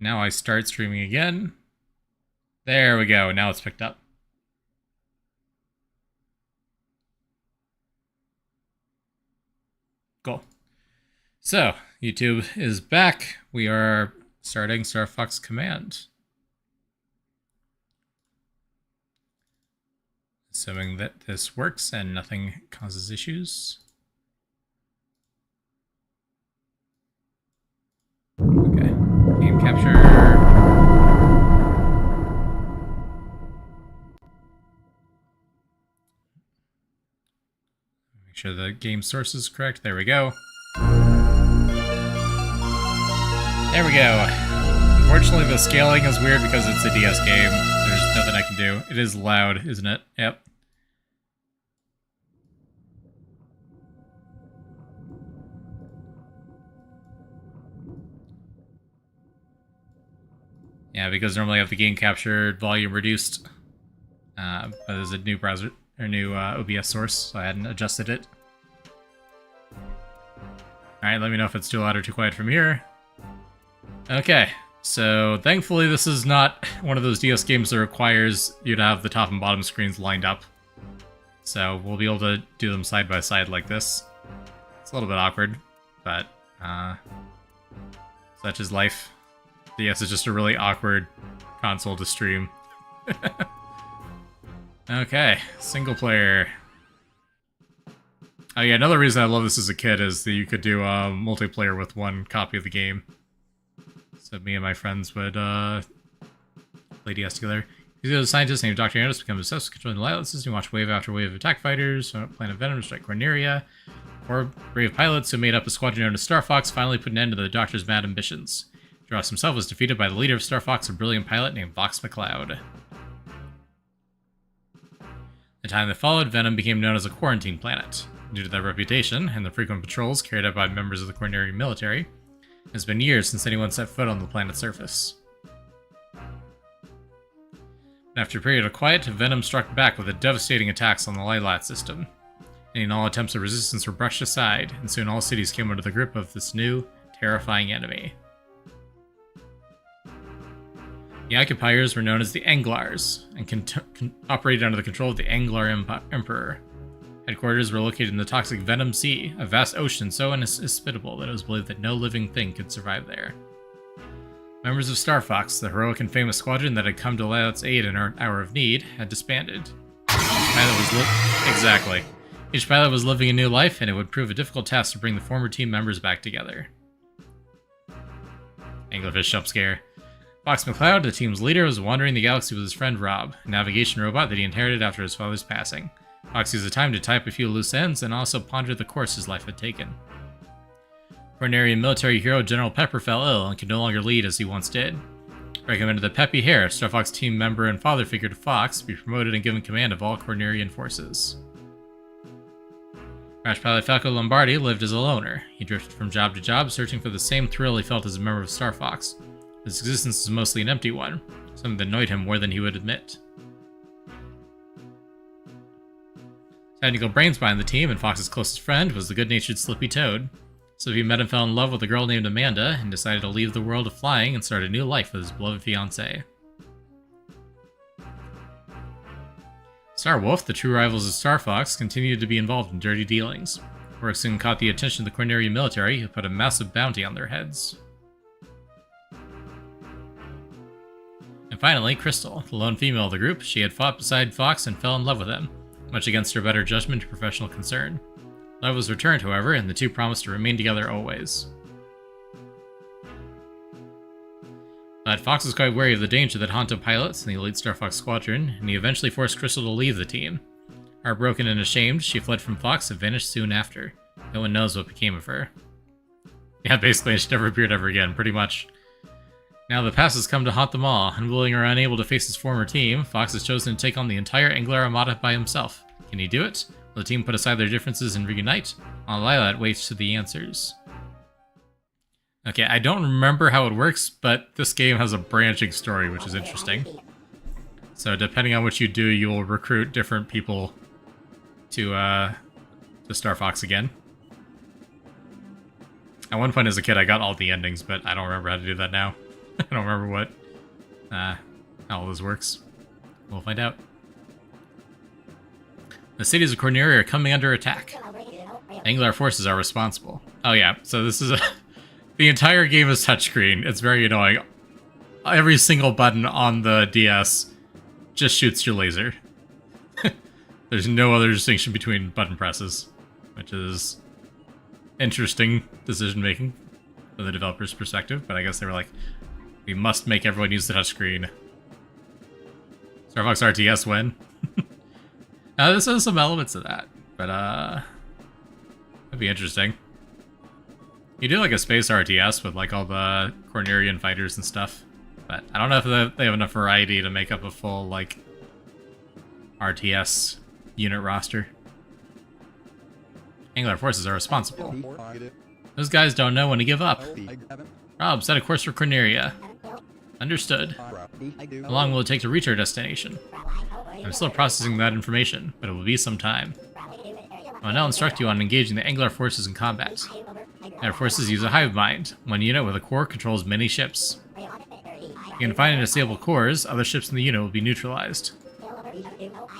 Now I start streaming again. There we go. Now it's picked up. Cool. So, YouTube is back. We are starting Star Fox Command. Assuming that this works and nothing causes issues. Okay. Game capture. Make sure the game source is correct. There we go. There we go. Unfortunately, the scaling is weird because it's a DS game. There's nothing I can do. It is loud, isn't it? Yep. Yeah, because normally I have the game captured volume reduced. But there's a new browser, or new OBS source, so I hadn't adjusted it. Alright, let me know if it's too loud or too quiet from here. Okay, so thankfully this is not one of those DS games that requires you to have the top and bottom screens lined up. So we'll be able to do them side by side like this. It's a little bit awkward, but such is life. DS is just a really awkward console to stream. Okay, single player. Oh yeah, another reason I love this as a kid is that you could do multiplayer with one copy of the game. So me and my friends would play DS together. He's a scientist named Dr. Andros becomes obsessed with controlling the Lylat system. You watch wave after wave of attack fighters, Planet Venom, strike Corneria. Four brave pilots who made up a squadron known as Star Fox finally put an end to the Doctor's mad ambitions. Dross himself was defeated by the leader of Star Fox, a brilliant pilot named Vox McCloud. The time that followed, Venom became known as a quarantine planet. Due to their reputation and the frequent patrols carried out by members of the Cornerian military, it has been years since anyone set foot on the planet's surface. After a period of quiet, Venom struck back with devastating attacks on the Lylat system. Any and all attempts at resistance were brushed aside, and soon all cities came under the grip of this new, terrifying enemy. The occupiers were known as the Anglars, and operated under the control of the Anglar Emperor. Headquarters were located in the toxic Venom Sea, a vast ocean so inhospitable that it was believed that no living thing could survive there. Members of Star Fox, the heroic and famous squadron that had come to Lylat's aid in our hour of need, had disbanded. Each pilot was living a new life, and it would prove a difficult task to bring the former team members back together. Anglerfish jump scare. Vox McCloud, the team's leader, was wandering the galaxy with his friend Rob, a navigation robot that he inherited after his father's passing. Fox used the time to tie up a few loose ends and also ponder the course his life had taken. Cornerian military hero General Pepper fell ill and could no longer lead as he once did. Recommended that Peppy Hare, Star Fox team member and father figure to Fox, be promoted and given command of all Cornerian forces. Crash pilot Falco Lombardi lived as a loner. He drifted from job to job, searching for the same thrill he felt as a member of Star Fox. His existence was mostly an empty one, something that annoyed him more than he would admit. Technical brains behind the team and Fox's closest friend was the good-natured Slippy Toad. So he met and fell in love with a girl named Amanda and decided to leave the world of flying and start a new life with his beloved fiancée. Star Wolf, the true rivals of Star Fox, continued to be involved in dirty dealings. Work soon caught the attention of the Cornerian military, who put a massive bounty on their heads. And finally, Crystal, the lone female of the group. She had fought beside Fox and fell in love with him, much against her better judgment and professional concern. Love was returned, however, and the two promised to remain together always. But Fox was quite wary of the danger that haunted pilots in the elite Star Fox squadron, and he eventually forced Crystal to leave the team. Heartbroken and ashamed, she fled from Fox and vanished soon after. No one knows what became of her. Yeah, basically, she never appeared ever again, pretty much. Now the past has come to haunt them all. Unwilling or unable to face his former team, Fox has chosen to take on the entire Anglar Armada by himself. Can he do it? Will the team put aside their differences and reunite? On Lylat waits to the answers. Okay, I don't remember how it works, but this game has a branching story, which is interesting. So depending on what you do, you will recruit different people to Star Fox again. At one point as a kid, I got all the endings, but I don't remember how to do that now. I don't remember what how all this works. We'll find out. The cities of Corneria are coming under attack. Anglar forces are responsible. Oh yeah, so this is the entire game is touchscreen. It's very annoying. Every single button on the DS just shoots your laser. There's no other distinction between button presses, which is interesting decision making from the developer's perspective, but I guess they were like, we must make everyone use the touchscreen. Star Fox RTS win. Now this has some elements of that, but that'd be interesting. You do like a space RTS with like all the Cornerian fighters and stuff, but I don't know if they have enough variety to make up a full like RTS unit roster. Anglar forces are responsible. Those guys don't know when to give up. Rob, set a course for Corneria. Understood. How long will it take to reach our destination? I'm still processing that information, but it will be some time. I will now instruct you on engaging the Anglar forces in combat. Our forces use a hive mind. One unit with a core controls many ships. You can find and disable cores, other ships in the unit will be neutralized.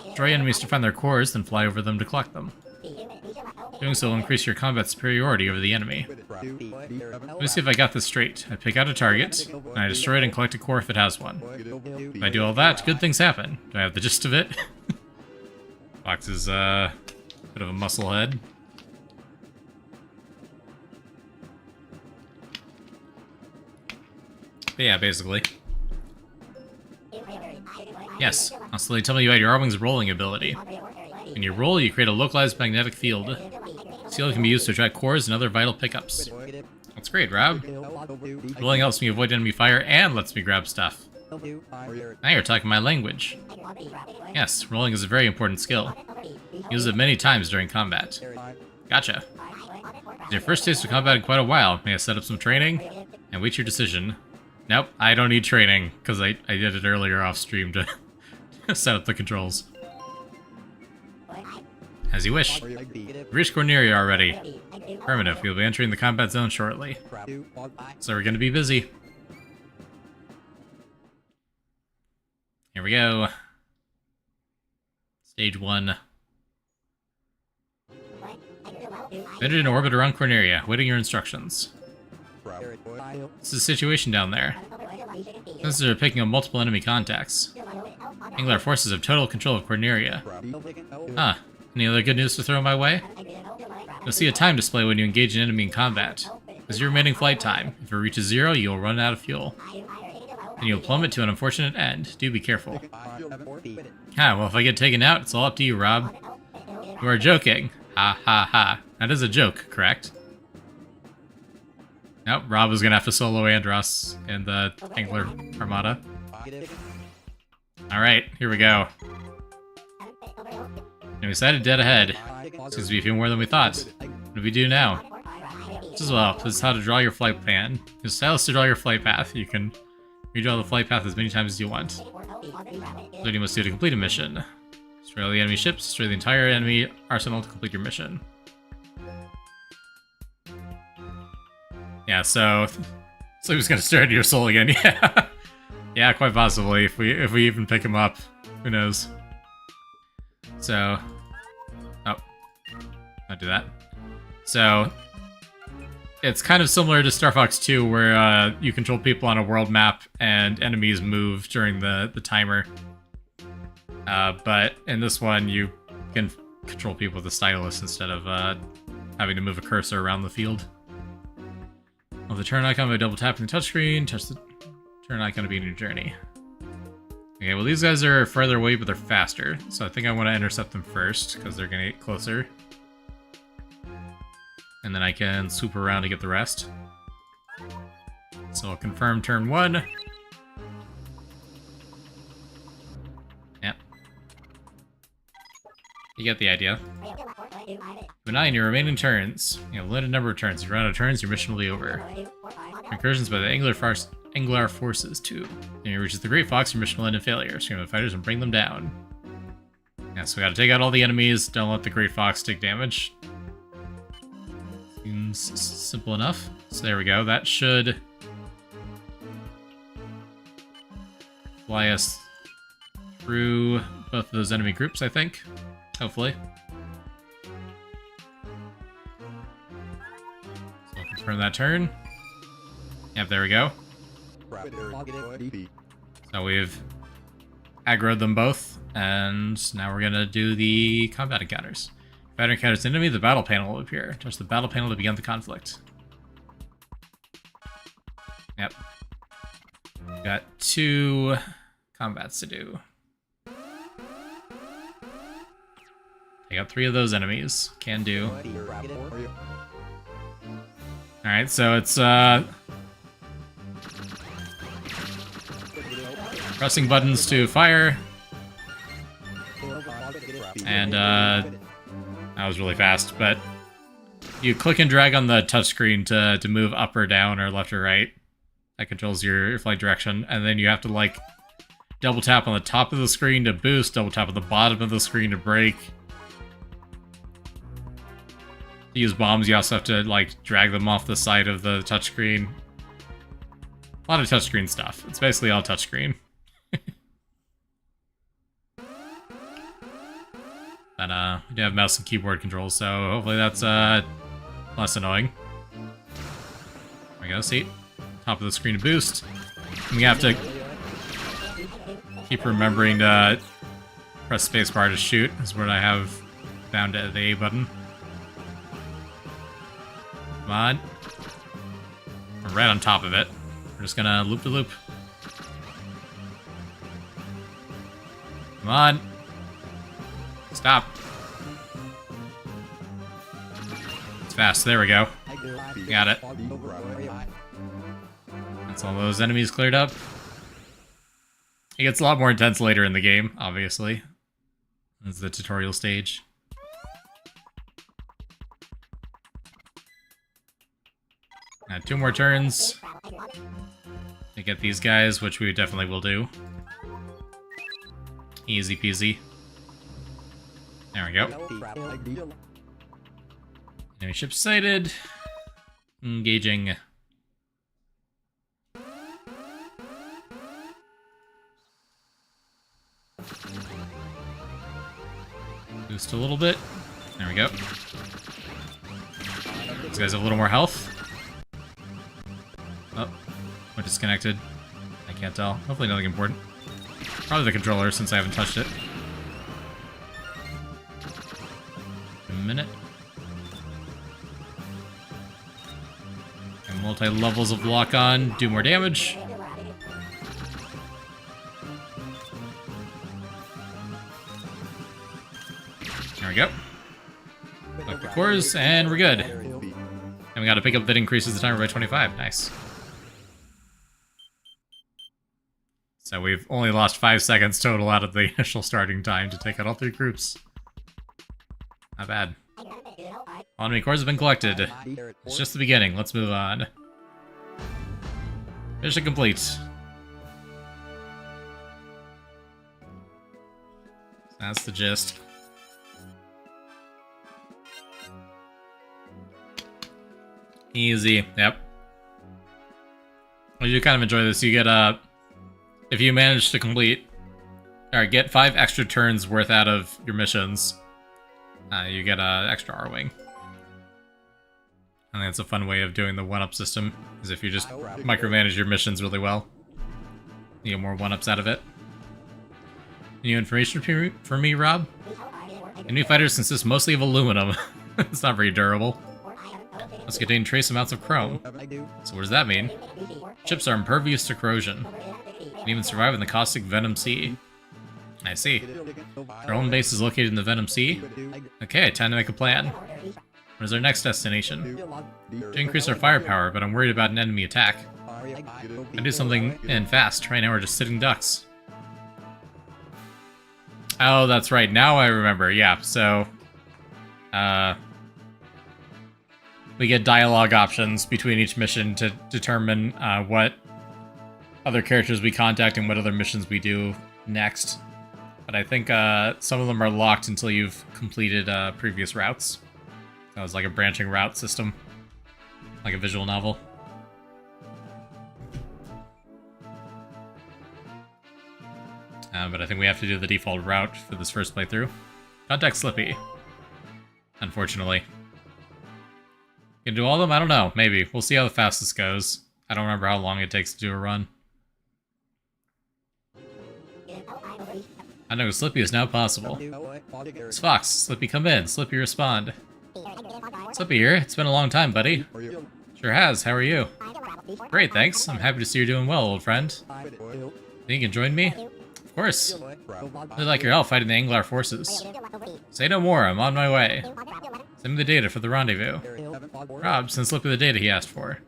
Destroy enemies to find their cores, then fly over them to collect them. Doing so will increase your combat superiority over the enemy. Let me see if I got this straight. I pick out a target, and I destroy it and collect a core if it has one. If I do all that, good things happen. Do I have the gist of it? Fox is a bit of a musclehead. But yeah, basically. Yes, constantly tell me about your Arwing's rolling ability. When you roll, you create a localized magnetic field. This field can be used to attract cores and other vital pickups. That's great, Rob. Rolling helps me avoid enemy fire and lets me grab stuff. Now you're talking my language. Yes, rolling is a very important skill. Use it many times during combat. Gotcha. It's your first taste of combat in quite a while. May I set up some training? And wait your decision. Nope, I don't need training, because I did it earlier off stream to set up the controls. As you wish. We've reached Corneria already. Affirmative, we'll be entering the combat zone shortly. So we're gonna be busy. Here we go. Stage 1. Entered in orbit around Corneria, waiting your instructions. What's the situation down there? Sensors are picking up multiple enemy contacts. Anglar forces have total control of Corneria. Huh. Any other good news to throw my way? You'll see a time display when you engage an enemy in combat. This is your remaining flight time. If it reaches 0, you'll run out of fuel. And you'll plummet to an unfortunate end. Do be careful. Well, if I get taken out, it's all up to you, Rob. You are joking. Ha ha ha. That is a joke, correct? Nope, Rob is gonna have to solo Andross in the Angler Armada. Alright, here we go. Enemy sighted dead ahead. Seems to be a few more than we thought. What do we do now? Just as well, this is how to draw your flight plan. Use stylus to draw your flight path. You can redraw the flight path as many times as you want. What you must do to complete a mission. Destroy all the enemy ships, destroy the entire enemy arsenal to complete your mission. Yeah, so he's gonna stare at your soul again, yeah. Yeah, quite possibly, if we even pick him up. Who knows? So, oh, not do that. So, it's kind of similar to Star Fox 2, where you control people on a world map and enemies move during the timer. But in this one, you can control people with a stylus instead of having to move a cursor around the field. Of the turn icon by double tapping the touchscreen, touch the turn icon to begin your journey. Okay, well these guys are further away, but they're faster, so I think I want to intercept them first, because they're going to get closer. And then I can swoop around to get the rest. So I'll confirm turn 1. Yep. You get the idea. But 9, your remaining turns. You have a limited number of turns. If you run out of turns, your mission will be over. Incursions by the Anglar forces, too. When you reach the Great Fox, your mission will end in failure. Scream at the fighters and bring them down. Yeah, so we gotta take out all the enemies. Don't let the Great Fox take damage. Seems simple enough. So there we go. That should fly us through both of those enemy groups, I think. Hopefully. So we'll confirm that turn. Yep, there we go. So we've aggroed them both, and now we're gonna do the combat encounters. If fighter encounters an enemy, the battle panel will appear. Touch the battle panel to begin the conflict. Yep. We've got 2 combats to do. Take out 3 of those enemies. Can do. Alright, so it's pressing buttons to fire. And that was really fast, but you click and drag on the touchscreen to move up or down or left or right. That controls your flight direction, and then you have to like double tap on the top of the screen to boost, double tap on the bottom of the screen to brake. To use bombs, you also have to like drag them off the side of the touchscreen. A lot of touchscreen stuff. It's basically all touchscreen. But we do have mouse and keyboard controls, so hopefully that's less annoying. There we go, see? Top of the screen to boost. And we have to keep remembering to press spacebar to shoot, is what I have found at the A button. Come on. We're right on top of it. We're just gonna loop-de-loop. Come on. Stop. It's fast. There we go. Got it. That's all those enemies cleared up. It gets a lot more intense later in the game, obviously. That's the tutorial stage. Got 2 more turns to get these guys, which we definitely will do. Easy peasy. There we go. Enemy ship sighted. Engaging. Boost a little bit. There we go. These guys have a little more health. Oh, we're disconnected. I can't tell. Hopefully nothing important. Probably the controller, since I haven't touched it. A minute. And multi-levels of lock-on do more damage. There we go. Click the cores, and we're good. And we got a pickup that increases the timer by 25. Nice. So we've only lost 5 seconds total out of the initial starting time to take out all 3 groups. Not bad. All enemy cores have been collected. It's just the beginning. Let's move on. Mission complete. That's the gist. Easy. Yep. I do kind of enjoy this. You get if you manage to complete, or get 5 extra turns worth out of your missions, you get an extra R-Wing. I think that's a fun way of doing the 1-up system, is if you just micromanage your missions really well, you get more 1-ups out of it. New information for me, Rob? The new fighters consist mostly of aluminum. It's not very durable. Must contain trace amounts of chrome. So what does that mean? Ships are impervious to corrosion. Can even survive in the caustic Venom Sea. I see. Our home base is located in the Venom Sea. Okay, time to make a plan. What is our next destination? To increase our firepower, but I'm worried about an enemy attack. I do something and fast. Right now we're just sitting ducks. Oh, that's right. Now I remember. Yeah, so we get dialogue options between each mission to determine what other characters we contact and what other missions we do next. But I think some of them are locked until you've completed previous routes. That was like a branching route system, like a visual novel. But I think we have to do the default route for this first playthrough. Contact Slippy. Unfortunately. Can do all of them? I don't know. Maybe. We'll see how the fastest goes. I don't remember how long it takes to do a run. I know Slippy is now possible. It's Fox. Slippy, come in. Slippy, respond. Slippy here. It's been a long time, buddy. Sure has. How are you? Great, thanks. I'm happy to see you're doing well, old friend. Think you can join me? Of course. I'd like your help fighting the Anglar forces. Say no more. I'm on my way. Send me the data for the rendezvous. Rob, send Slippy the data he asked for.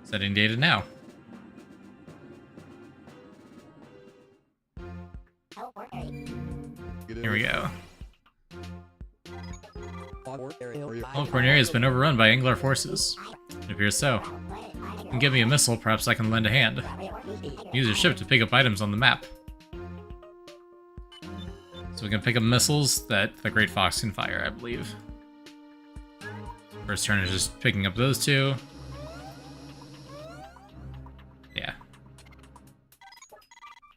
Sending data now. Here we go. All of Corneria has been overrun by Anglar forces. It appears so. You can give me a missile, perhaps I can lend a hand. Use your ship to pick up items on the map. So we can pick up missiles that the Great Fox can fire, I believe. First turn is just picking up those two. Yeah.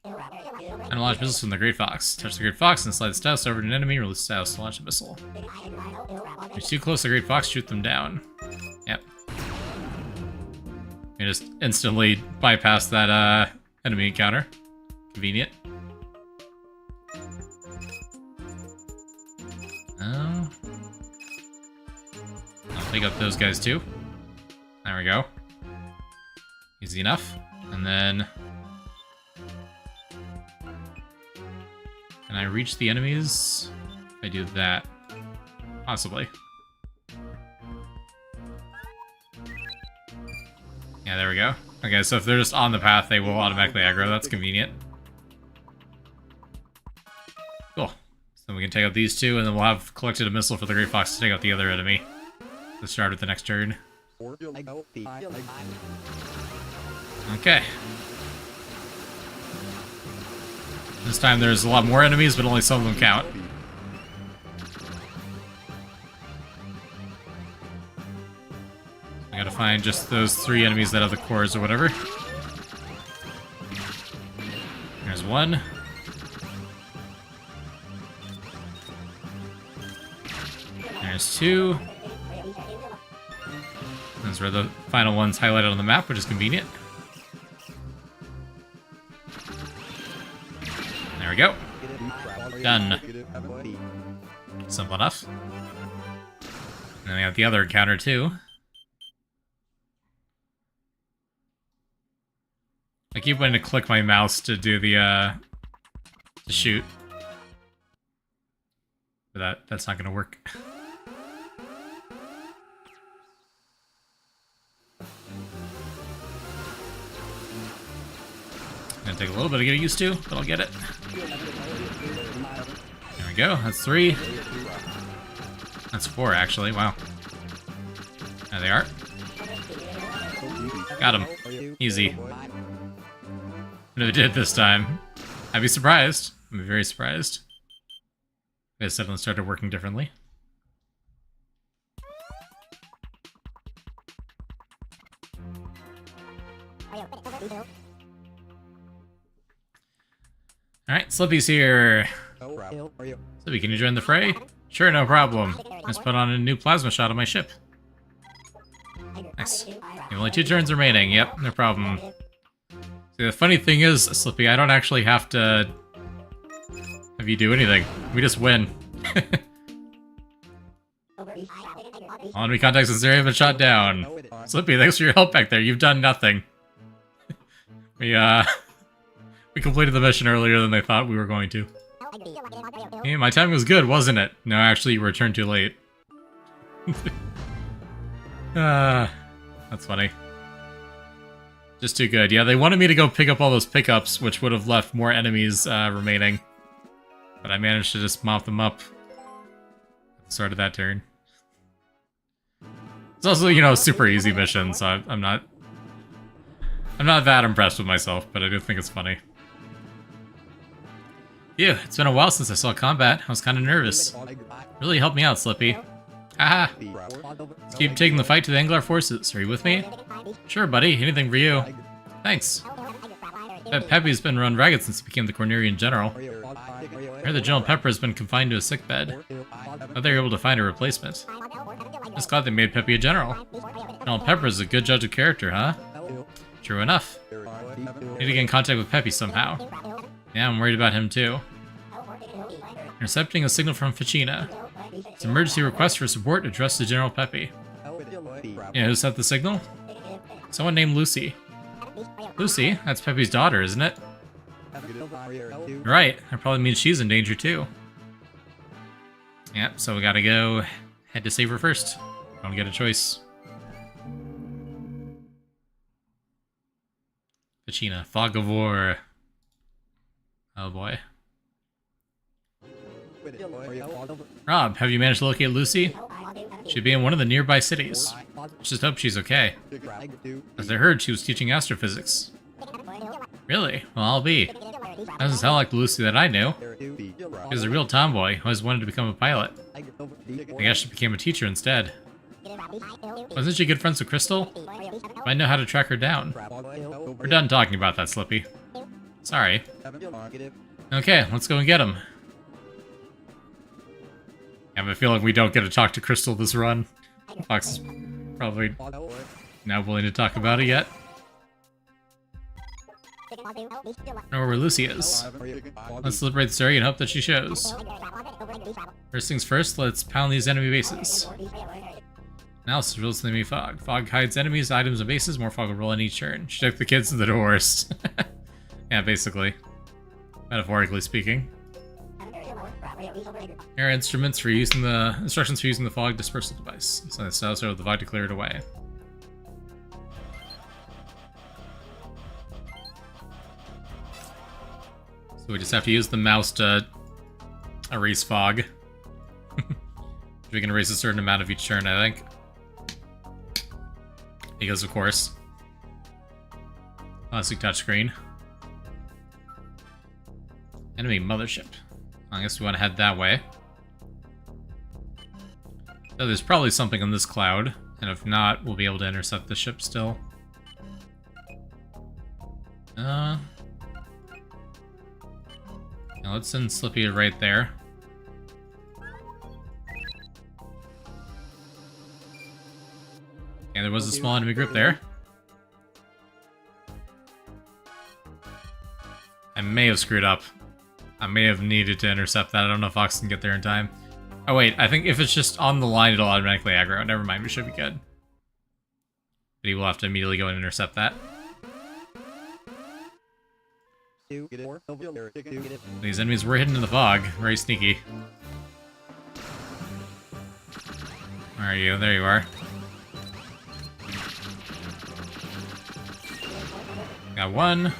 And launch missiles from the Great Fox. Touch the Great Fox and slide the status over to an enemy, release the status to launch a missile. If you're too close to the Great Fox, shoot them down. Yep. You just instantly bypass that enemy encounter. Convenient. I'll pick up those guys too. There we go. Easy enough. And then... Can I reach the enemies if I do that? Possibly. Yeah, there we go. Okay, so if they're just on the path, they will automatically aggro. That's convenient. Cool. So we can take out these two, and then we'll have collected a missile for the Great Fox to take out the other enemy. Let's start with the next turn. Okay. This time there's a lot more enemies, but only some of them count. I gotta find just those 3 enemies that have the cores or whatever. There's one. There's 2. Those are the final ones highlighted on the map, which is convenient. There we go. Done. Simple enough. And then we have the other encounter too. I keep wanting to click my mouse to do the to shoot. But that's not gonna work. Gonna take a little bit to get used to, but I'll get it. There we go, that's 3. That's 4 actually, wow. There they are. Got him. Easy. What they did this time? I'd be surprised. I'd be very surprised. They suddenly started working differently. Alright, Slippy's here. Slippy, can you join the fray? Sure, no problem. Let's put on a new plasma shot on my ship. Nice. You have only 2 turns remaining. Yep, no problem. See, the funny thing is, Slippy, I don't actually have to have you do anything. We just win. All enemy contacts in this area have been shot down. Slippy, thanks for your help back there. You've done nothing. We completed the mission earlier than they thought we were going to. Hey, my timing was good, wasn't it? No, actually, you returned too late. That's funny. Just too good. Yeah, they wanted me to go pick up all those pickups, which would have left more enemies remaining. But I managed to just mop them up at the start of that turn. It's also, you know, a super easy mission, so I'm not that impressed with myself, but I do think it's funny. Phew, it's been a while since I saw combat. I was kind of nervous. Really helped me out, Slippy. Haha. Let's keep taking the fight to the Anglar forces. Are you with me? Sure, buddy. Anything for you. Thanks. Bet Peppy's been run ragged since he became the Cornerian general. I heard that General Pepper has been confined to a sickbed. But they were able to find a replacement. Just glad they made Peppy a general. General Pepper is a good judge of character, huh? True enough. Need to get in contact with Peppy somehow. Yeah, I'm worried about him too. Intercepting a signal from Ficina. It's an emergency request for support addressed to General Peppy. Yeah, who sent the signal? Someone named Lucy. Lucy? That's Peppy's daughter, isn't it? Right, that probably means she's in danger too. Yep, so we gotta go head to save her first. Don't get a choice. Ficina, Fog of War. Oh boy. Rob, have you managed to locate Lucy? She'd be in one of the nearby cities. Just hope she's okay. As I heard, she was teaching astrophysics. Really? Well, I'll be. That doesn't sound like the Lucy that I knew. She was a real tomboy who always wanted to become a pilot. I guess she became a teacher instead. Wasn't she good friends with Crystal? I know how to track her down. We're done talking about that, Slippy. Sorry. Okay, let's go and get him. I have a feeling we don't get to talk to Crystal this run. Fox is probably not willing to talk about it yet. I know where Lucy is. Let's liberate this area and hope that she shows. First things first, let's pound these enemy bases. Analysis reveals the enemy fog. Fog hides enemies, items, and bases. More fog will roll in each turn. She took the kids to the doors. Yeah, basically. Metaphorically speaking. Here are instruments for using the instructions for using the fog dispersal device. So the cells of the fog to clear it away. So we just have to use the mouse to erase fog. We can erase a certain amount of each turn, I think. Because of course. Classic touchscreen. Enemy mothership. I guess we want to head that way. So there's probably something on this cloud, and if not, we'll be able to intercept the ship still. Now let's send Slippy right there. Yeah, there was a small enemy group there. I may have screwed up. I may have needed to intercept that. I don't know if Fox can get there in time. Oh wait, I think if it's just on the line, it'll automatically aggro. Never mind, we should be good. But he will have to immediately go and intercept that. These enemies were hidden in the fog. Very sneaky. Where are you? There you are. Got one.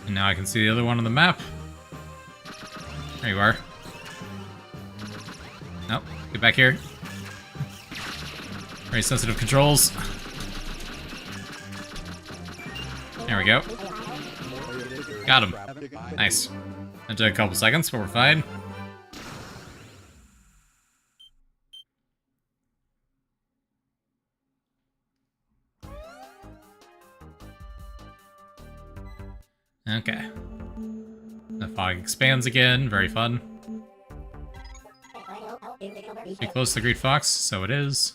And now I can see the other one on the map. There you are. Nope. Get back here. Very sensitive controls. There we go. Got him. Nice. That took a couple seconds, but we're fine. Okay. The fog expands again. Very fun. Too close to the Great Fox, so it is.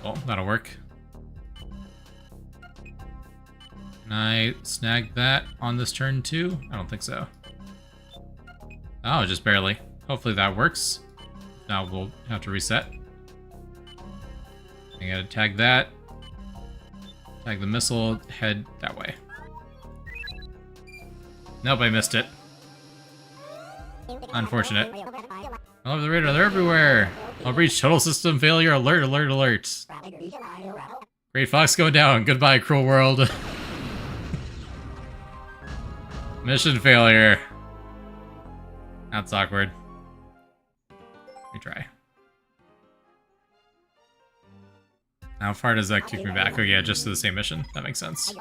Well, that'll work. Can I snag that on this turn too? I don't think so. Oh, just barely. Hopefully that works. Now we'll have to reset. I gotta tag that. Tag the missile, head that way. Nope, I missed it. Unfortunate. All over the radar, they're everywhere! I'll breach total system failure, alert, alert, alert. Great Fox going down, goodbye cruel world. Mission failure. That's awkward. Let me try. How far does that kick me back? Oh yeah, just to the same mission. That makes sense.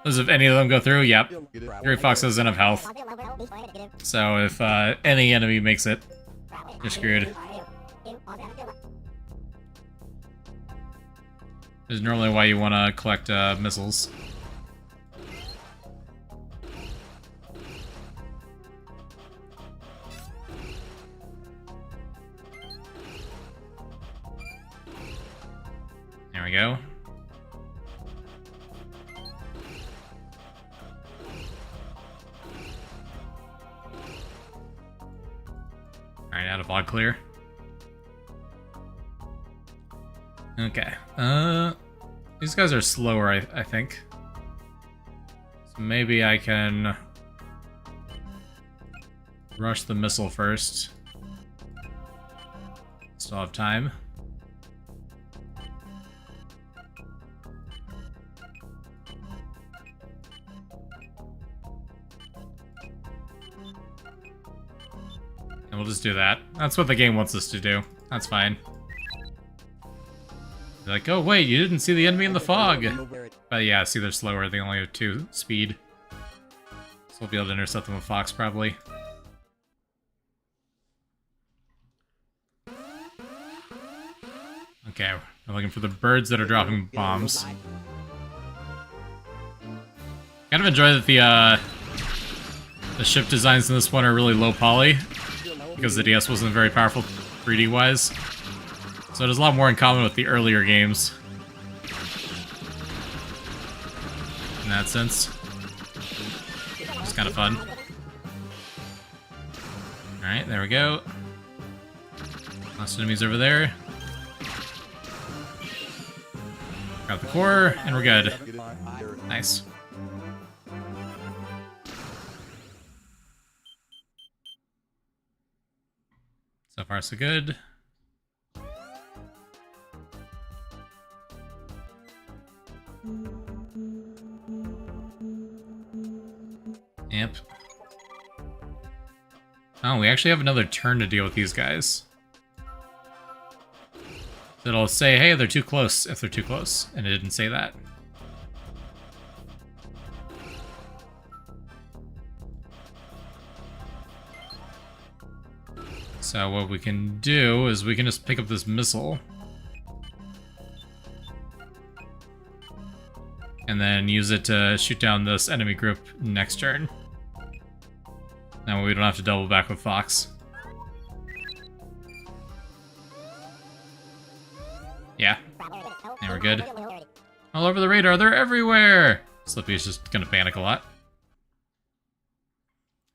Does if any of them go through? Yep. Great Fox has enough health. So if any enemy makes it, you're screwed. is normally why you want to collect missiles. There we go. Alright, out of odd clear. Okay. These guys are slower, I think. So maybe I can rush the missile first. Still have time. And we'll just do that. That's what the game wants us to do. That's fine. They're like, oh wait, you didn't see the enemy in the fog! But yeah, see, they're slower. They only have 2 speed. So we'll be able to intercept them with Fox, probably. Okay, we're looking for the birds that are dropping bombs. Kind of enjoy that the ship designs in this one are really low poly, because the DS wasn't very powerful 3D-wise. So there's a lot more in common with the earlier games. In that sense. It's kind of fun. Alright, there we go. Lost enemies over there. Got the core, and we're good. Nice. So far, so good. Yep. Oh, we actually have another turn to deal with these guys. So it'll say, hey, they're too close, if they're too close. And it didn't say that. So what we can do is we can just pick up this missile. And then use it to shoot down this enemy group next turn. Now we don't have to double back with Fox. Yeah. Yeah, we're good. All over the radar, they're everywhere! Slippy's just gonna panic a lot.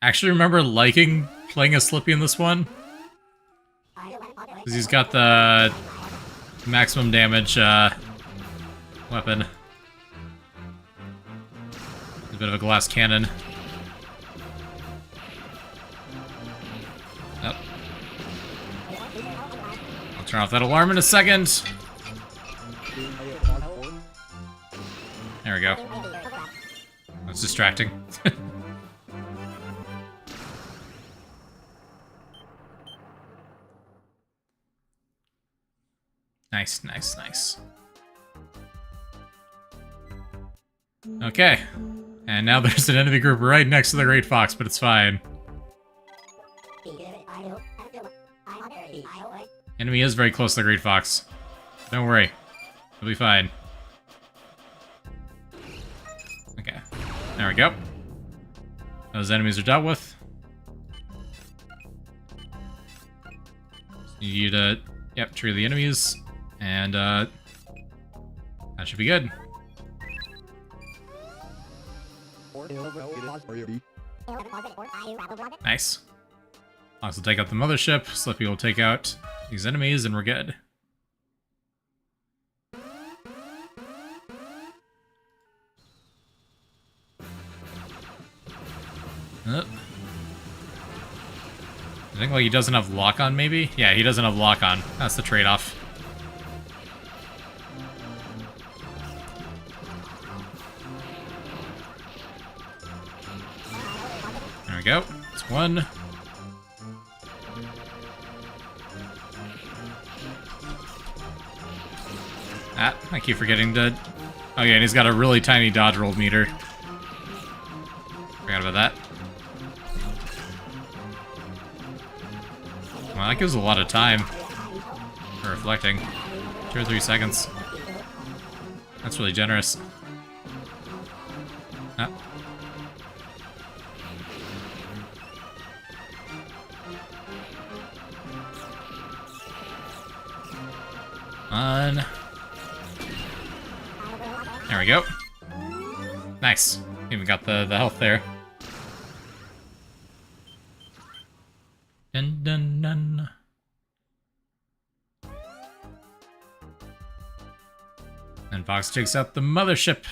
I actually remember liking playing as Slippy in this one. Because he's got the maximum damage weapon. A bit of a glass cannon. Oh. I'll turn off that alarm in a second. There we go. That's distracting. Nice, nice, nice. Okay. And now there's an enemy group right next to the Great Fox, but it's fine. Enemy is very close to the Great Fox. Don't worry. It'll be fine. Okay. There we go. Those enemies are dealt with. You need to, yep, tree the enemies. And, that should be good. Nice. Fox will take out the mothership, Slippy will take out these enemies, and we're good. I think, like, he doesn't have lock-on, maybe? Yeah, he doesn't have lock-on. That's the trade-off. There we go. It's one. Ah, I keep forgetting to... Oh yeah, and he's got a really tiny dodge roll meter. Forgot about that. Well, that gives a lot of time for reflecting. 2 or 3 seconds. That's really generous. Ah. On. There we go. Nice. Even got the health there. Dun dun dun. And Fox takes out the mothership.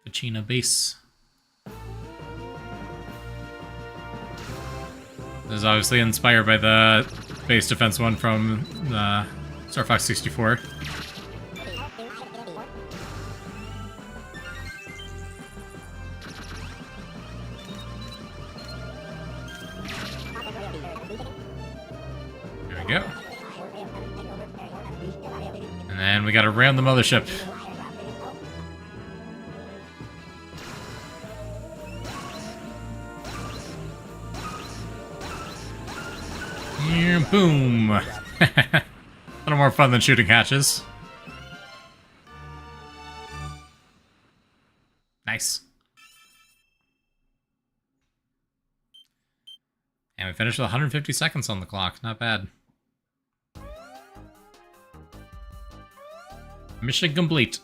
Kachina base. This is obviously inspired by the base defense one from Star Fox 64. There we go. And then we gotta ram the mothership. Boom! A little more fun than shooting hatches. Nice. And we finished with 150 seconds on the clock. Not bad. Mission complete.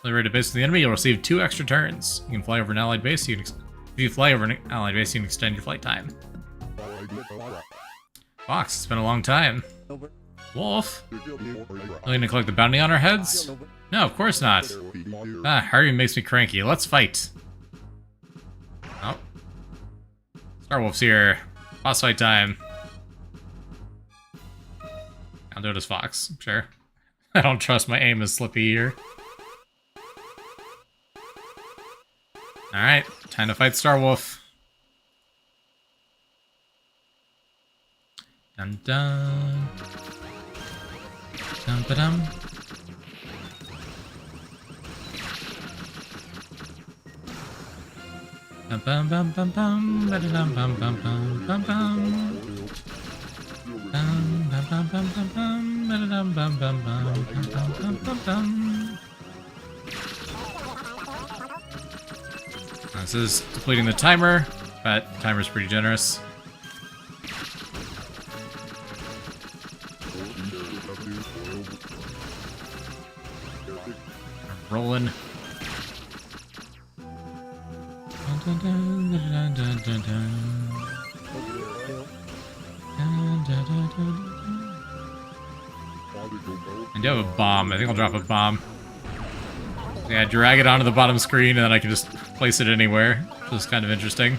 Fly right to base of the enemy, you'll receive 2 extra turns. You can fly over an allied base. If you fly over an allied base, you can extend your flight time. Fox, it's been a long time. Wolf? Willing to collect the bounty on our heads? No, of course not. Harvey makes me cranky. Let's fight. Oh. Starwolf's here. Boss fight time. I'll do it as Fox, sure. I don't trust my aim is slippy here. Alright, time to fight Starwolf. Dun dun. Dum ba dum. Bum bum bum bum bum ba dum bum bum bum bum bum. Bum bum bum bum bum bum ba dum bum bum bum bum bum bum bum. This is depleting the timer, but the timer's pretty generous. Rolling. I do have a bomb. I think I'll drop a bomb. Yeah, drag it onto the bottom screen and then I can just place it anywhere, which is kind of interesting.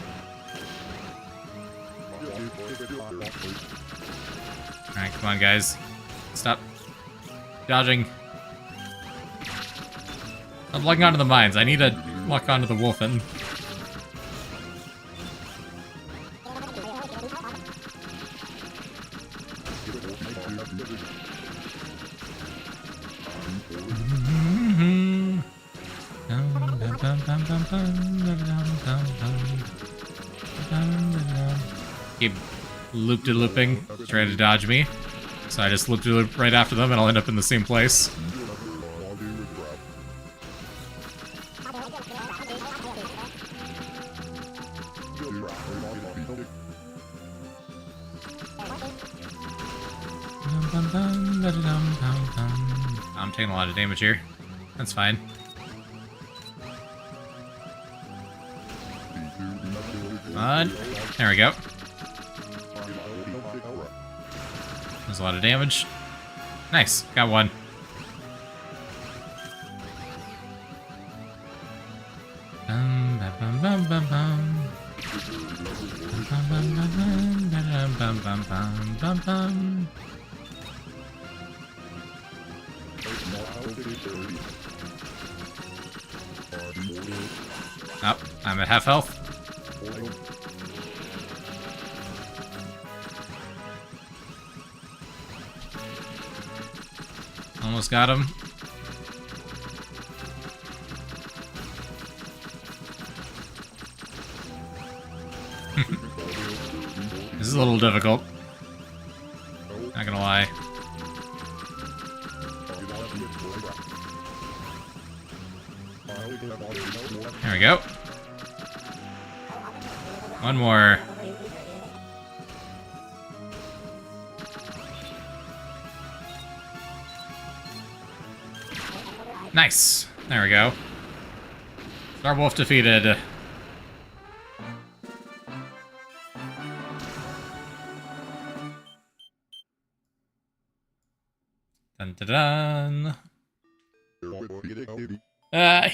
Alright, come on guys. Stop dodging. I'm locking onto the mines. I need to lock onto the Wolfen. Keep loop-de-looping, trying to dodge me. So I just loop-de-loop right after them and I'll end up in the same place. I'm taking a lot of damage here. That's fine. There we go. There's a lot of damage. Nice, got one. Oh, I'm at half health. Almost got him. This is a little difficult. Not gonna lie. There we go. One more. Nice. There we go. Starwolf defeated. Dun dun dun.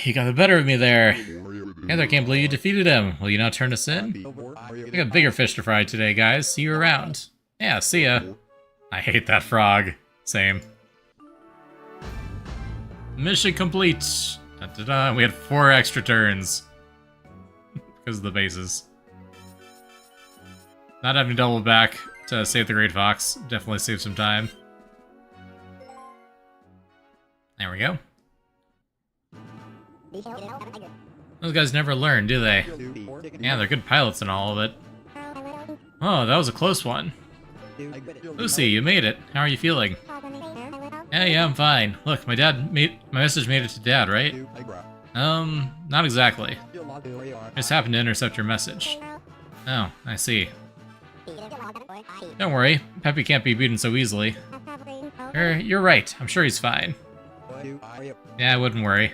You got the better of me there. Panther, I can't believe you defeated him. Will you now turn us in? I got bigger fish to fry today, guys. See you around. Yeah, see ya. I hate that frog. Same. Mission complete. Dun, dun, dun. We had 4 extra turns. Because of the bases. Not having to double back to save the Great Fox definitely saved some time. There we go. Those guys never learn, do they? Yeah, they're good pilots and all of it. Oh, that was a close one. Lucy, you made it. How are you feeling? Yeah, I'm fine. Look, my message made it to Dad, right? Not exactly. I just happened to intercept your message. Oh, I see. Don't worry, Peppy can't be beaten so easily. You're right, I'm sure he's fine. Yeah, I wouldn't worry.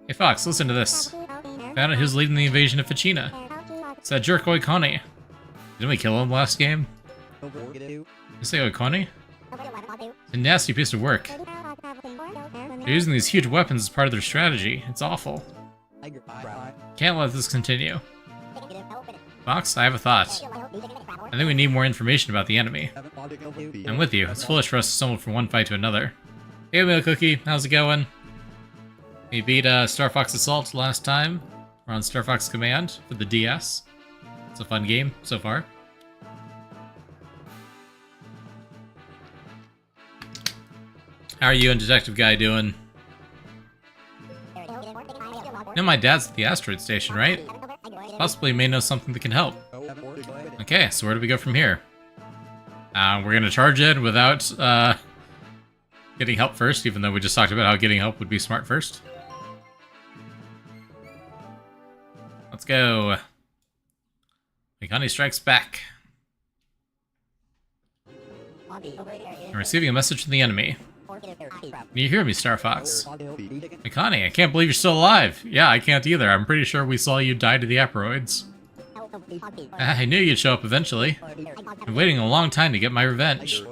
Hey Fox, listen to this. Found out who's leading the invasion of Ficina. It's that jerk Oikoni. Didn't we kill him last game? You say Oikoni? It's a nasty piece of work. They're using these huge weapons as part of their strategy. It's awful. Can't let this continue. Fox, I have a thought. I think we need more information about the enemy. I'm with you. It's foolish for us to stumble from one fight to another. Hey, Meal Cookie, how's it going? We beat Star Fox Assault last time. We're on Star Fox Command for the DS. It's a fun game so far. How are you and Detective Guy doing? You know my dad's at the asteroid station, right? Possibly may know something that can help. Okay, so where do we go from here? We're gonna charge in without getting help first, even though we just talked about how getting help would be smart first. Let's go. Oikoni strikes back. I'm receiving a message from the enemy. Can you hear me, Star Fox? Oikoni, I can't believe you're still alive. Yeah, I can't either. I'm pretty sure we saw you die to the Aperoids. I knew you'd show up eventually. I've been waiting a long time to get my revenge.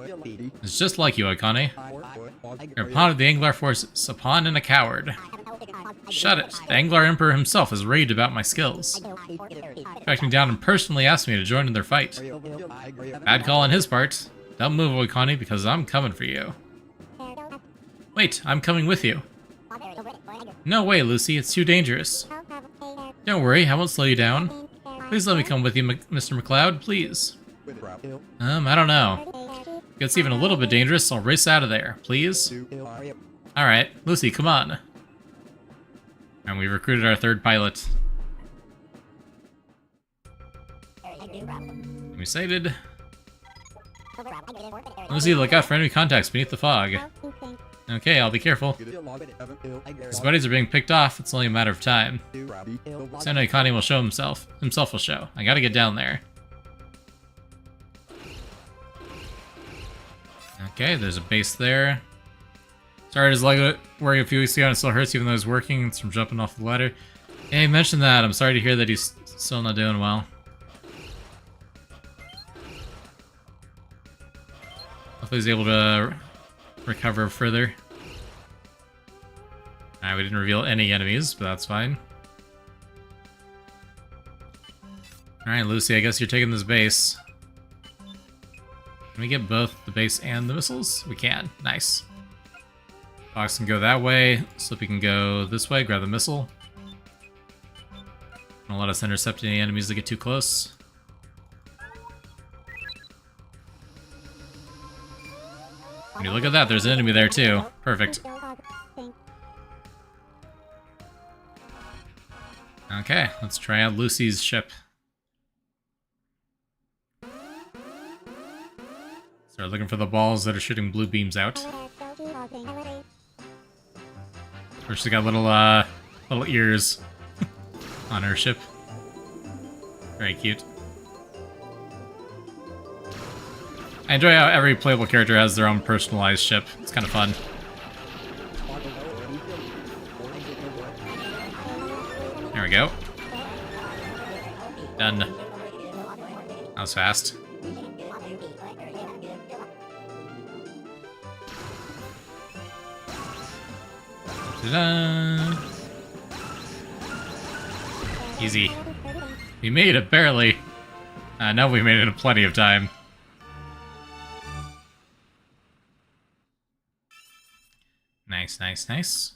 It's just like you, Oikoni. You're a pawn of the Anglar forces, a pawn and a coward. Shut it. The Anglar Emperor himself is raved about my skills. Tracked me down and personally asked me to join in their fight. Bad call on his part. Don't move, Oikoni, because I'm coming for you. Wait, I'm coming with you. No way, Lucy, it's too dangerous. Don't worry, I won't slow you down. Please let me come with you, Mr. McCloud, please. I don't know. If it's even a little bit dangerous, I'll race out of there, please. Alright, Lucy, come on. And we recruited our 3rd pilot. I'm excited. Lucy, look out for enemy contacts beneath the fog. Okay, I'll be careful. His buddies are being picked off, it's only a matter of time. Soon Oikoni will show himself. Himself will show. I gotta get down there. Okay, there's a base there. Sorry, his leg working a few weeks ago and it still hurts even though he's working. It's from jumping off the ladder. Yeah, he mentioned that. I'm sorry to hear that he's still not doing well. Hopefully he's able to recover further. Alright, we didn't reveal any enemies, but that's fine. Alright, Lucy, I guess you're taking this base. Can we get both the base and the missiles? We can. Nice. Fox can go that way. Slippy can go this way, grab the missile. Don't let us intercept any enemies that get too close. When you look at that, there's an enemy there too. Perfect. Okay, let's try out Lucy's ship. Start looking for the balls that are shooting blue beams out. Or she's got little ears on her ship. Very cute. I enjoy how every playable character has their own personalized ship. It's kind of fun. There we go. Done. That was fast. Ta-da! Easy. We made it, barely. No, we made it in plenty of time. Nice, nice, nice.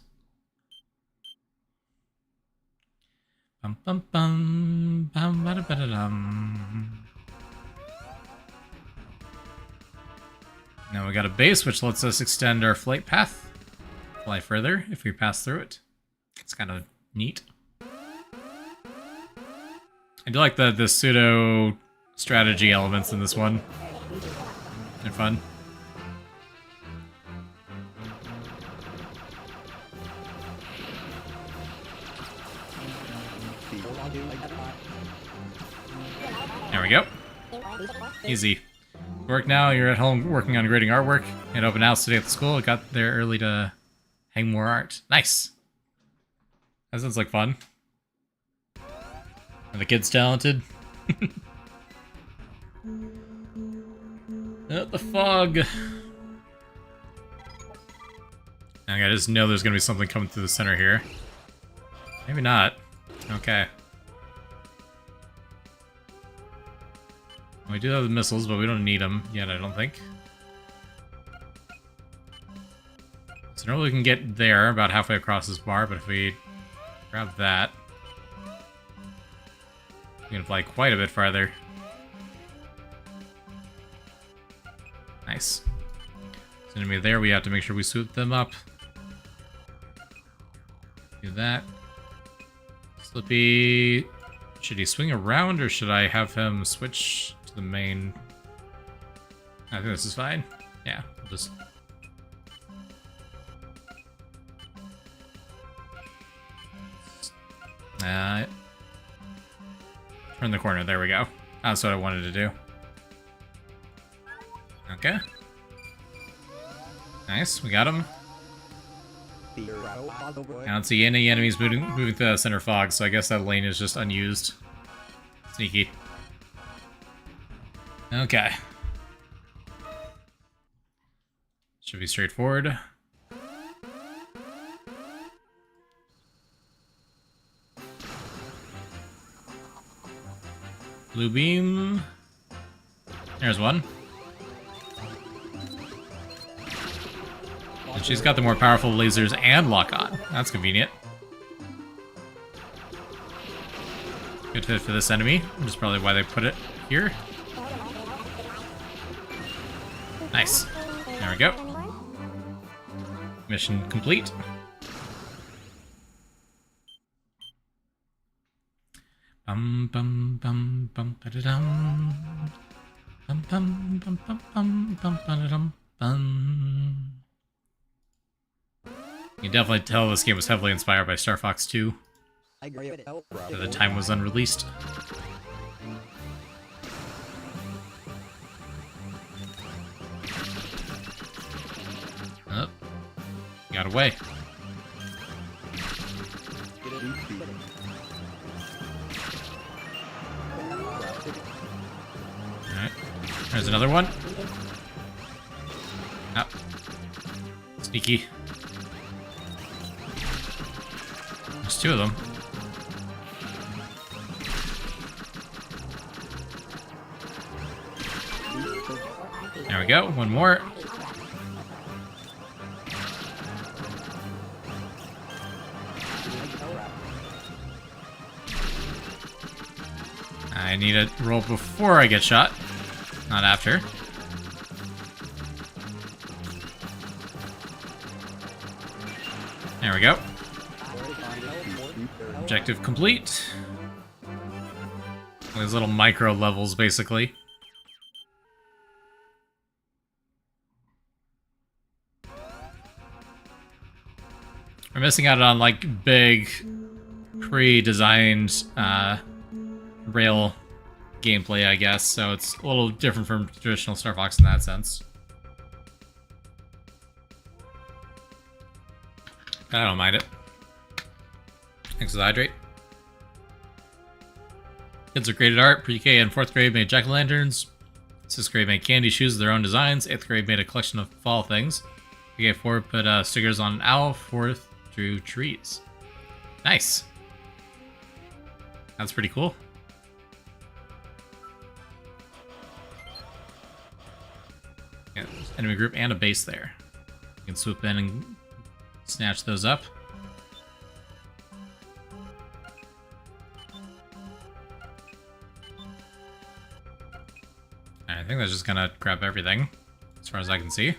Bum bum bum bum ba da ba da dum. Now we got a base which lets us extend our flight path. Fly further if we pass through it. It's kind of neat. I do like the pseudo strategy elements in this one. They're fun. There we go. Easy. Work now, you're at home working on grading artwork. Had open house today at the school. I got there early to hang more art. Nice. That sounds like fun. Are the kids talented? The fog. I just know there's gonna be something coming through the center here. Maybe not. Okay. We do have the missiles, but we don't need them yet, I don't think. So normally we can get there, about halfway across this bar, but if we grab that, we can fly quite a bit farther. Nice. It's gonna be there, we have to make sure we swoop them up. Do that. Slippy... Should he swing around, or should I have him switch to the main? I think this is fine. Yeah, we'll just... turn the corner, there we go. That's what I wanted to do. Okay. Nice, we got him. I don't see any enemies moving through the center fog, so I guess that lane is just unused. Sneaky. Okay. Should be straightforward. Blue beam. There's one. And she's got the more powerful lasers and lock-on. That's convenient. Good fit for this enemy, which is probably why they put it here. Nice. There we go. Mission complete. Bum bum bum bum ba-da-dum. Bum bum bum bum bum bum ba-da-dum bum. You can definitely tell this game was heavily inspired by Star Fox 2. At the time was unreleased. Oh, got away. Alright, there's another one. Oh. Sneaky. There's two of them. There we go, one more. I need to roll before I get shot, not after. There we go. Objective complete. These little micro levels, basically. We're missing out on like big pre-designed rail gameplay, I guess, so it's a little different from traditional Star Fox in that sense. I don't mind it. Thanks for the hydrate. Kids are great at art. Pre-K and 4th grade made jack-o'-lanterns. 6th grade made candy shoes with their own designs. 8th grade made a collection of fall things. Pre-K 4 put stickers on an owl. 4th drew trees. Nice. That's pretty cool. Yeah, enemy group and a base there. You can swoop in and snatch those up. I think that's just gonna grab everything, as far as I can see.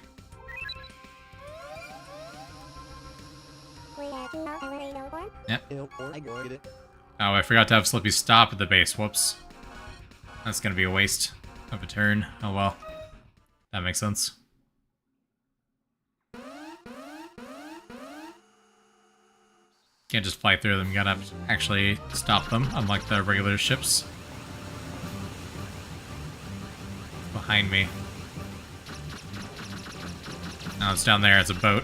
Yeah. Oh, I forgot to have Slippy stop at the base. Whoops. That's gonna be a waste of a turn. Oh well. That makes sense. Can't just fly through them, you gotta actually stop them, unlike the regular ships. Behind me. Now it's down there, it's a boat.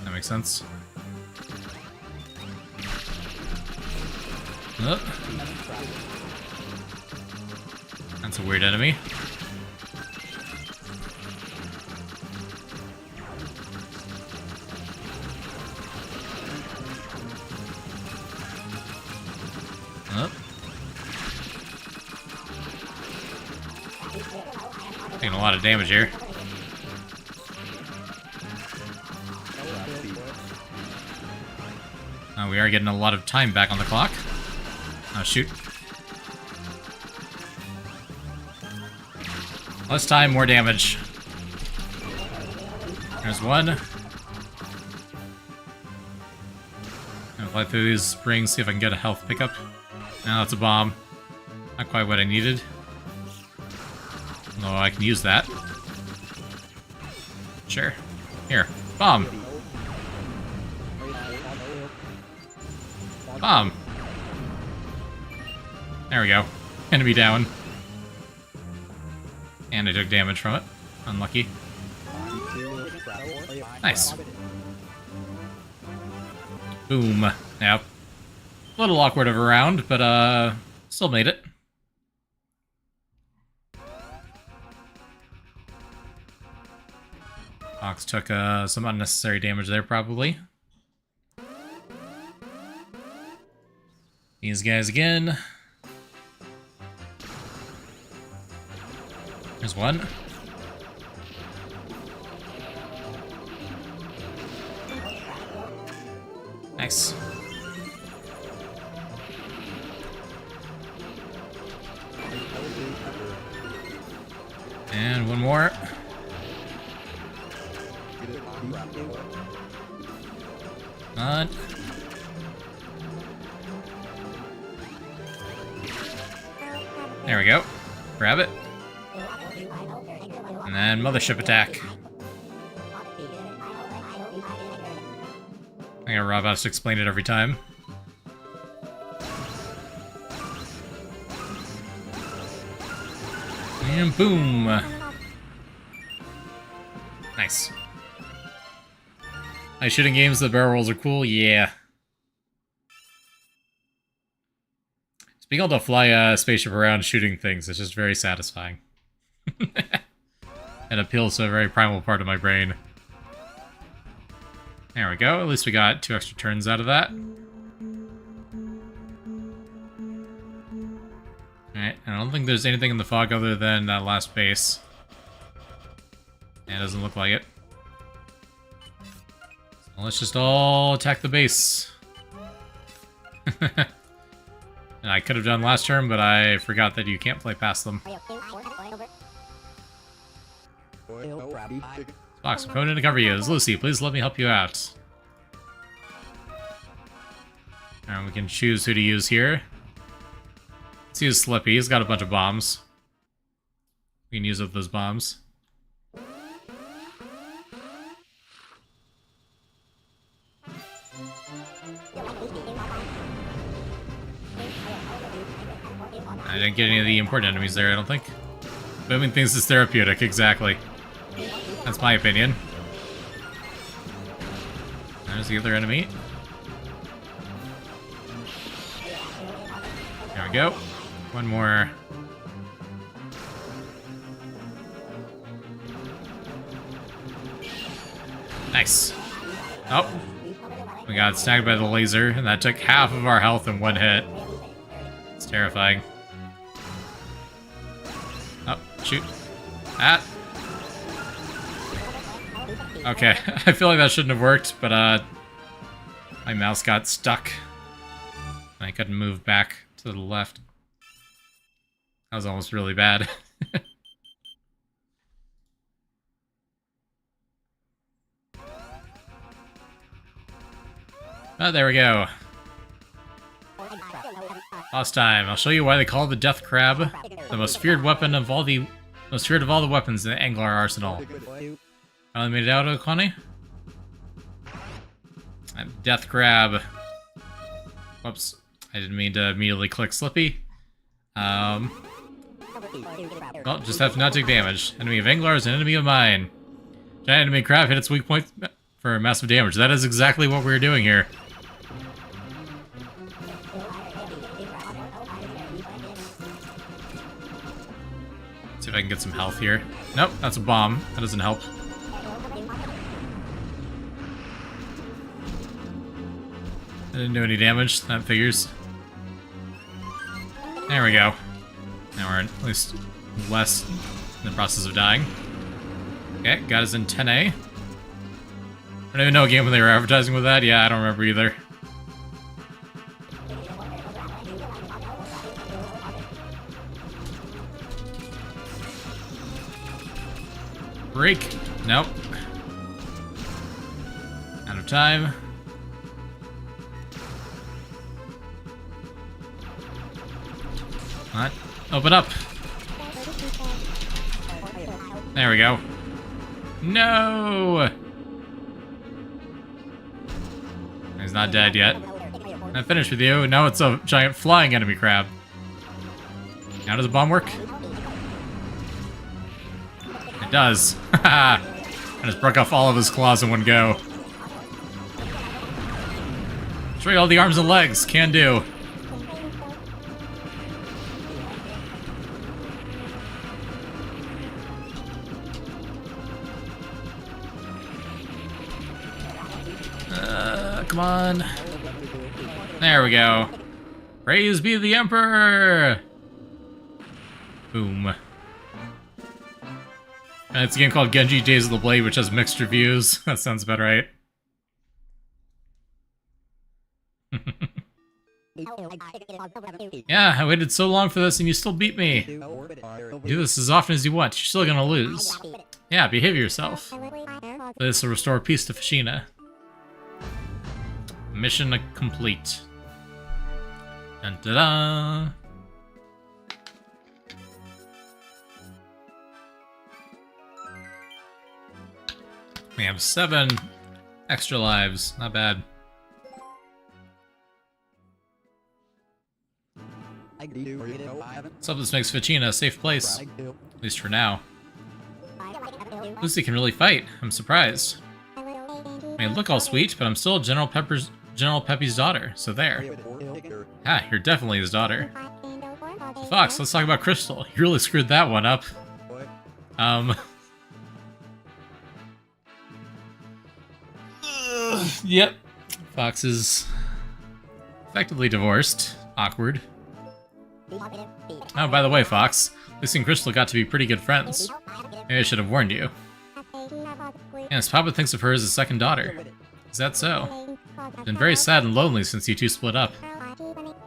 That makes sense. Oh. That's a weird enemy. Oh. Taking a lot of damage here. We are getting a lot of time back on the clock. Oh, shoot. Less time, more damage. There's one. I'll fly through these springs, see if I can get a health pickup. Now that's a bomb. Not quite what I needed. Although I can use that. Sure. Here. Bomb. Bomb. There we go. Enemy down. And I took damage from it. Unlucky. Nice. Boom. Yep. A little awkward of a round, but still made it. Fox took some unnecessary damage there, probably. These guys again. There's one. Nice. And one more. On. There we go. Grab it. And then mothership attack. I got Rob has to explain it every time. And boom! Nice. Nice shooting games, the barrel rolls are cool, yeah. Just being able to fly a spaceship around shooting things is just very satisfying. It appeals to a very primal part of my brain. There we go, at least we got 2 extra turns out of that. Alright, I don't think there's anything in the fog other than that last base. Yeah, it doesn't look like it. So let's just all attack the base. And I could have done last turn, but I forgot that you can't play past them. Fox, I'm coming in to cover you. This is Lucy. Please let me help you out. Alright, we can choose who to use here. Let's use Slippy. He's got a bunch of bombs. We can use up those bombs. I didn't get any of the important enemies there, I don't think. Booming things is therapeutic, exactly. That's my opinion. There's the other enemy. There we go. One more. Nice. Oh. We got snagged by the laser, and that took half of our health in one hit. It's terrifying. Oh, shoot. Ah. Okay, I feel like that shouldn't have worked, but my mouse got stuck. I couldn't move back to the left. That was almost really bad. Oh, there we go. Last time, I'll show you why they call the Death Crab the most feared weapon of all the weapons in the Anglar arsenal. Finally made it out, Okane? Death Crab. Whoops. I didn't mean to immediately click Slippy. Well, just have to not take damage. Enemy of Anglar is an enemy of mine. Giant enemy crab hit its weak point for massive damage. That is exactly what we're doing here. See if I can get some health here. Nope, that's a bomb. That doesn't help. I didn't do any damage. That figures. There we go. Now we're at least less in the process of dying. Okay, got us in 10A. I don't even know what game when they were advertising with that. Yeah, I don't remember either. Break. Nope. Out of time. What? Open up. There we go. No! He's not dead yet. I'm finished with you. Now it's a giant flying enemy crab. How does a bomb work? It does. I just broke off all of his claws in one go. Destroy all the arms and legs. Can do. Come on. There we go. Praise be the Emperor! Boom. And it's a game called Genji Days of the Blade, which has mixed reviews. That sounds about right. Yeah, I waited so long for this and you still beat me. Do this as often as you want, you're still gonna lose. Yeah, behave yourself. This will restore peace to Fushina. Mission complete. Dun da da! We have 7 extra lives. Not bad. So this makes Fushina a safe place. At least for now. Lucy can really fight. I'm surprised. I may look all sweet, but I'm still General Peppy's daughter, so there. Ah, you're definitely his daughter. Fox, let's talk about Crystal. You really screwed that one up. Yep. Fox is effectively divorced. Awkward. Oh, by the way, Fox, Lucy and Crystal got to be pretty good friends. Maybe I should have warned you. Yes, Papa thinks of her as a second daughter. Is that so? I've been very sad and lonely since you two split up.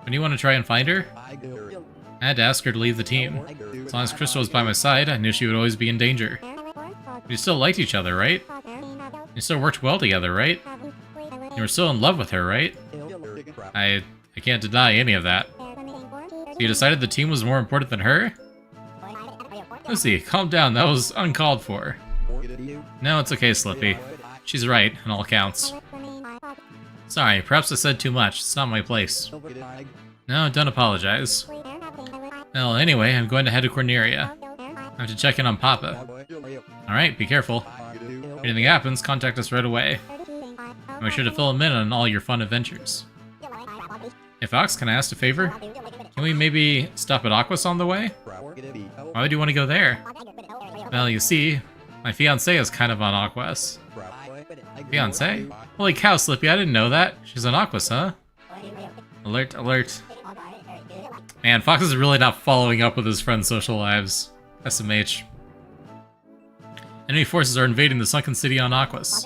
When you want to try and find her? I had to ask her to leave the team. As long as Crystal was by my side, I knew she would always be in danger. But you still liked each other, right? You still worked well together, right? You were still in love with her, right? I can't deny any of that. So you decided the team was more important than her? Lucy, calm down, that was uncalled for. No, it's okay, Slippy. She's right, on all accounts. Sorry, perhaps I said too much. It's not my place. No, don't apologize. Well, anyway, I'm going to head to Corneria. I have to check in on Papa. Alright, be careful. If anything happens, contact us right away. And make sure to fill him in on all your fun adventures. Hey Fox, can I ask a favor? Can we maybe stop at Aquas on the way? Why would you want to go there? Well, you see, my fiancée is kind of on Aquas. Fiancée? Holy cow, Slippy, I didn't know that. She's on Aquas, huh? Alert, alert. Man, Fox is really not following up with his friends' social lives. SMH. Enemy forces are invading the sunken city on Aquas.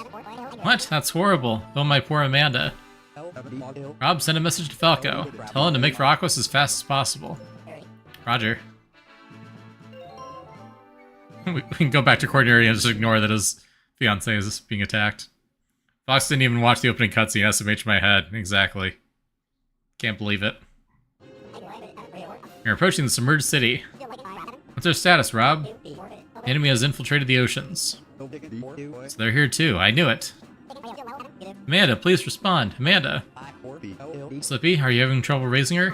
What? That's horrible. Oh, my poor Amanda. Rob, send a message to Falco. Tell him to make for Aquas as fast as possible. Roger. We can go back to Corneria and just ignore that his fiancé is being attacked. Fox didn't even watch the opening cutscene. SMH my head. Exactly. Can't believe it. You're approaching the submerged city. What's their status, Rob? The enemy has infiltrated the oceans. So they're here too. I knew it. Amanda, please respond. Amanda. Slippy, are you having trouble raising her?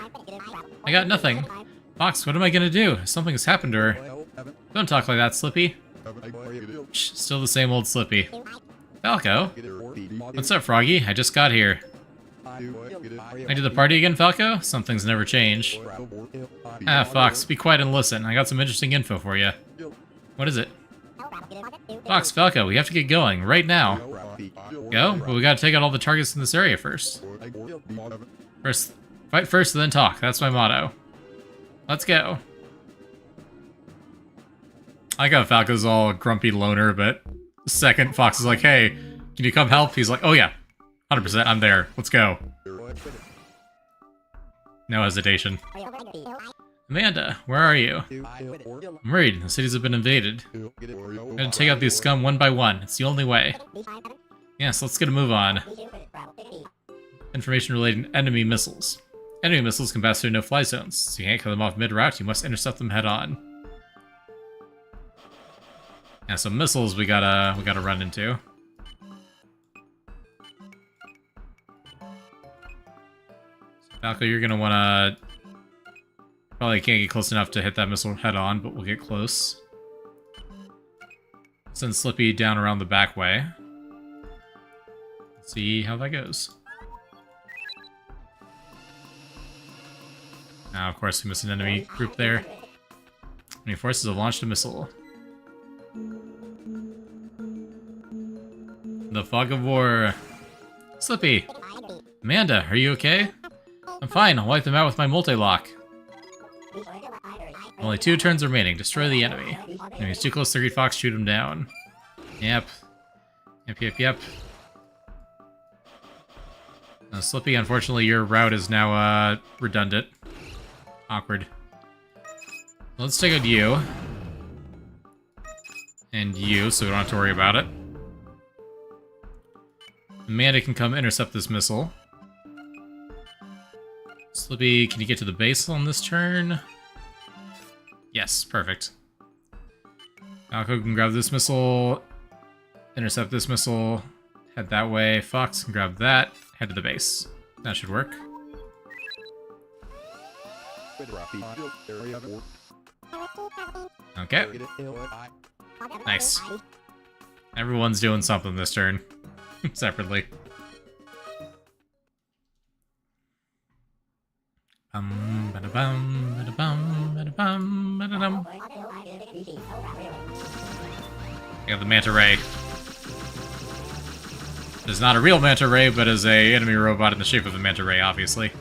I got nothing. Fox, what am I gonna do? Something has happened to her. Don't talk like that, Slippy. Shh, still the same old Slippy. Falco? What's up, Froggy? I just got here. Back to the party again, Falco? Some things never change. Ah, Fox, be quiet and listen. I got some interesting info for you. What is it? Fox, Falco, we have to get going, right now. Go? But we gotta take out all the targets in this area first. Fight first and then talk. That's my motto. Let's go. I like how Falco's all grumpy loner, but the second Fox is like, hey, can you come help? He's like, oh yeah, 100%, I'm there. Let's go. No hesitation. Amanda, where are you? I'm worried. The cities have been invaded. I'm gonna take out these scum one by one. It's the only way. Yes, let's get a move on. Information relating to enemy missiles. Enemy missiles can pass through no-fly zones, so you can't kill them off mid-route. You must intercept them head-on. Yeah, so missiles we gotta run into. Falco, you're gonna wanna... Probably can't get close enough to hit that missile head-on, but we'll get close. Send Slippy down around the back way. Let's see how that goes. Now, of course, we missed an enemy group there. Enemy forces have launched a missile. The fog of war. Slippy! Amanda, are you okay? I'm fine, I'll wipe them out with my multi-lock. Only 2 turns remaining. Destroy the enemy. Enemy's too close to Great Fox, shoot him down. Yep. Yep. Slippy, unfortunately, your route is now, redundant. Awkward. Let's take out you. And you, so we don't have to worry about it. Amanda can come intercept this missile. Slippy, can you get to the base on this turn? Yes, perfect. Falco can grab this missile, intercept this missile, head that way. Fox can grab that, head to the base. That should work. Okay. Nice. Everyone's doing something this turn. Separately. Ba-da-bum, ba-da-bum, ba-da-bum, ba-da-dum. We have the Manta Ray. It's not a real Manta Ray, but is a enemy robot in the shape of a Manta Ray, obviously.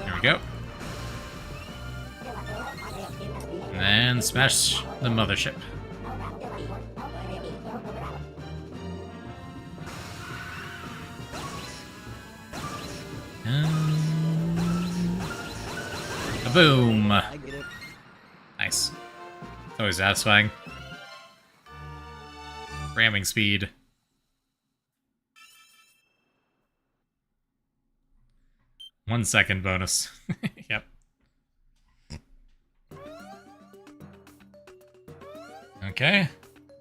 There we go. And then smash the mothership. Boom! Nice. It's always satisfying. Ramming speed. One second bonus. Yep. Okay.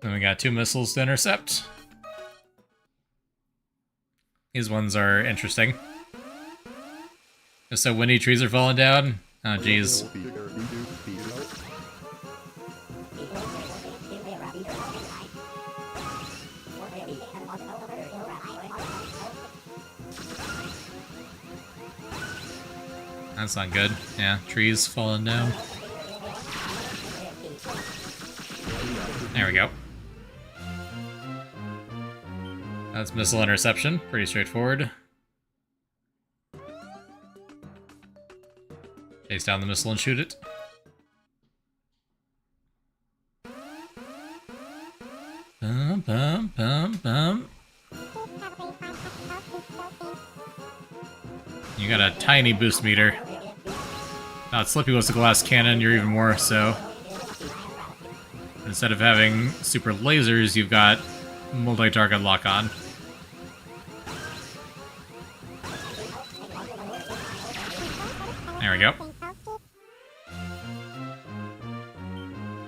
Then we got 2 missiles to intercept. These ones are interesting. Just so windy trees are falling down. Oh, jeez. That's not good. Yeah, trees falling down. There we go. That's missile interception. Pretty straightforward. Chase down the missile and shoot it. Bum, bum, bum, bum. You got a tiny boost meter. Now, Slippy was the glass cannon, you're even more so. Instead of having super lasers, you've got multi-target lock-on. There we go.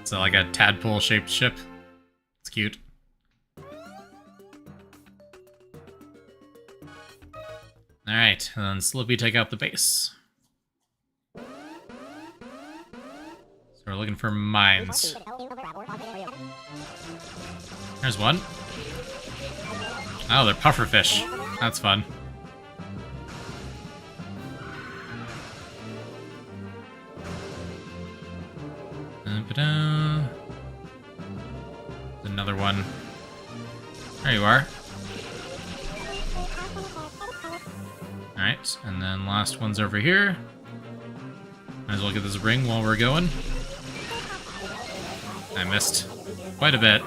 It's like a tadpole-shaped ship. It's cute. Alright, and then Slippy take out the base. So we're looking for mines. There's one. Oh, they're pufferfish. That's fun. Another one. There you are. Alright, and then last one's over here. Might as well get this ring while we're going. I missed quite a bit.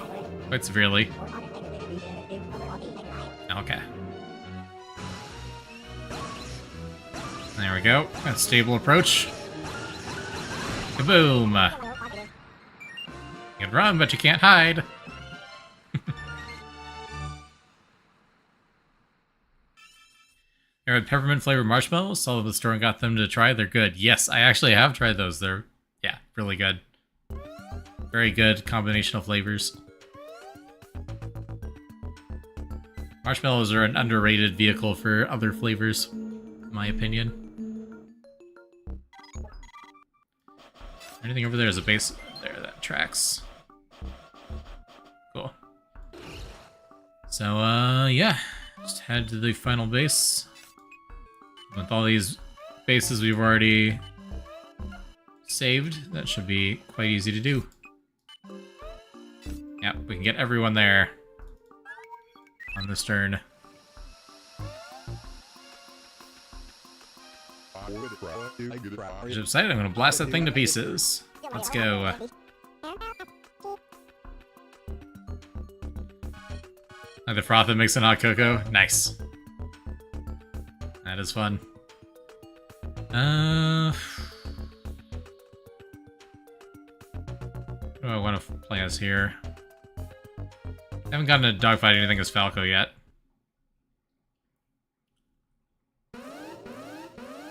Quite severely. Okay. There we go. A stable approach. Kaboom! You can run, but you can't hide. They're with peppermint flavored marshmallows. Saw the store and got them to try. They're good. Yes, I actually have tried those. They're, yeah, really good. Very good combination of flavors. Marshmallows are an underrated vehicle for other flavors, in my opinion. Anything over there is a base there that tracks. Cool. So, yeah. Just head to the final base. With all these bases we've already saved, that should be quite easy to do. Yep, we can get everyone there on this turn. I'm just excited. I'm gonna blast that thing to pieces. Let's go. Like the froth that makes an hot cocoa. Nice. That is fun. What do I want to play as here? I haven't gotten a dogfight or anything as Falco yet.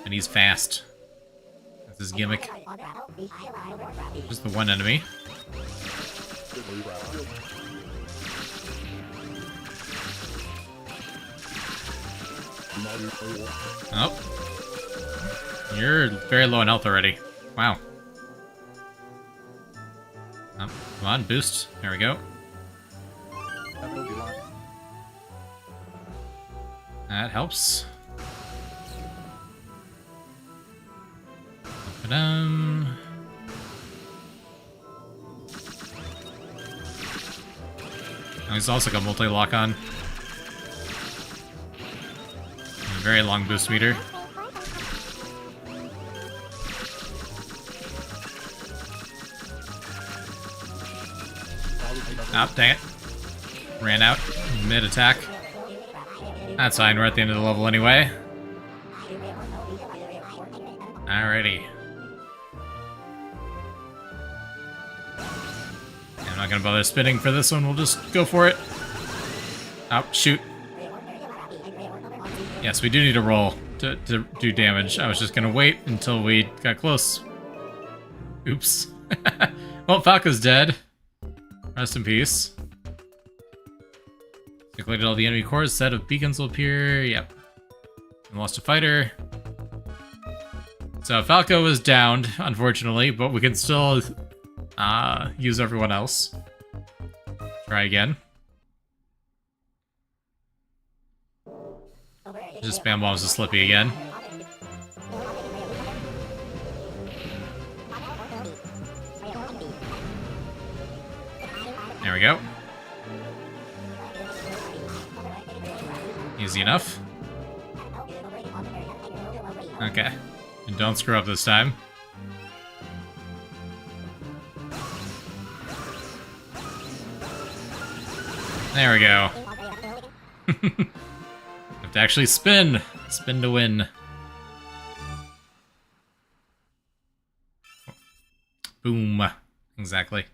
And he's fast. That's his gimmick. Just the one enemy. Oh. You're very low in health already. Wow. Oh, come on, boost. There we go. That helps. Oh, he's also got multi-lock on. Very long boost meter. Oh, dang it. Ran out mid-attack. That's fine, we're at the end of the level anyway. Alrighty. I'm not gonna bother spinning for this one, we'll just go for it. Oh, shoot. Yes, we do need a roll to do damage. I was just gonna wait until we got close. Oops. Well, Falco's dead. Rest in peace. Neglected all the enemy cores, set of beacons will appear. Yep. We lost a fighter. So Falco was downed, unfortunately, but we can still use everyone else. Try again. Just spam bombs to Slippy again. There we go. Easy enough. Okay. And don't screw up this time. There we go. Have to actually spin. Spin to win. Boom. Exactly.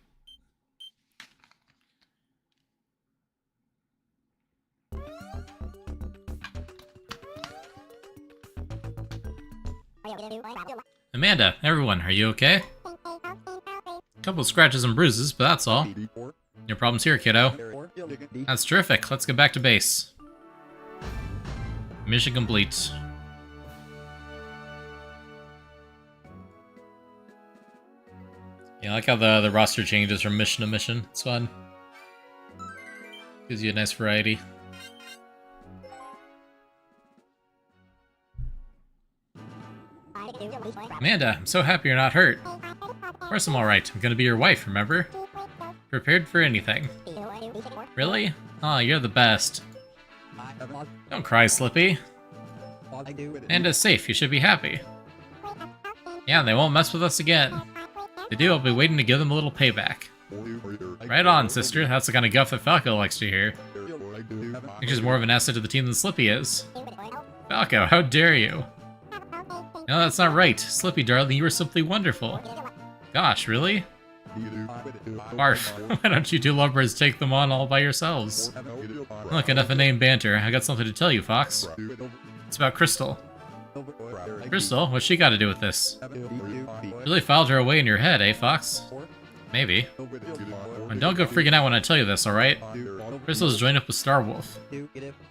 Amanda, everyone, are you okay? Couple of scratches and bruises, but that's all. No problems here, kiddo. That's terrific. Let's get back to base. Mission complete. Yeah, I like how the roster changes from mission to mission. It's fun. Gives you a nice variety. Amanda, I'm so happy you're not hurt. Of course I'm alright. I'm gonna be your wife, remember? Prepared for anything. Really? Aw, you're the best. Don't cry, Slippy. Amanda's safe. You should be happy. Yeah, they won't mess with us again. If they do, I'll be waiting to give them a little payback. Right on, sister. That's the kind of guff that Falco likes to hear. I think she's more of an asset to the team than Slippy is. Falco, how dare you? No, that's not right. Slippy, darling, you were simply wonderful. Gosh, really? Barf. Why don't you two lovebirds take them on all by yourselves? Look, enough of name banter. I got something to tell you, Fox. It's about Crystal. Crystal? What's she got to do with this? Really filed her away in your head, eh, Fox? Maybe. And don't go freaking out when I tell you this, alright? Crystal's joined up with Starwolf.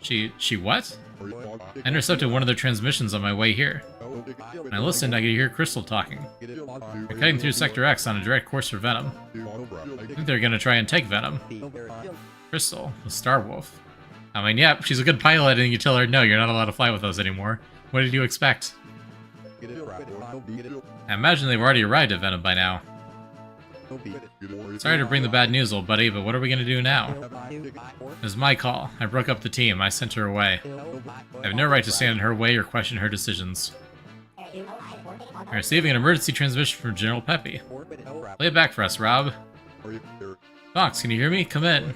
She what? I intercepted one of their transmissions on my way here. When I listened, I could hear Crystal talking. They're cutting through Sector X on a direct course for Venom. I think they're gonna try and take Venom. Crystal, with Starwolf. I mean, yep, she's a good pilot and you tell her, no, you're not allowed to fly with us anymore. What did you expect? I imagine they've already arrived at Venom by now. Sorry to bring the bad news, old buddy, but what are we gonna do now? It was my call. I broke up the team. I sent her away. I have no right to stand in her way or question her decisions. I'm receiving an emergency transmission from General Peppy. Play it back for us, Rob. Fox, can you hear me? Come in.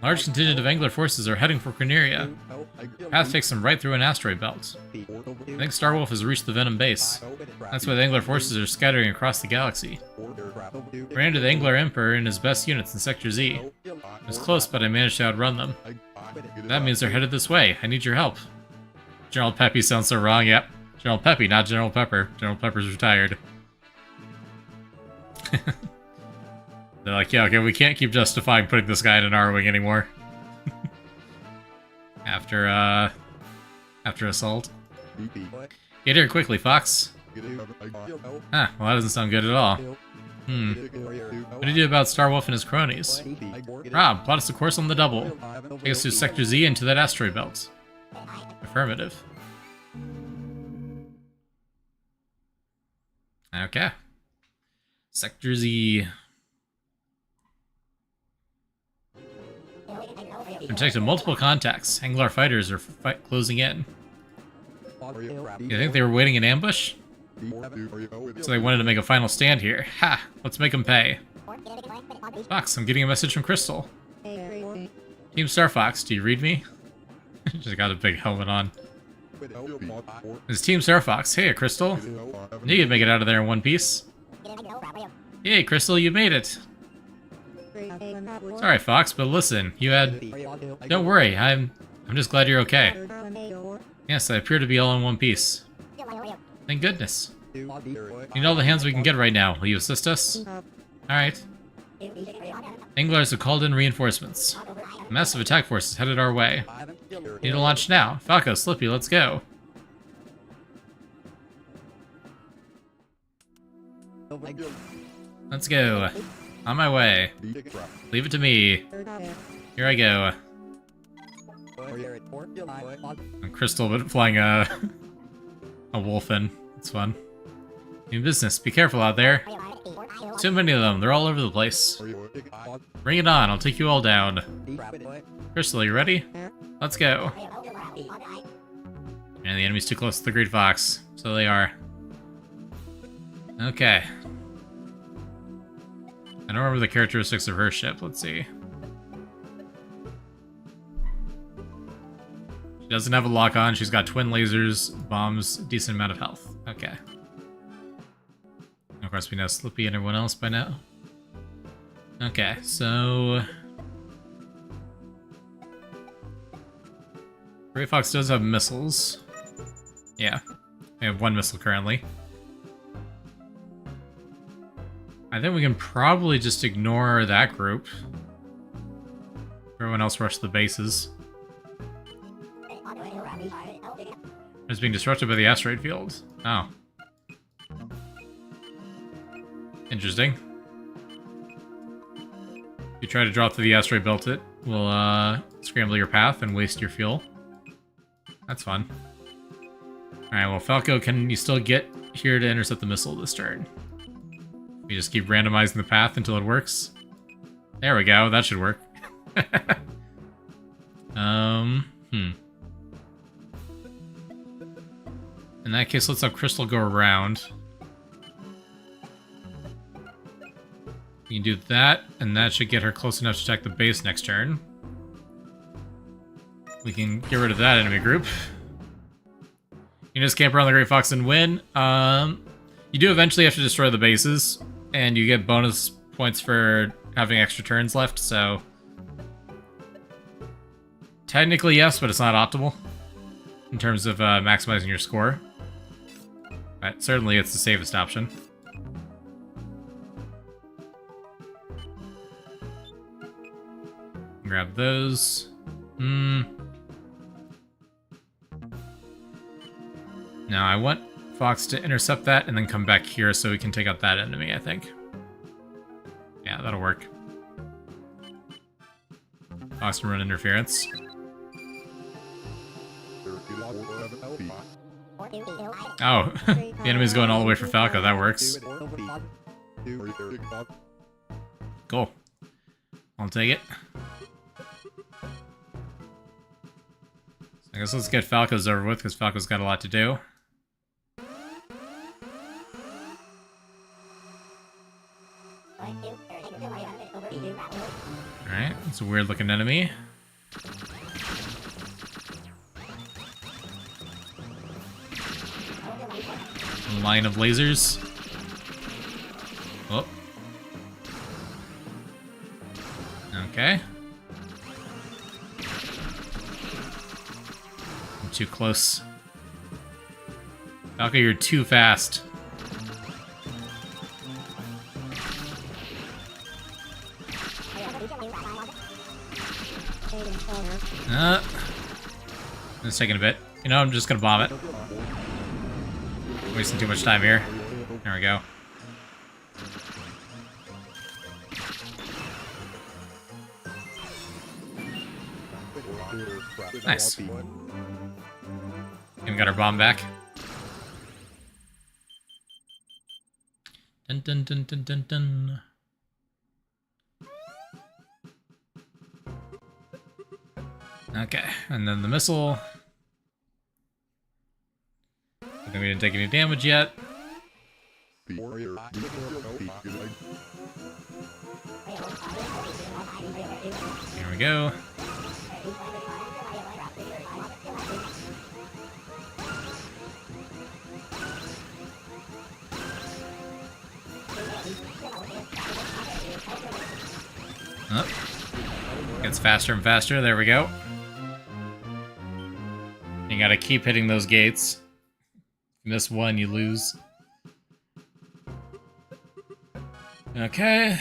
Large contingent of Angler forces are heading for Corneria. The path takes them right through an asteroid belt. I think Starwolf has reached the Venom base. That's why the Angler forces are scattering across the galaxy. I ran into the Angler Emperor and his best units in Sector Z. It was close, but I managed to outrun them. That means they're headed this way. I need your help. General Peppy sounds so wrong. Yep. General Peppy, not General Pepper. General Pepper's retired. They're like, yeah, okay, we can't keep justifying putting this guy in an R-Wing anymore. After assault. Get here quickly, Fox. Ah, well that doesn't sound good at all. What do you do about Starwolf and his cronies? Rob, plot us a course on the double. Take us to Sector Z and to that asteroid belt. Affirmative. Okay. Sector Z. Detected multiple contacts. Anglar fighters are closing in. You think they were waiting in ambush? So they wanted to make a final stand here. Ha! Let's make them pay. Fox, I'm getting a message from Crystal. Team Star Fox, do you read me? Just got a big helmet on. It's Team Star Fox. Hey, Crystal. I knew you'd make it out of there in one piece. Hey, Crystal, you made it. Sorry, Fox, but listen, you had... Don't worry, I'm just glad you're okay. Yes, I appear to be all in one piece. Thank goodness. We need all the hands we can get right now. Will you assist us? Alright. Anglers have called in reinforcements. A massive attack force is headed our way. Need to launch now. Falco, Slippy, let's go. Let's go. On my way. Leave it to me. Here I go. And Crystal but flying a wolf in. It's fun. New business. Be careful out there. Too many of them. They're all over the place. Bring it on. I'll take you all down. Crystal, you ready? Let's go. And the enemy's too close to the Great Fox. So they are. Okay. I don't remember the characteristics of her ship. Let's see. She doesn't have a lock on. She's got twin lasers, bombs, decent amount of health. Okay. Of course, we know Slippy and everyone else by now. Okay, so... Great Fox does have missiles. Yeah. We have one missile currently. I think we can probably just ignore that group. Everyone else rush the bases. It's being disrupted by the asteroid field. Oh. Interesting. If you try to drop through the asteroid belt, it will scramble your path and waste your fuel. That's fun. Alright, well, Falco, can you still get here to intercept the missile this turn? We just keep randomizing the path until it works. There we go, that should work. In that case, let's have Crystal go around. We can do that, and that should get her close enough to attack the base next turn. We can get rid of that enemy group. You just camp around the Great Fox and win. You do eventually have to destroy the bases, and you get bonus points for having extra turns left, so... Technically, yes, but it's not optimal in terms of maximizing your score. But certainly it's the safest option. Grab those. No, I want Fox to intercept that and then come back here so we can take out that enemy, I think. Yeah, that'll work. Fox can run interference. Oh, the enemy's going all the way for Falco. That works. Cool. I'll take it. So I guess let's get Falco's over with, because Falco's got a lot to do. Alright, it's a weird looking enemy. Line of lasers. Oh. Okay. I'm too close. Falco, you're too fast. It's taking a bit. You know, I'm just gonna bomb it. Wasting too much time here. There we go. Nice. And we got our bomb back. Dun dun dun dun dun dun. Okay, and then the missile. I think we didn't take any damage yet. Here we go. Oh. Gets faster and faster. There we go. You gotta keep hitting those gates. You miss one, you lose. Okay.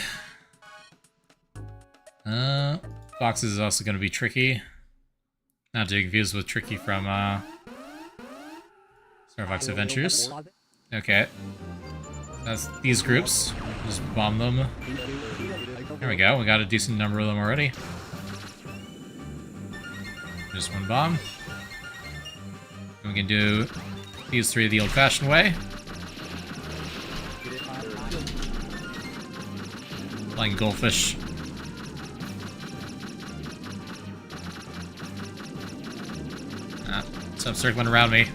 Foxes is also going to be tricky. Not to be confused with Tricky from Star Fox Adventures. Okay. That's these groups. Just bomb them. There we go. We got a decent number of them already. Just one bomb. And we can do these three the old-fashioned way. Flying goldfish. Stop circling around me.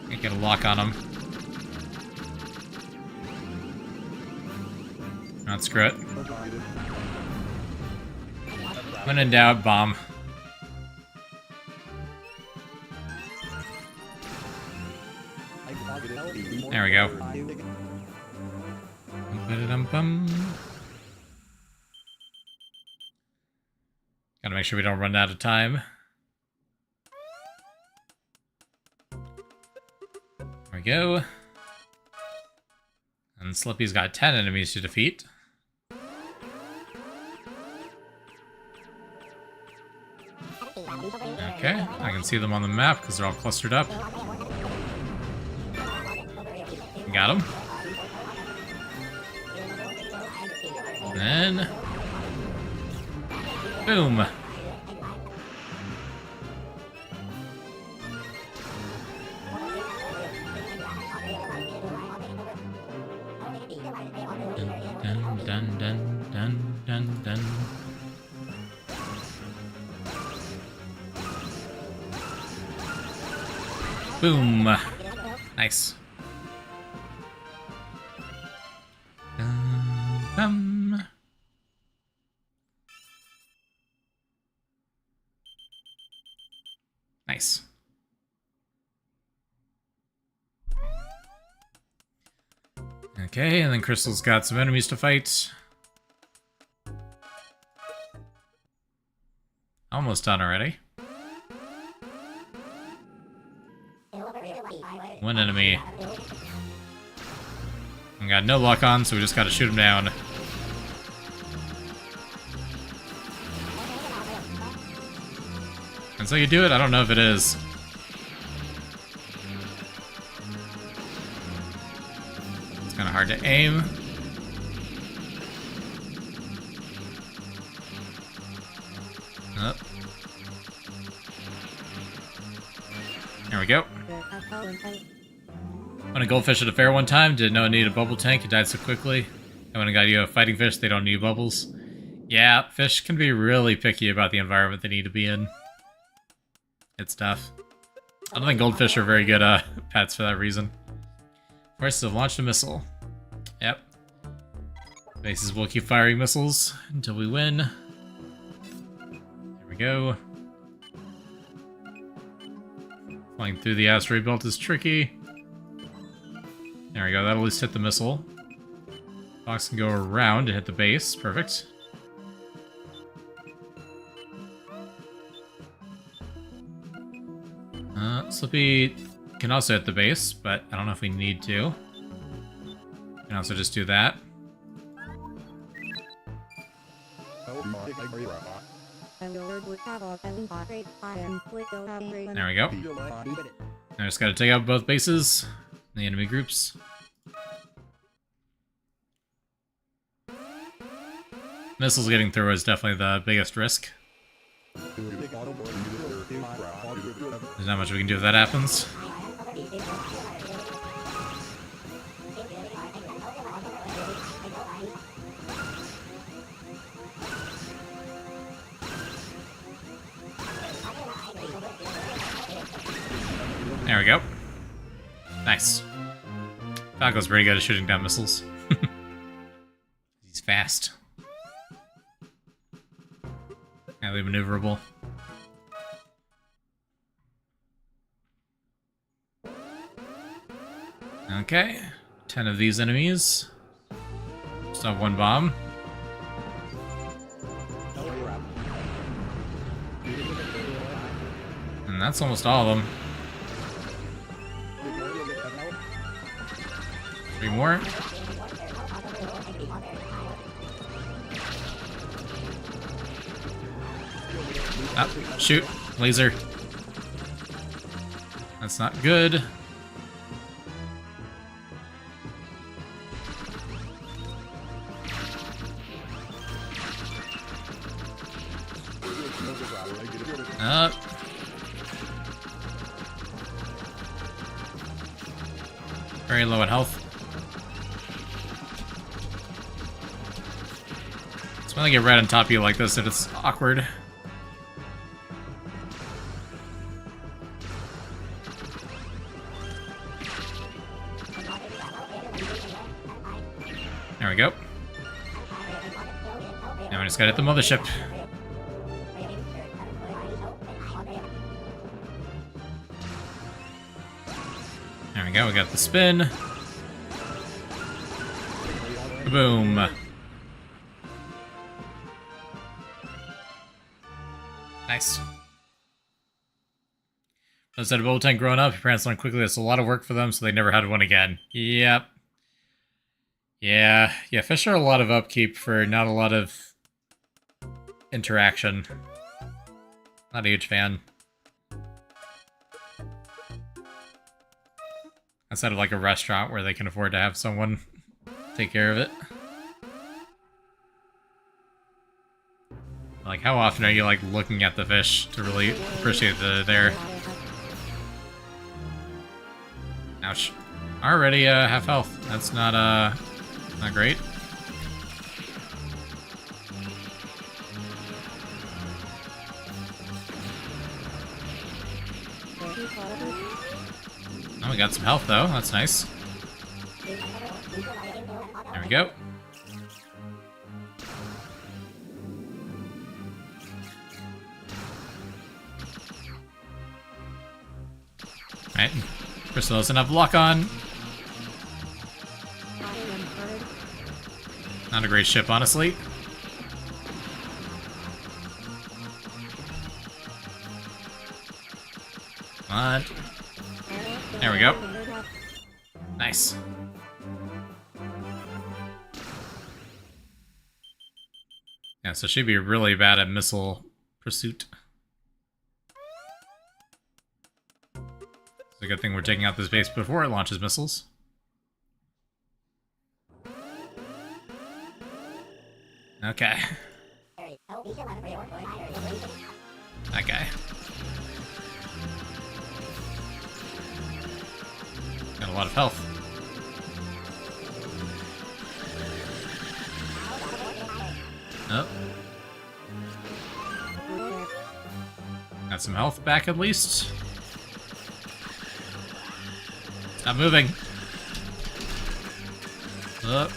Can't get a lock on him. Not screw it. When in doubt, bomb. There we go. Ba-da-dum-bum. Gotta make sure we don't run out of time. There we go. And Slippy's got 10 enemies to defeat. Okay, I can see them on the map because they're all clustered up. Got him. And then... boom! Dun dun dun dun dun dun. Boom! Nice. Nice. Okay, and then Crystal's got some enemies to fight. Almost done already. One enemy. We got no luck on, so we just gotta shoot him down. And so you do it? I don't know if it is. It's kind of hard to aim. Oh. There we go. When a goldfish at a fair one time, didn't know it needed a bubble tank, it died so quickly. And when I got you a fighting fish, they don't need bubbles. Yeah, fish can be really picky about the environment they need to be in. It's tough. I don't think goldfish are very good pets for that reason. Forces have launched a missile. Yep. Bases will keep firing missiles until we win. There we go. Flying through the asteroid belt is tricky. There we go, that'll at least hit the missile. Fox can go around to hit the base. Perfect. Slippy can also hit the base, but I don't know if we need to. We can also just do that. There we go. I just gotta take out both bases, the enemy groups. Missiles getting through is definitely the biggest risk. There's not much we can do if that happens. There we go. Nice. Falco's pretty good at shooting down missiles. He's fast. Highly maneuverable. Okay, 10 of these enemies. Just have one bomb. And that's almost all of them. 3 more. Ah, shoot. Laser. That's not good. Very low in health. It's when I get right on top of you like this that it's awkward. There we go. Now we just gotta hit the mothership. There we go, we got the spin. Boom. Nice. Instead of Botank growing up, your parents learned quickly that's a lot of work for them, so they never had one again. Yep. Yeah, fish are a lot of upkeep for not a lot of interaction. Not a huge fan. Instead of like a restaurant where they can afford to have someone take care of it. Like, how often are you like looking at the fish to really appreciate that they're there? Ouch. Already half health. That's not great. Oh, we got some health though. That's nice. There we go. Alright. Crystal doesn't have lock on. Not a great ship, honestly. Come on. There we go. Nice. Yeah, so she'd be really bad at missile pursuit. It's a good thing we're taking out this base before it launches missiles. Okay. That guy. Got a lot of health. Oh. Got some health back at least. Stop moving. Oh.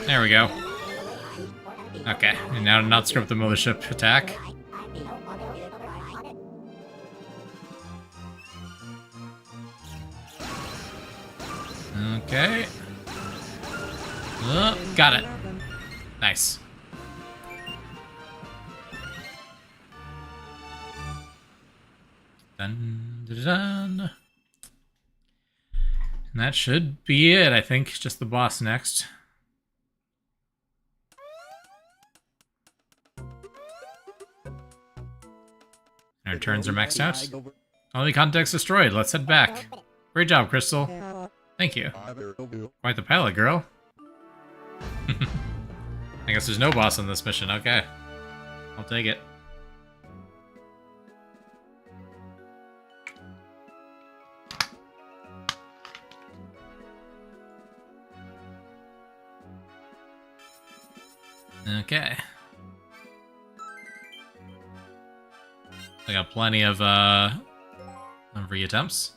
There we go. Okay, and now to not script the mothership attack. Okay. Got it. Nice. Dun, dun, dun. And that should be it, I think. Just the boss next. Our turns are maxed out. Only context destroyed. Let's head back. Great job, Crystal. Thank you. Quite the pilot, girl. I guess there's no boss on this mission. Okay. I'll take it. Okay. I got plenty of re-attempts.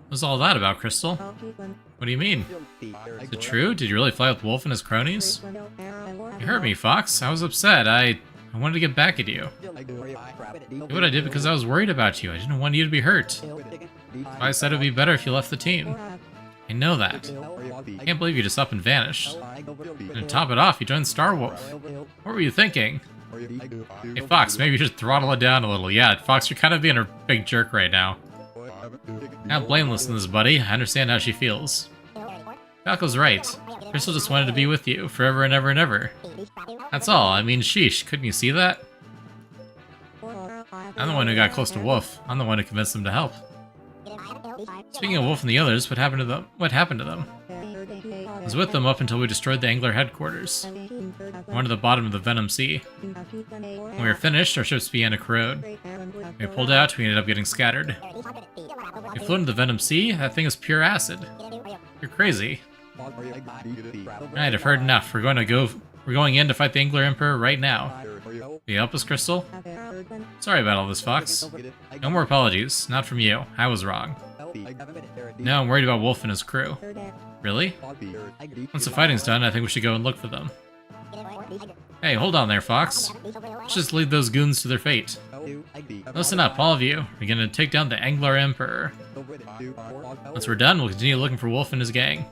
What's all that about, Crystal? What do you mean? Is it true? Did you really fly with Wolf and his cronies? You hurt me, Fox. I was upset. I wanted to get back at you. I did what I did because I was worried about you. I didn't want you to be hurt. I said it would be better if you left the team. I know that. I can't believe you just up and vanished. And to top it off, you joined Star Wolf. What were you thinking? Hey Fox, maybe you should throttle it down a little. Yeah, Fox, you're kind of being a big jerk right now. Not blameless in this, buddy. I understand how she feels. Falco's right. Crystal just wanted to be with you, forever and ever and ever. That's all. I mean, sheesh, couldn't you see that? I'm the one who got close to Wolf. I'm the one who convinced them to help. Speaking of Wolf and the others, what happened to them? I was with them up until we destroyed the Angler headquarters. I went to the bottom of the Venom Sea. When we were finished, our ships began to corrode. When we pulled out, we ended up getting scattered. We flew into the Venom Sea? That thing is pure acid. You're crazy. Right, I've heard enough. We're going in to fight the Angler Emperor right now. Will you help us, Crystal? Sorry about all this, Fox. No more apologies. Not from you. I was wrong. No, I'm worried about Wolf and his crew. Really? Once the fighting's done, I think we should go and look for them. Hey, hold on there, Fox. Let's just lead those goons to their fate. Listen up, all of you. We're gonna take down the Angler Emperor. Once we're done, we'll continue looking for Wolf and his gang.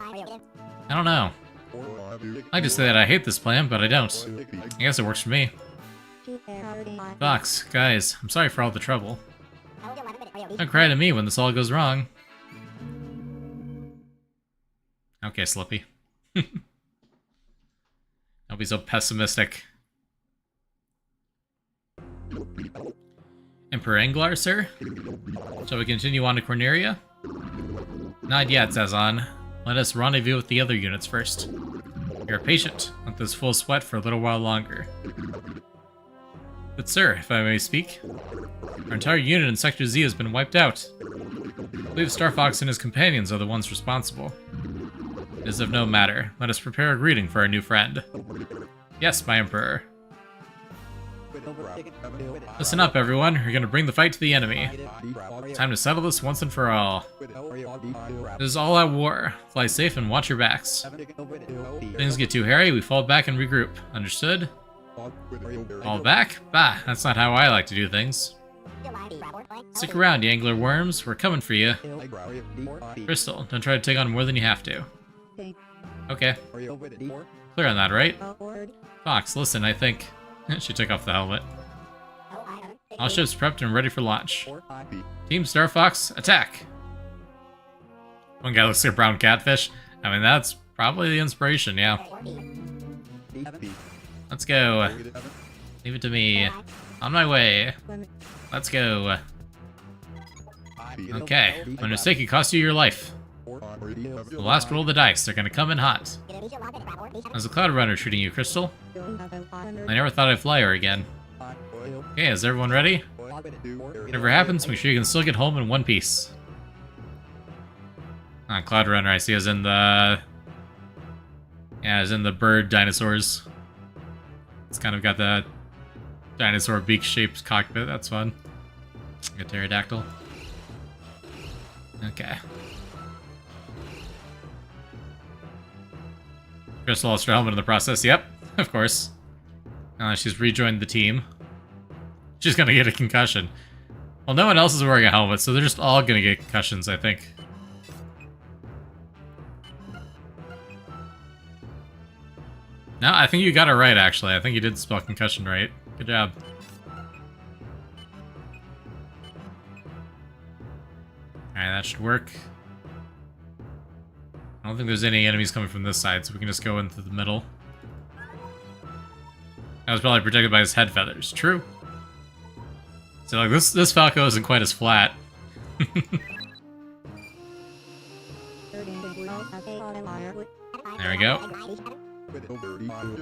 I don't know. I like to say that I hate this plan, but I don't. I guess it works for me. Fox, guys, I'm sorry for all the trouble. Don't cry to me when this all goes wrong. Okay, Slippy. Don't be so pessimistic. Emperor Anglar, sir? Shall we continue on to Corneria? Not yet, Zazan. Let us rendezvous with the other units first. You're patient. Let this full sweat for a little while longer. But sir, if I may speak, our entire unit in Sector Z has been wiped out. I believe Star Fox and his companions are the ones responsible. It is of no matter. Let us prepare a greeting for our new friend. Yes, my Emperor. Listen up, everyone. We're going to bring the fight to the enemy. Time to settle this once and for all. This is all out war. Fly safe and watch your backs. If things get too hairy, we fall back and regroup. Understood? Fall back? Bah, that's not how I like to do things. Stick around, you angler worms. We're coming for you. Crystal, don't try to take on more than you have to. Okay. Clear on that, right? Fox, listen, I think... She took off the helmet. All ships prepped and ready for launch. Team Star Fox, attack! One guy looks like a brown catfish. I mean, that's probably the inspiration, yeah. Let's go. Leave it to me. On my way. Let's go. Okay. My mistake, it cost you your life. The last roll of the dice, they're gonna come in hot. How's the Cloud Runner treating you, Crystal? I never thought I'd fly her again. Okay, is everyone ready? Whatever happens, make sure you can still get home in one piece. Cloud Runner, I see, is in the... Yeah, is in the bird dinosaurs. It's kind of got the dinosaur beak-shaped cockpit, that's fun. Like a pterodactyl. Okay. Crystal lost her helmet in the process, yep, of course. She's rejoined the team. She's gonna get a concussion. Well, no one else is wearing a helmet, so they're just all gonna get concussions, I think. No, I think you got it right, actually. I think you did spell concussion right. Good job. Alright, that should work. I don't think there's any enemies coming from this side, so we can just go into the middle. That was probably protected by his head feathers. True. So, like, this Falco isn't quite as flat. There we go.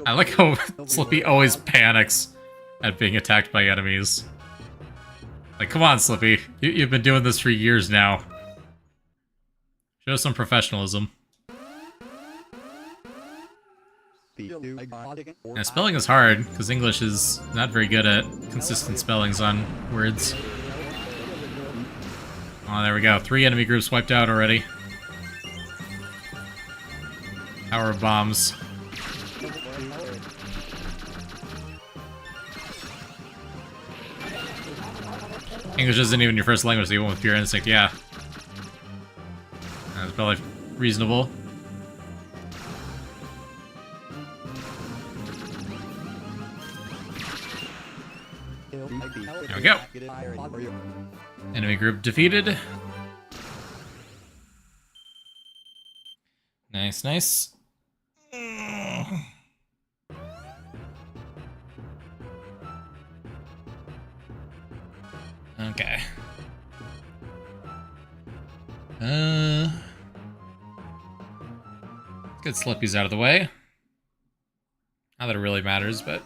I like how Slippy always panics at being attacked by enemies. Like, come on, Slippy. You've been doing this for years now. Show some professionalism. Yeah, spelling is hard, because English is not very good at consistent spellings on words. Oh, there we go. 3 enemy groups wiped out already. Power of bombs. English isn't even your first language, so you went with pure instinct, yeah. That's probably reasonable. There we go. Enemy group defeated. Nice, nice. Okay. Get Slippies out of the way. Not that it really matters, but...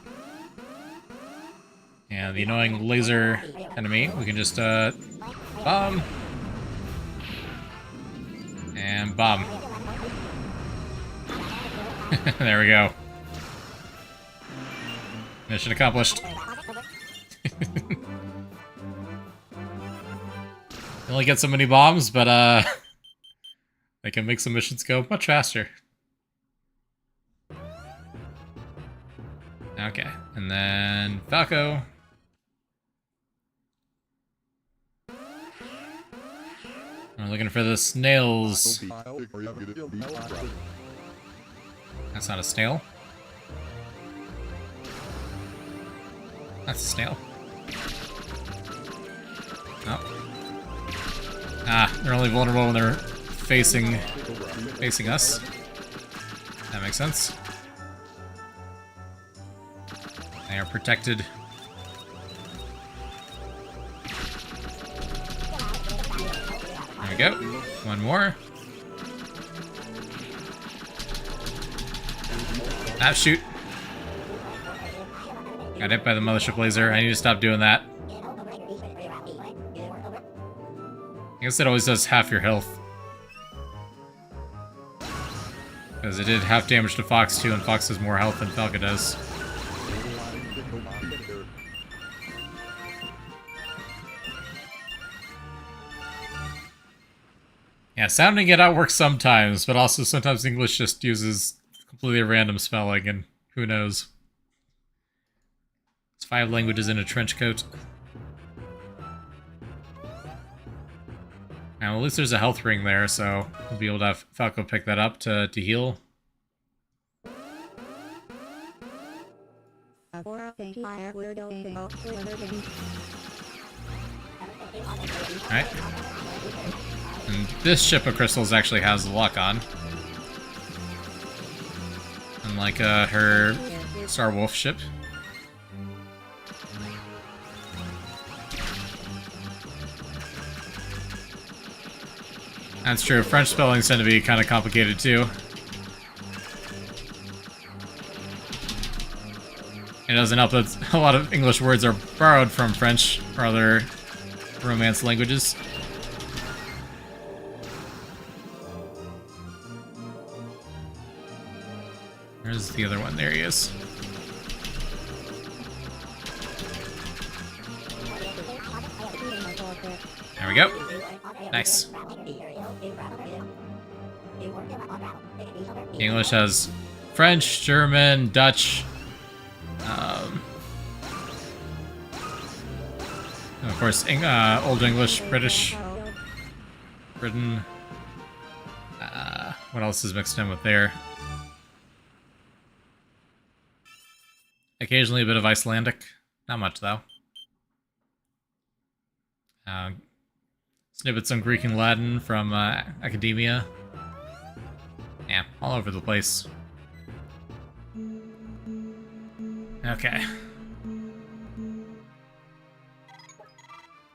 Yeah, the annoying laser enemy, we can just, bomb. And bomb. There we go. Mission accomplished. You only get so many bombs, but, they can make some missions go much faster. Okay, and then Falco. We're looking for the snails. That's not a snail. That's a snail. Oh. Ah, they're only vulnerable when they're facing us. That makes sense. They are protected. There we go. One more. Ah, shoot. Got hit by the mothership laser. I need to stop doing that. I guess it always does half your health. Because it did half damage to Fox too, and Fox has more health than Falco does. Yeah, sounding it out works sometimes, but also sometimes English just uses completely random spelling, and who knows. It's 5 languages in a trench coat. Now, at least there's a health ring there, so we'll be able to have Falco pick that up to heal. Alright. And this ship of crystals actually has luck on. Unlike her Star Wolf ship. That's true. French spellings tend to be kind of complicated too. It doesn't help that a lot of English words are borrowed from French or other Romance languages. Where's the other one? There he is. There we go. Nice. English has French, German, Dutch, of course, Old English, British, Britain. What else is mixed in with there? Occasionally a bit of Icelandic. Not much, though. Snippets on Greek and Latin from academia. Yeah, all over the place. Okay.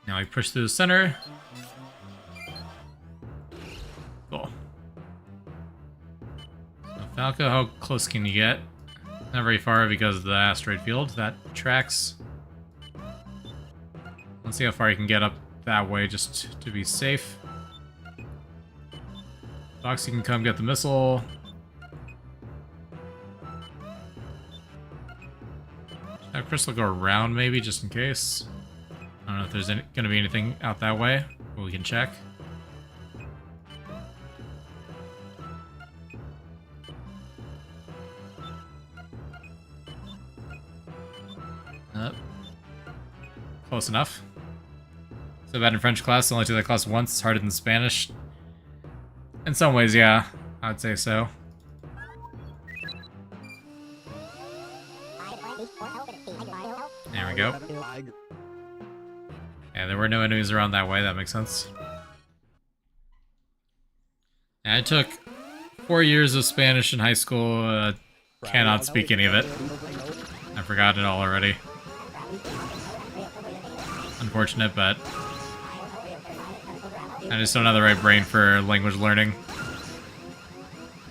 Now we push through the center. Cool. So Falco, how close can you get? Not very far because of the asteroid field. That tracks. Let's see how far you can get up that way just to be safe. Foxy can come get the missile. Should have Crystal go around maybe just in case. I don't know if there's gonna be anything out that way, but we can check. Close enough. So bad in French class, only took that class once. It's harder than Spanish. In some ways, yeah, I would say so. There we go. Yeah, there were no enemies around that way, that makes sense. Yeah, I took 4 years of Spanish in high school, cannot speak any of it. I've forgotten it all already. Unfortunate, but I just don't have the right brain for language learning.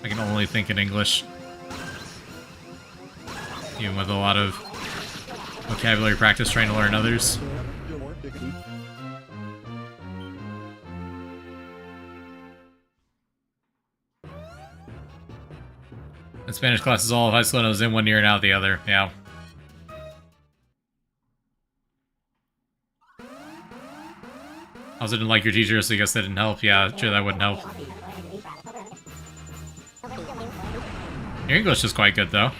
I can only think in English. Even with a lot of vocabulary practice trying to learn others. The Spanish class is all of high school and I was in 1 year and out the other, yeah. I also didn't like your teacher, so I guess that didn't help. Yeah, sure, that wouldn't help. Your English is quite good, though.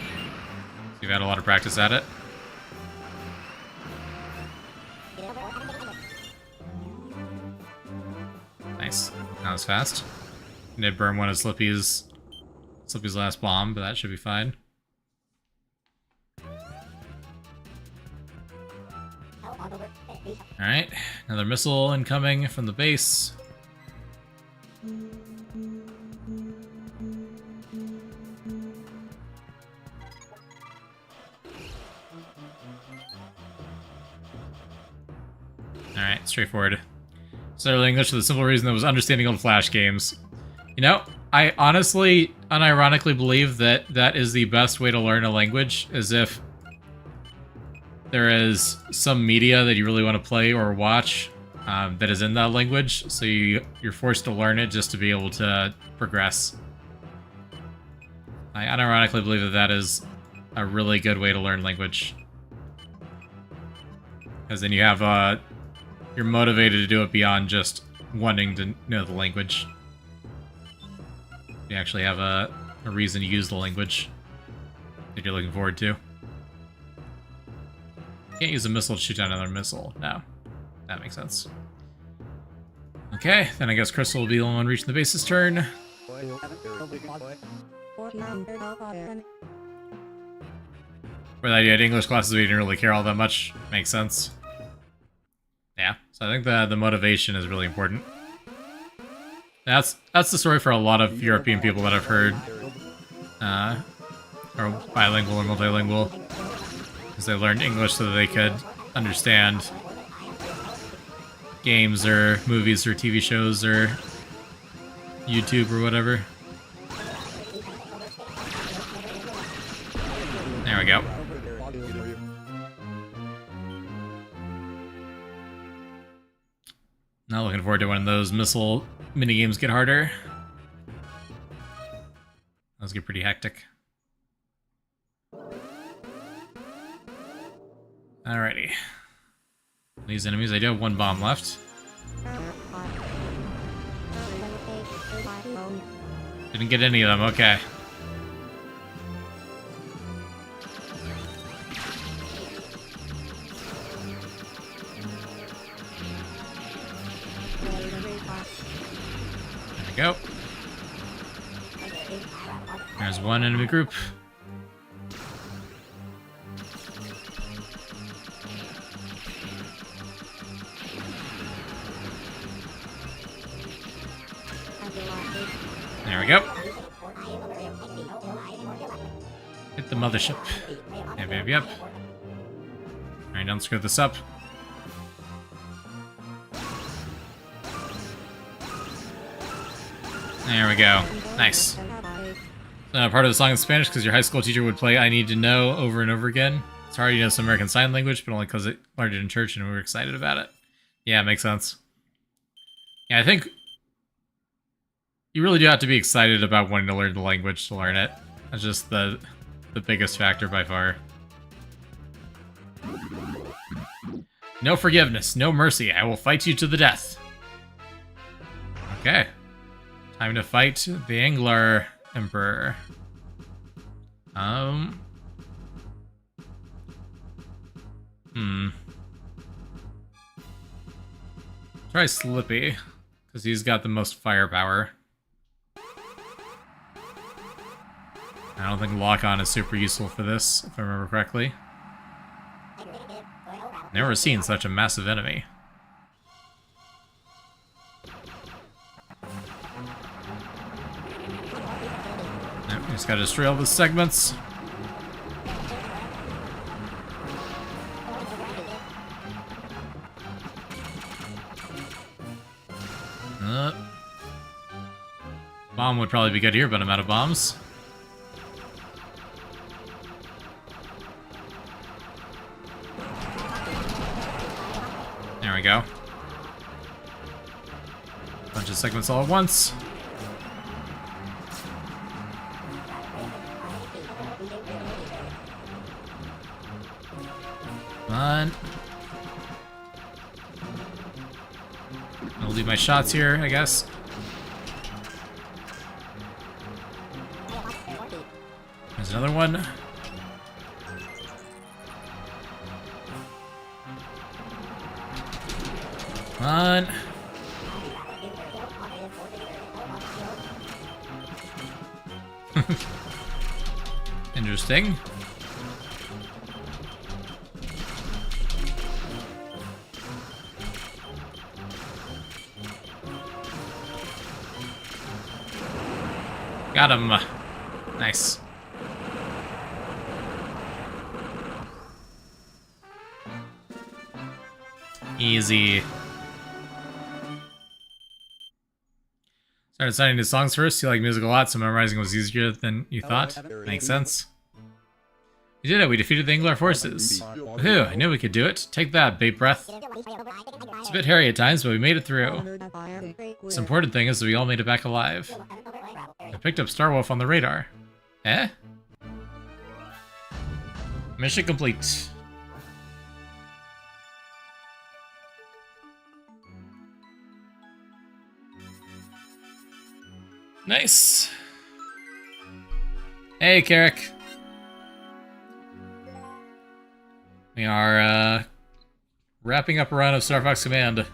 You've had a lot of practice at it. Nice. That was fast. I did burn one of Slippy's last bomb, but that should be fine. Alright, another missile incoming from the base. Alright, straightforward. Started English for the simple reason that it was understanding old Flash games. You know, I honestly, unironically believe that that is the best way to learn a language, is if there is some media that you really want to play or watch that is in that language, so you're forced to learn it just to be able to progress. I unironically believe that that is a really good way to learn language. Because then you have, you're motivated to do it beyond just wanting to know the language. You actually have a reason to use the language that you're looking forward to. Can't use a missile to shoot down another missile. No. That makes sense. Okay, then I guess Crystal will be the only one reaching the base this turn. For the idea of English classes, we didn't really care all that much. Makes sense. Yeah, so I think the motivation is really important. That's the story for a lot of European people that I've heard. Or bilingual or multilingual. Because they learned English so that they could understand games or movies or TV shows or YouTube or whatever. There we go. Not looking forward to when those missile minigames get harder. Those get pretty hectic. Alrighty. These enemies, I do have one bomb left. Didn't get any of them, okay. There we go. There's one enemy group. There we go. Hit the mothership. Yep. Alright, don't screw this up. There we go. Nice. Part of the song in Spanish because your high school teacher would play I Need to Know over and over again. It's hard to know some American Sign Language, but only because it learned it in church and we were excited about it. Yeah, it makes sense. Yeah, I think you really do have to be excited about wanting to learn the language to learn it. That's just the biggest factor by far. No forgiveness, no mercy. I will fight you to the death. Okay. Time to fight the Anglar Emperor. Try Slippy, because he's got the most firepower. I don't think lock-on is super useful for this, if I remember correctly. Never seen such a massive enemy. Just gotta destroy all the segments. Bomb would probably be good here, but I'm out of bombs. There we go. Bunch of segments all at once. Come on. I'll leave my shots here, I guess. There's another one. Come on. Interesting. Got him. Nice. Easy. Started signing new songs first. You like music a lot, so memorizing was easier than you thought. Makes sense. We did it. We defeated the Angler forces. Woohoo! I knew we could do it. Take that, Bait Breath. It's a bit hairy at times, but we made it through. The important thing is that we all made it back alive. I picked up Starwolf on the radar. Eh? Mission complete. Nice. Hey, Carrick. We are, wrapping up a run of Star Fox Command.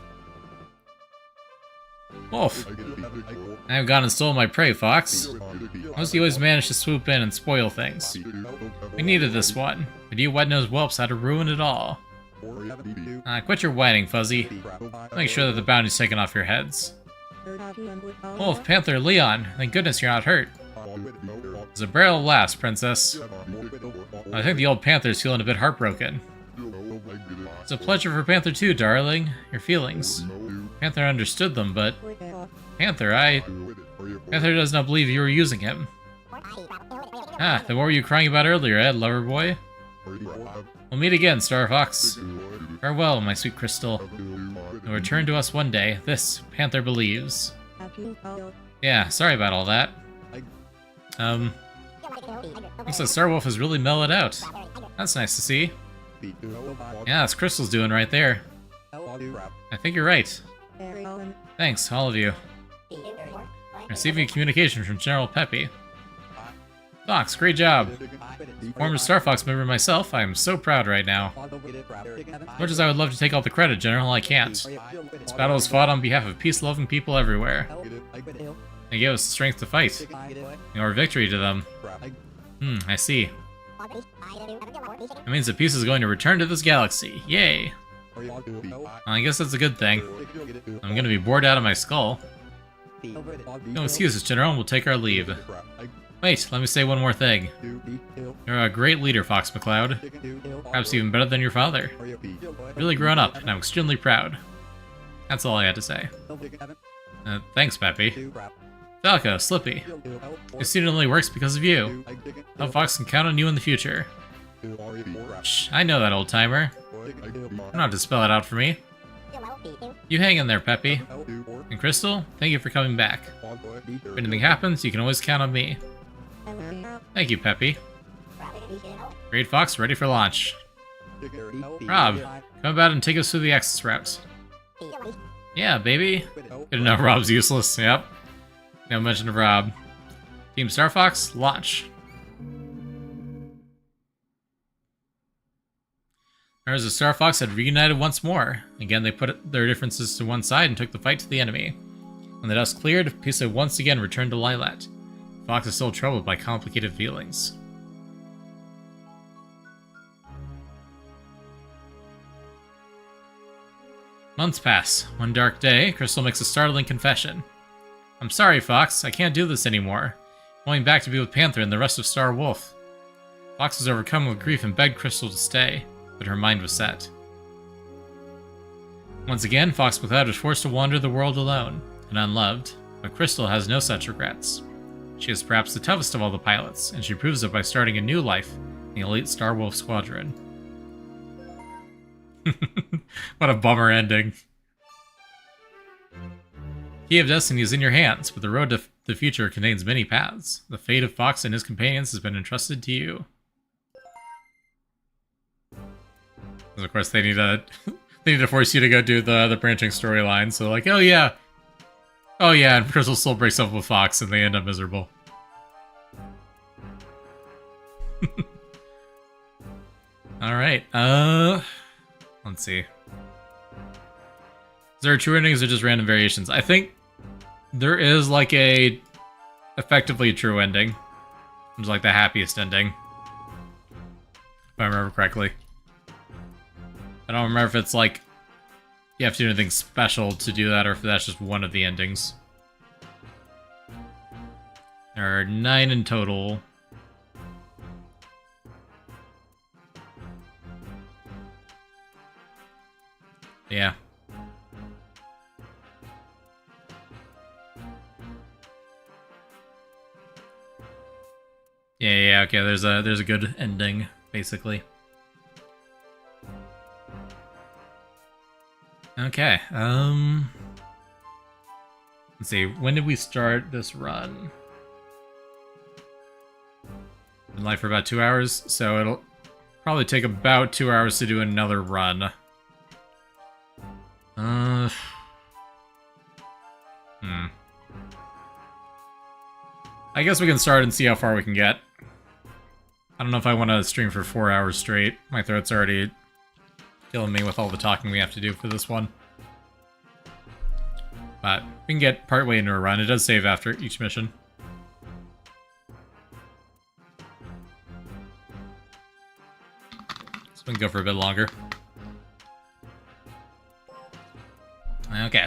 Wolf. I have gone and stolen my prey, Fox. Most you always manage to swoop in and spoil things. We needed this one, but you wet-nosed whelps had to ruin it all. Quit your whining, Fuzzy. Make sure that the bounty's taken off your heads. Wolf, Panther, Leon, thank goodness you're not hurt. It's a barrel of laughs, Princess. I think the old Panther's feeling a bit heartbroken. It's a pleasure for Panther too, darling. Your feelings. Panther understood them, but... Panther does not believe you were using him. Ah, then what were you crying about earlier, Ed, lover boy? We'll meet again, Star Fox. Farewell, my sweet crystal. You'll return to us one day. This, Panther believes. Yeah, sorry about all that. Looks like Starwolf has really mellowed out. That's nice to see. Yeah, that's Crystal's doing right there. I think you're right. Thanks, all of you. Receiving communication from General Peppy. Fox, great job. Former Star Fox member myself, I am so proud right now. As much as I would love to take all the credit, General, I can't. This battle was fought on behalf of peace-loving people everywhere. They gave us the strength to fight. Your victory to them. I see. That means the peace is going to return to this galaxy. Yay! Well, I guess that's a good thing. I'm gonna be bored out of my skull. No excuses, General, we'll take our leave. Wait, let me say one more thing. You're a great leader, Fox McCloud. Perhaps even better than your father. Really grown up, and I'm extremely proud. That's all I had to say. Thanks, Peppy. Falco, Slippy. This suit only works because of you. Now Fox can count on you in the future. Shh, I know that, old-timer. You don't have to spell it out for me. You hang in there, Peppy. And Crystal, thank you for coming back. If anything happens, you can always count on me. Thank you, Peppy. Great Fox, ready for launch. Rob, come about and take us through the access route. Yeah, baby. Good to know Rob's useless, yep. No mention of Rob. Team Star Fox, launch. Members of Star Fox had reunited once more. Again, they put their differences to one side and took the fight to the enemy. When the dust cleared, peace had once again returned to Lylat. Fox is still troubled by complicated feelings. Months pass. One dark day, Crystal makes a startling confession. I'm sorry, Fox. I can't do this anymore. going back to be with Panther and the rest of Star Wolf. Fox was overcome with grief and begged Crystal to stay, but her mind was set. Once again, Fox Without is forced to wander the world alone and unloved, but Crystal has no such regrets. She is perhaps the toughest of all the pilots, and she proves it by starting a new life in the elite Star Wolf Squadron. What a bummer ending. Key of Destiny is in your hands, but the road to the future contains many paths. The fate of Fox and his companions has been entrusted to you. Because of course they need to they need to force you to go do the branching storyline. So like, oh yeah, and Crystal still breaks up with Fox and they end up miserable. All right. Let's see. Is there true endings or just random variations? I think there is like a effectively true ending. It's like the happiest ending, if I remember correctly. I don't remember if it's like you have to do anything special to do that, or if that's just one of the endings. There are 9 in total. Yeah. Yeah, okay, there's a good ending, basically. Okay, let's see, when did we start this run? Been live for about 2 hours, so it'll probably take about 2 hours to do another run. I guess we can start and see how far we can get. I don't know if I want to stream for 4 hours straight. My throat's already killing me with all the talking we have to do for this one. But we can get partway into a run. It does save after each mission. So we can go for a bit longer. Okay.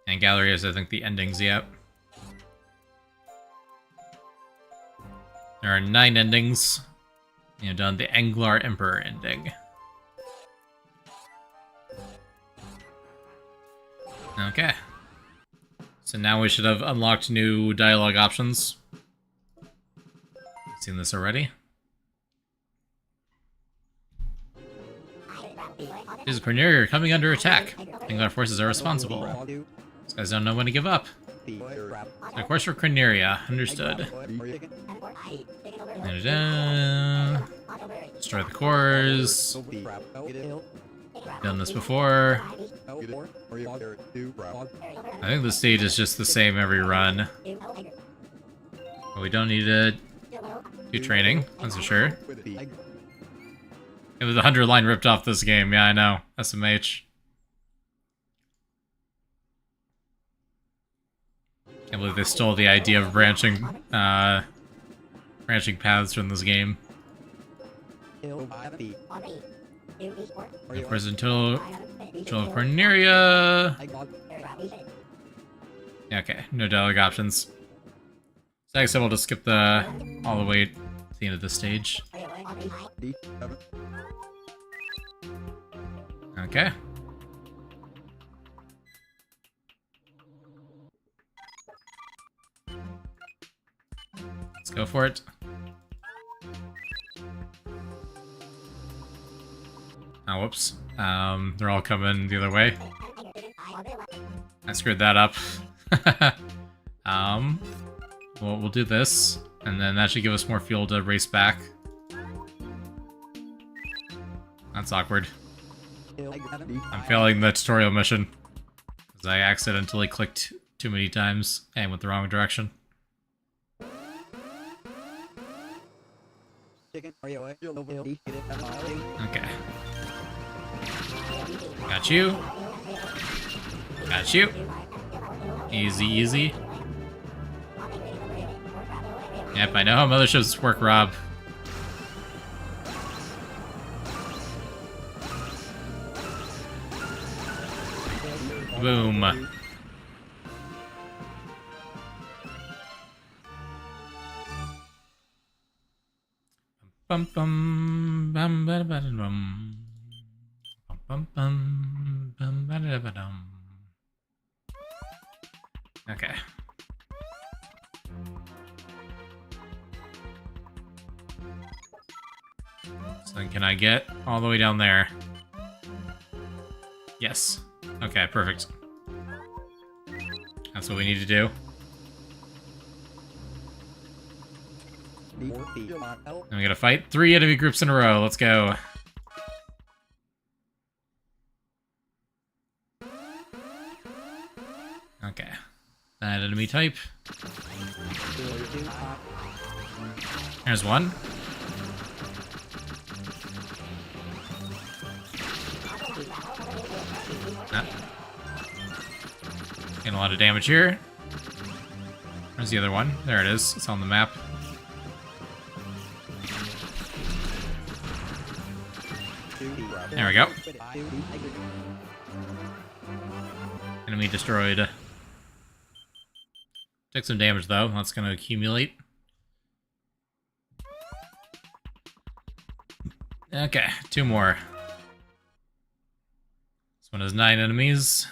And gallery is, I think, the endings yet. There are 9 endings. You've done the Anglar Emperor ending. Okay. So now we should have unlocked new dialogue options. Seen this already? These Cornelia are coming under attack. Anglar forces are responsible. These guys don't know when to give up. So of course for Cornelia, understood. Destroy the cores. Done this before. I think the stage is just the same every run. But we don't need to do training, that's for sure. It was the 100 line ripped off this game, yeah I know. SMH. Can't believe they stole the idea of branching paths from this game. Of course, until Cornelia. Yeah, okay, no dialogue options. So I guess we'll just skip all the way to the end of this stage. Okay. Let's go for it. Oh, whoops. They're all coming the other way. I screwed that up. We'll do this, and then that should give us more fuel to race back. That's awkward. I'm failing the tutorial mission because I accidentally clicked too many times and went the wrong direction. Okay. Got you. Got you. Easy, easy. Yep, I know how motherships work, Rob. Boom. Bum bum bum ba ba bum. Bum bum bum ba da ba dum. Okay. So then can I get all the way down there? Yes. Okay, perfect. That's what we need to do. And we gotta fight 3 enemy groups in a row. Let's go. Okay. That enemy type. There's one. Ah. Getting a lot of damage here. Where's the other one? There it is. It's on the map. There we go. Enemy destroyed. Took some damage though. That's gonna accumulate. Okay, 2 more. This one has 9 enemies.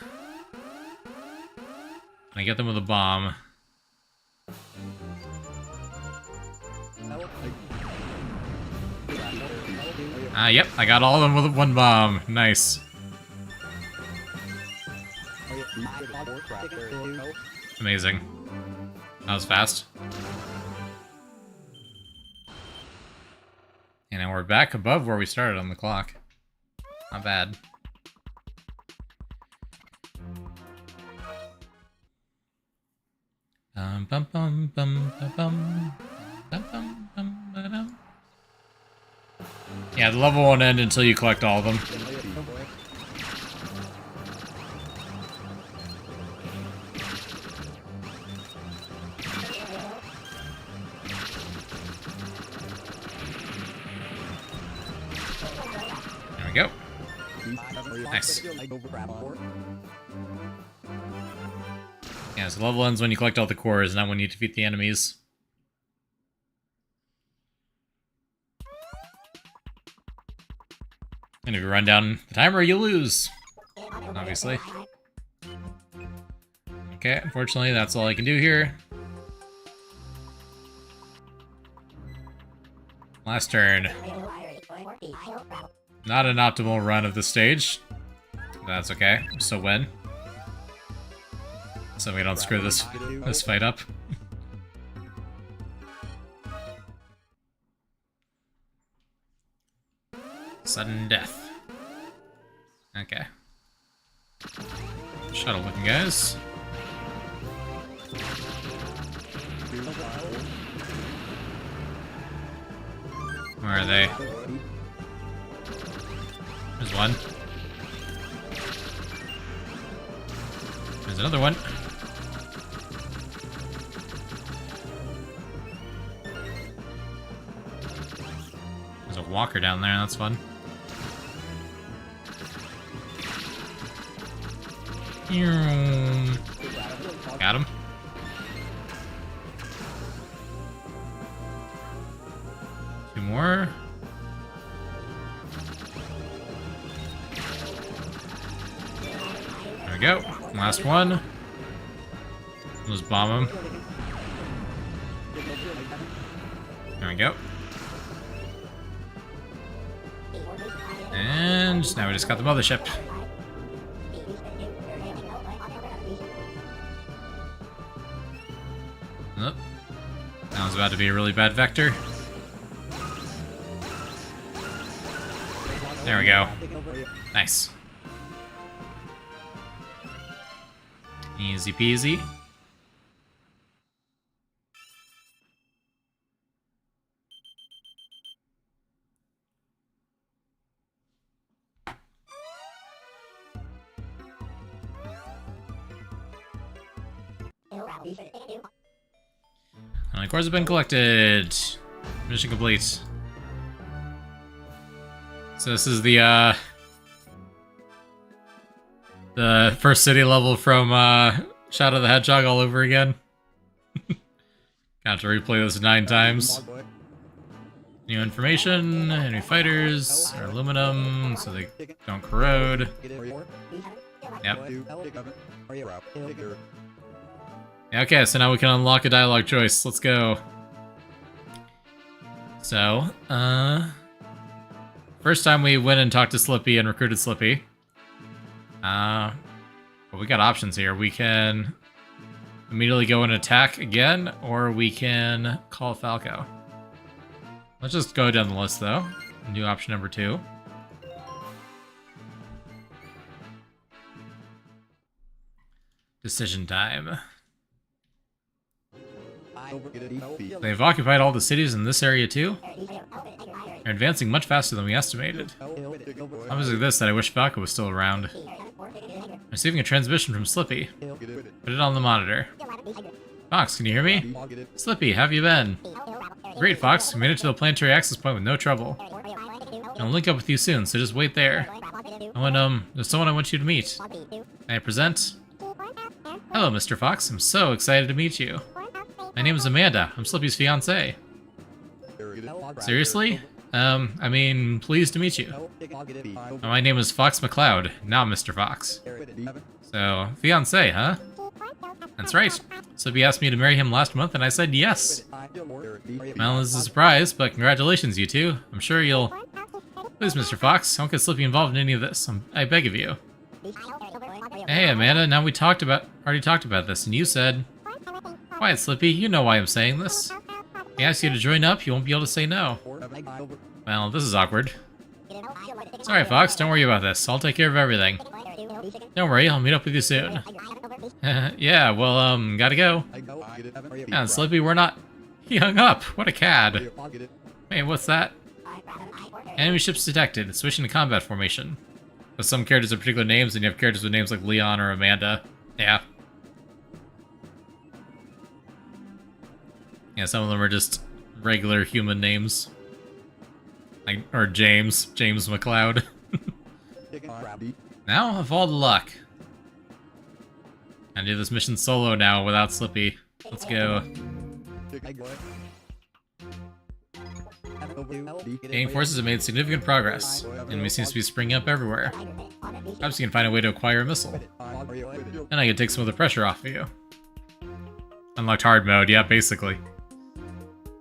Can I get them with a bomb? Yep, I got all of them with 1 bomb. Nice. Amazing. That was fast. And now we're back above where we started on the clock. Not bad. Bum bum bum bum bum bum bum bum bum. Yeah, the level won't end until you collect all of them. There we go. Nice. Yeah, so the level ends when you collect all the cores, not when you defeat the enemies. And if you run down the timer, you lose. Obviously. Okay, unfortunately, that's all I can do here. Last turn. Not an optimal run of the stage. That's okay. So win. So we don't screw this fight up. Sudden death. Okay. Shuttle looking guys. Where are they? There's one. There's another one. There's a walker down there, that's fun. Got him. Two more. There we go. Last one. Let's bomb him. There we go. And now we just got the mothership. Oh, that was about to be a really bad vector. There we go. Nice. Easy peasy. And the cores have been collected. Mission complete. So this is the first city level from Shadow the Hedgehog all over again. Got to replay this 9 times. New information, enemy fighters, are aluminum, so they don't corrode. Yep. Okay, so now we can unlock a dialogue choice. Let's go. So, first time we went and talked to Slippy and recruited Slippy. Well, we got options here. We can immediately go and attack again, or we can call Falco. Let's just go down the list, though. New option number 2. Decision time. They've occupied all the cities in this area, too. They're advancing much faster than we estimated. Comments like this that I wish Falco was still around. Receiving a transmission from Slippy. Put it on the monitor. Fox, can you hear me? Slippy, how have you been? Great, Fox. We made it to the planetary access point with no trouble. I'll link up with you soon, so just wait there. Oh, and, there's someone I want you to meet. May I present? Hello, Mr. Fox. I'm so excited to meet you. My name is Amanda. I'm Slippy's fiancée. Seriously? I mean, pleased to meet you. My name is Fox McCloud, not Mr. Fox. So, fiancé, huh? That's right. Slippy asked me to marry him last month, and I said yes. Well, this is a surprise, but congratulations, you two. I'm sure you'll... Please, Mr. Fox, don't get Slippy involved in any of this. I beg of you. Hey, Amanda, now we already talked about this, and you said... Quiet, Slippy, you know why I'm saying this. If I ask you to join up, you won't be able to say no. Well, this is awkward. Sorry, Fox, don't worry about this. I'll take care of everything. Don't worry, I'll meet up with you soon. Yeah, well, gotta go. Yeah, Slippy, we're not... He hung up. What a cad. Wait, what's that? Enemy ships detected. Switching to combat formation. With some characters have particular names, and you have characters with names like Leon or Amanda. Yeah. Yeah, some of them are just regular human names. Like, or James McCloud. Now, of all the luck. I do this mission solo now without Slippy. Let's go. Gaining forces have made significant progress. Enemy seems to be springing up everywhere. Perhaps you can find a way to acquire a missile. Then I can take some of the pressure off of you. Unlocked hard mode, yeah, basically.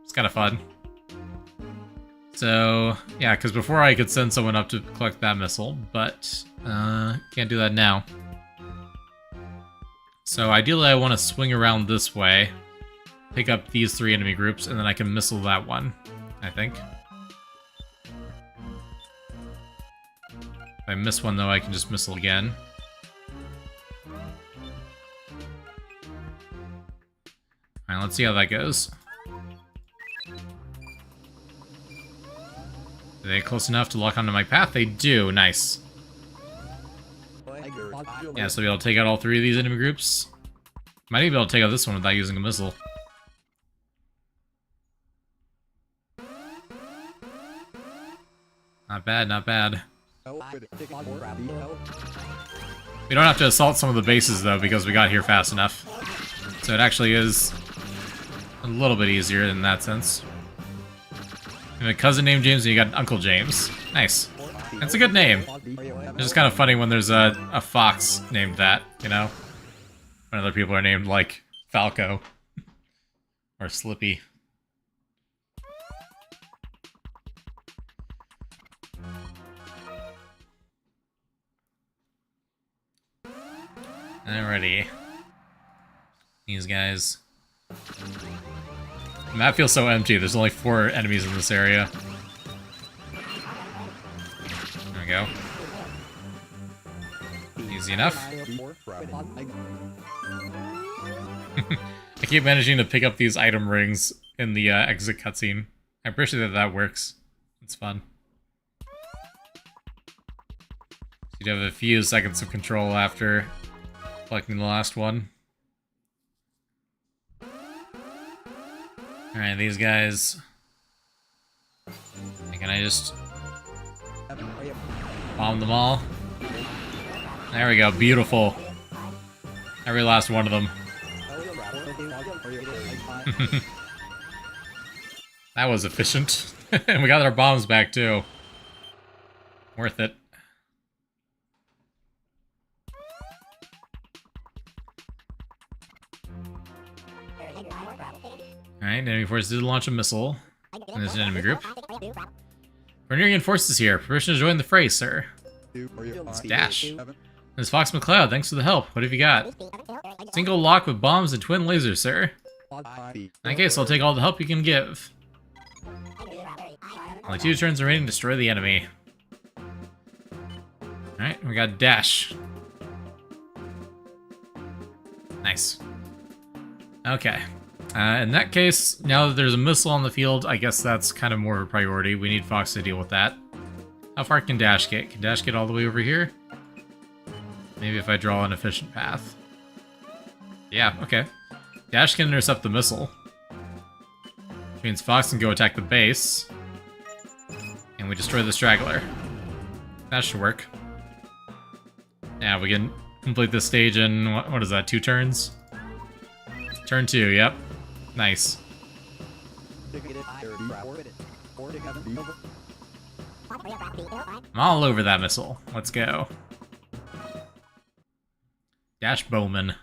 It's kind of fun. So, yeah, because before I could send someone up to collect that missile, but can't do that now. So ideally I want to swing around this way, pick up these 3 enemy groups, and then I can missile that one, I think. If I miss one though, I can just missile again. Alright, let's see how that goes. Are they close enough to lock onto my path? They do. Nice. Yeah, so we'll be able to take out all 3 of these enemy groups. Might even be able to take out this one without using a missile. Not bad, not bad. We don't have to assault some of the bases, though, because we got here fast enough. So it actually is a little bit easier in that sense. You have a cousin named James, and you got an Uncle James. Nice. That's a good name. It's just kind of funny when there's a fox named that, you know? When other people are named, like, Falco. Or Slippy. Alrighty. These guys. The map feels so empty. There's only 4 enemies in this area. There we go. Easy enough. I keep managing to pick up these item rings in the exit cutscene. I appreciate that that works. It's fun. You'd have a few seconds of control after collecting the last one. Alright, these guys... Can I just... bomb them all? There we go, beautiful. Every last one of them. That was efficient. And we got our bombs back too. Worth it. Alright, enemy forces did launch a missile. And there's an enemy group. Cornerian forces here. Permission to join the fray, sir. It's Dash. This Fox McCloud, thanks for the help. What have you got? Single lock with bombs and twin lasers, sir. In that case, I'll take all the help you can give. Only 2 turns remaining to destroy the enemy. Alright, we got Dash. Nice. Okay. In that case, now that there's a missile on the field, I guess that's kind of more of a priority. We need Fox to deal with that. How far can Dash get? Can Dash get all the way over here? Maybe if I draw an efficient path. Yeah, okay. Dash can intercept the missile. Which means Fox can go attack the base. And we destroy the straggler. That should work. Yeah, we can complete this stage in, what is that, 2 turns? Turn 2, yep. Nice. I'm all over that missile. Let's go. Dash Bowman.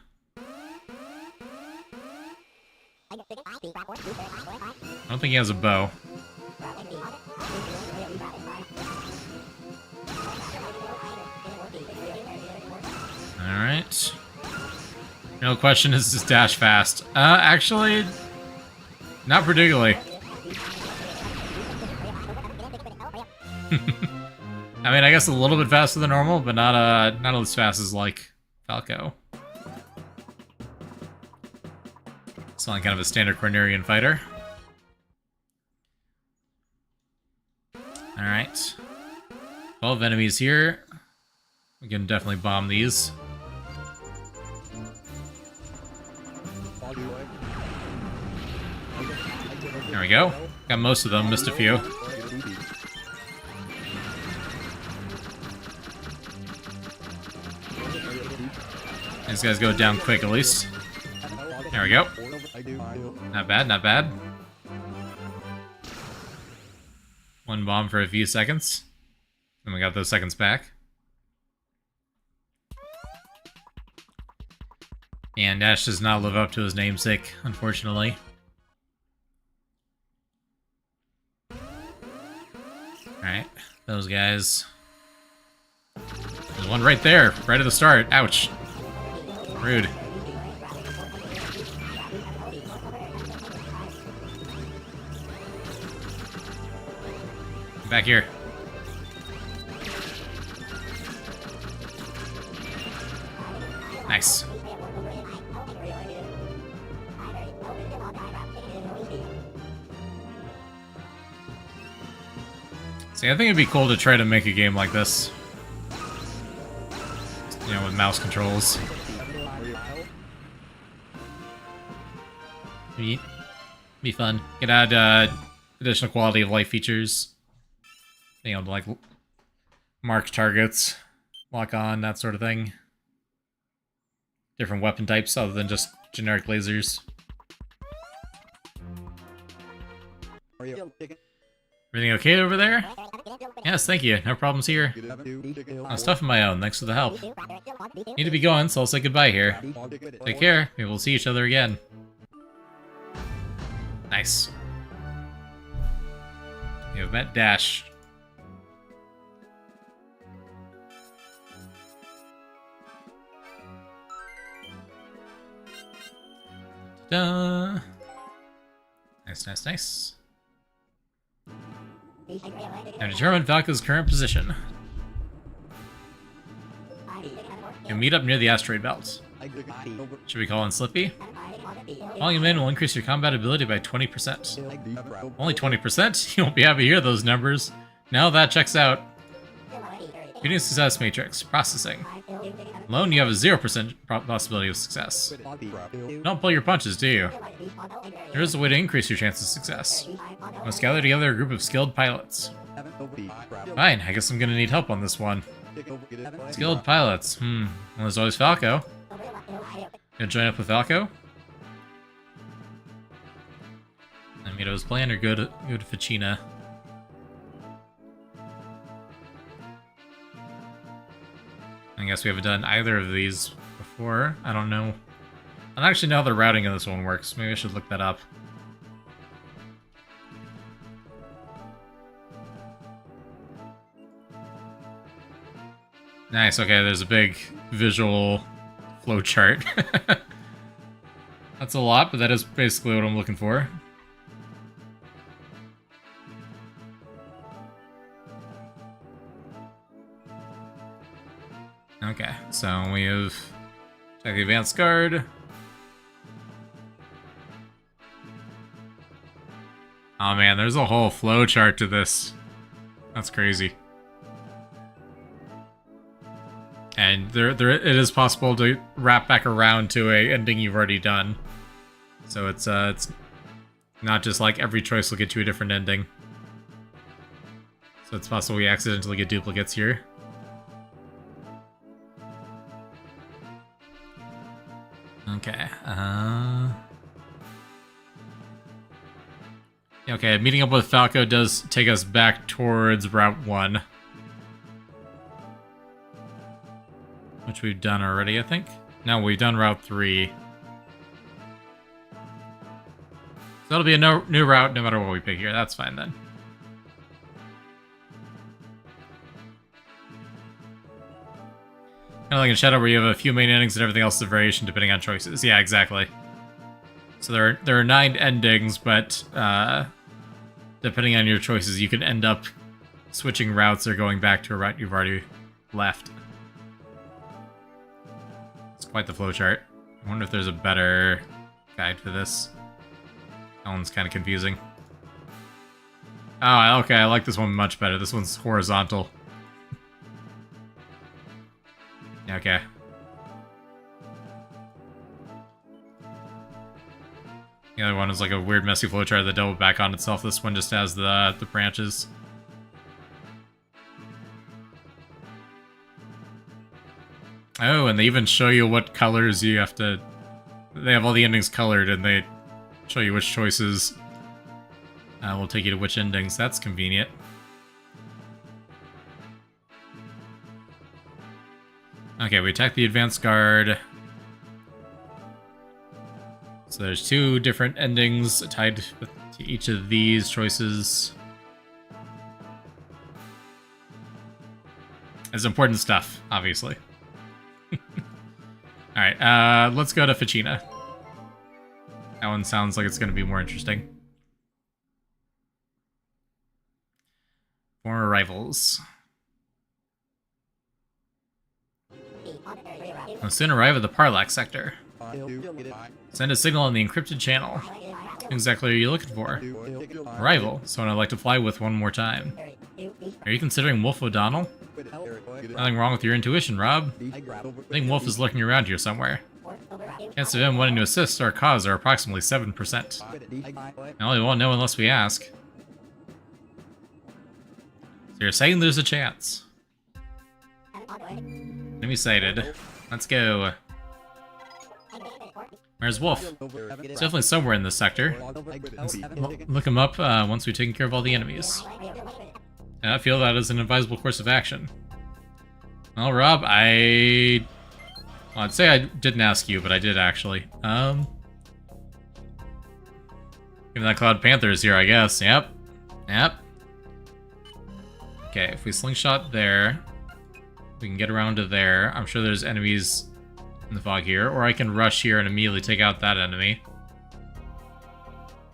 I don't think he has a bow. Alright. No question, is this Dash fast? Actually, not particularly. I mean, I guess a little bit faster than normal, but not as fast as, like, Falco. It's not kind of a standard Cornerian fighter. Alright. 12 enemies here. We can definitely bomb these. There we go. Got most of them, missed a few. These guys go down quick at least. There we go. Not bad, not bad. 1 bomb for a few seconds. And we got those seconds back. And Dash does not live up to his namesake, unfortunately. Alright, those guys. There's one right there, right at the start. Ouch. Rude. Back here. Nice. See, I think it'd be cool to try to make a game like this. You know, with mouse controls. Be fun. Could add additional quality of life features. Being able to, like, mark targets, lock on, that sort of thing. Different weapon types other than just generic lasers. Everything okay over there? Yes, thank you. No problems here. I'm stuff of my own. Thanks for the help. Need to be going, so I'll say goodbye here. Take care. Maybe we'll see each other again. Nice. You've met Dash. Nice, nice, nice. Now determine Falco's current position. You'll meet up near the asteroid belt. Should we call in Slippy? Calling him in will increase your combat ability by 20%. Only 20%? You won't be happy to hear those numbers. Now that checks out. Reading success matrix. Processing. Alone, you have a 0% possibility of success. Don't pull your punches, do you? There is a way to increase your chance of success. You must gather together a group of skilled pilots. Fine, I guess I'm gonna need help on this one. Skilled pilots. Well, there's always Falco. Gonna join up with Falco? Amito's plan or go to Ficina? guess we haven't done either of these before. I don't know. I don't actually know how the routing of this one works. Maybe I should look that up. Nice, okay, there's a big visual flow chart. That's a lot, but that is basically what I'm looking for. Okay, so we have check the advanced guard. Oh man, there's a whole flow chart to this. That's crazy. And it is possible to wrap back around to a ending you've already done. So it's not just like every choice will get you a different ending. So it's possible we accidentally get duplicates here. Okay, okay, meeting up with Falco does take us back towards Route 1. Which we've done already, I think. No, we've done Route 3. So that'll be a new route no matter what we pick here. That's fine then. Kind of like in Shadow where you have a few main endings and everything else is a variation depending on choices. Yeah, exactly. So there are 9 endings, but depending on your choices, you can end up switching routes or going back to a route you've already left. It's quite the flowchart. I wonder if there's a better guide for this. That one's kind of confusing. Oh, okay, I like this one much better. This one's horizontal. Okay. The other one is like a weird messy flowchart that doubled back on itself. This one just has the branches. Oh, and they even show you what colors you have to... They have all the endings colored, and they show you which choices will take you to which endings. That's convenient. Okay, we attack the advanced guard. So there's 2 different endings tied to each of these choices. It's important stuff, obviously. Alright, let's go to Ficina. That one sounds like it's going to be more interesting. Former rivals. We'll soon arrive at the Parlax sector. Send a signal on the encrypted channel. What exactly are you looking for? A rival, someone I'd like to fly with one more time. Are you considering Wolf O'Donnell? Nothing wrong with your intuition, Rob. I think Wolf is lurking around here somewhere. Chances of him wanting to assist our cause are approximately 7%. Now we won't know unless we ask. So you're saying there's a chance? Enemy sighted. Let's go. Where's Wolf? He's definitely somewhere in this sector. Let's look him up once we've taken care of all the enemies. And I feel that is an advisable course of action. Well, Rob, I'd say I didn't ask you, but I did actually. Given that Cloud Panther is here, I guess. Yep. Okay, if we slingshot there, we can get around to there. I'm sure there's enemies in the fog here, or I can rush here and immediately take out that enemy.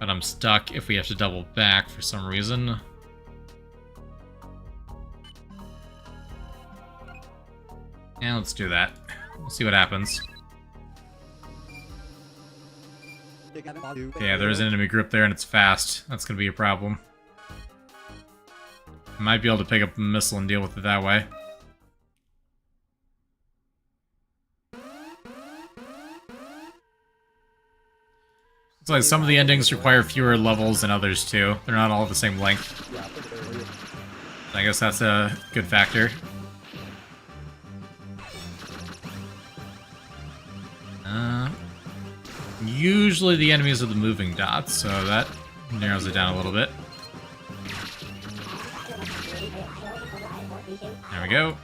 But I'm stuck if we have to double back for some reason. Yeah, let's do that. We'll see what happens. Yeah, there's an enemy group there and it's fast. That's gonna be a problem. I might be able to pick up a missile and deal with it that way. It's like some of the endings require fewer levels than others too. They're not all the same length. I guess that's a good factor. Usually the enemies are the moving dots, so that narrows it down a little bit. There we go.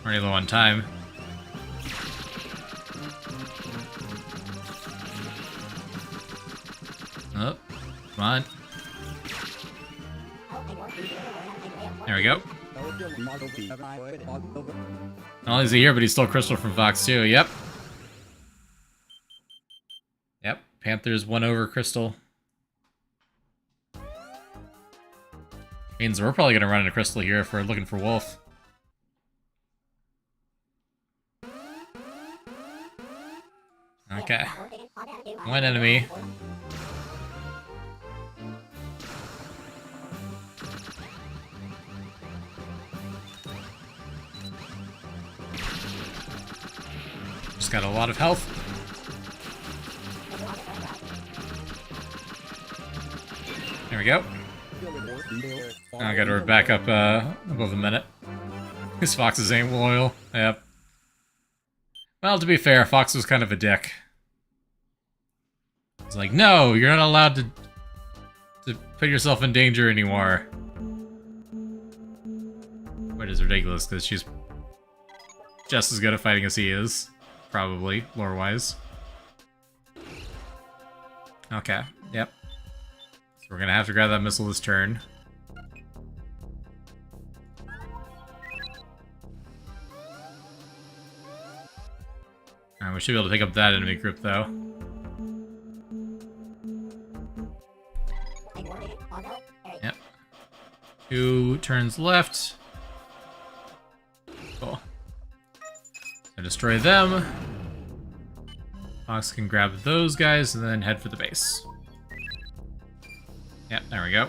Already low on time. Oh, come on. There we go. Not only is he here, but he stole Crystal from Fox too. Yep. Yep. Panthers won over Crystal. Means we're probably gonna run into Crystal here if we're looking for Wolf. Okay. One enemy. Just got a lot of health. There we go. Now I gotta back up above a minute. These foxes ain't loyal. Yep. Well, to be fair, Fox was kind of a dick. He's like, no, you're not allowed to put yourself in danger anymore. Which is ridiculous, because she's just as good at fighting as he is. Probably, lore-wise. Okay, yep. So we're gonna have to grab that missile this turn. Alright, we should be able to pick up that enemy group, though. Yep. 2 turns left. Cool. So destroy them. Fox can grab those guys and then head for the base. Yep, there we go.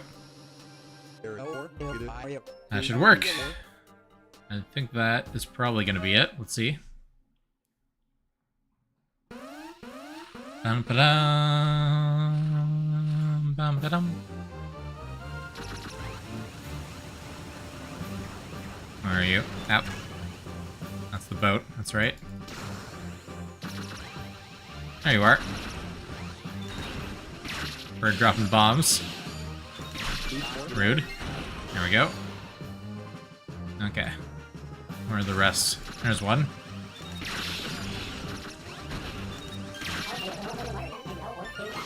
That should work. I think that is probably going to be it. Let's see. Bum, ba-dum, bum, ba-dum. Where are you? Yep. That's the boat. That's right. There you are. Bird dropping bombs. Rude. There we go. Okay. Where are the rest? There's one.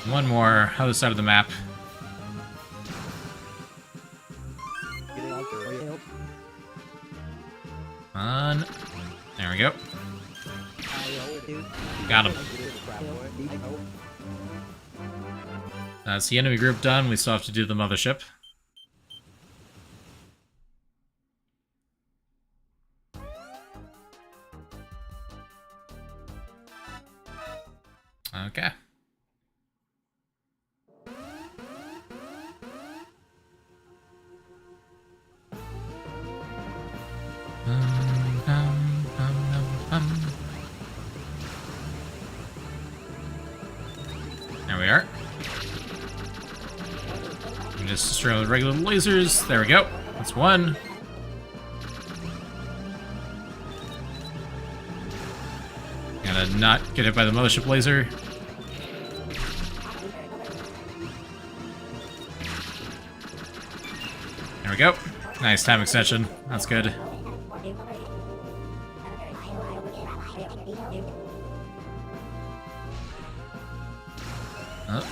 One more, other side of the map. On. There we go. Got him. That's the enemy group done. We still have to do the mothership. Okay. There we are. Just destroy with regular lasers. There we go. That's one. Gotta not get hit by the mothership laser. There we go. Nice time extension. That's good. Oh.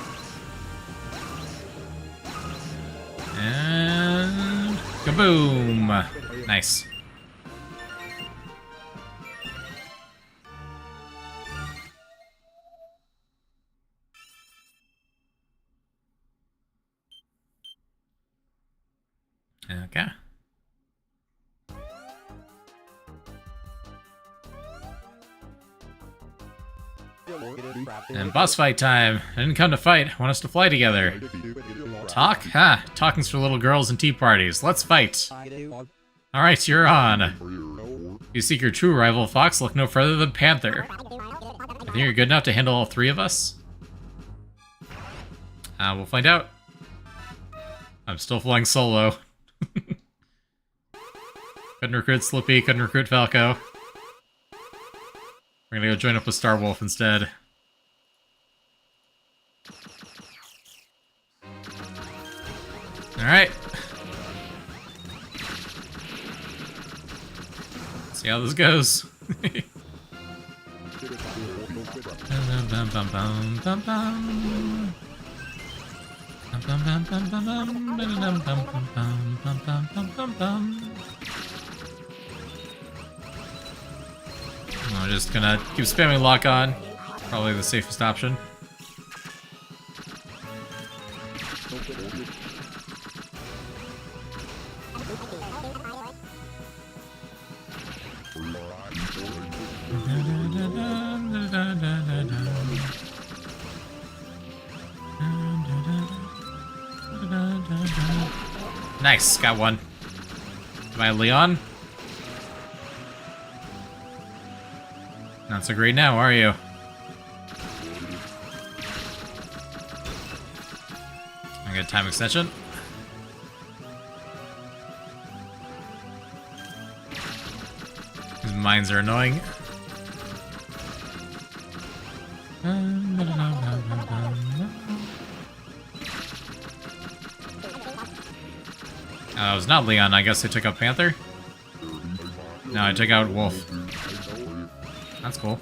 And kaboom! Nice. Okay. And boss fight time. I didn't come to fight. I want us to fly together. Talk? Ha! Talking's for little girls and tea parties. Let's fight. Alright, you're on. If you seek your true rival, Fox, look no further than Panther. I think you're good enough to handle all 3 of us? We'll find out. I'm still flying solo. Couldn't recruit Slippy, couldn't recruit Falco. We're gonna go join up with Starwolf instead. Alright. See how this goes. I'm just gonna keep spamming lock on. Probably the safest option. Nice, got one. Am I Leon? Not so great now, are you? I get time extension. These mines are annoying. It was not Leon. I guess I took out Panther. No, I took out Wolf. That's cool.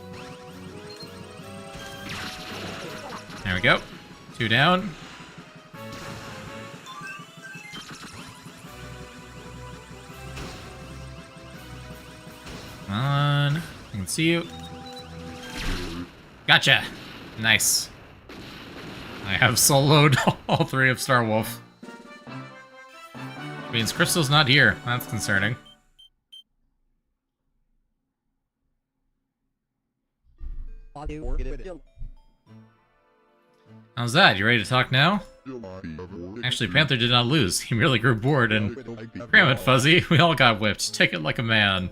There we go. 2 down. Come on. I can see you. Gotcha. Nice. I have soloed all 3 of Star Wolf. Means Crystal's not here. That's concerning. How's that? You ready to talk now? Actually, Panther did not lose. He merely grew bored and... Cram it, Fuzzy. We all got whipped. Take it like a man.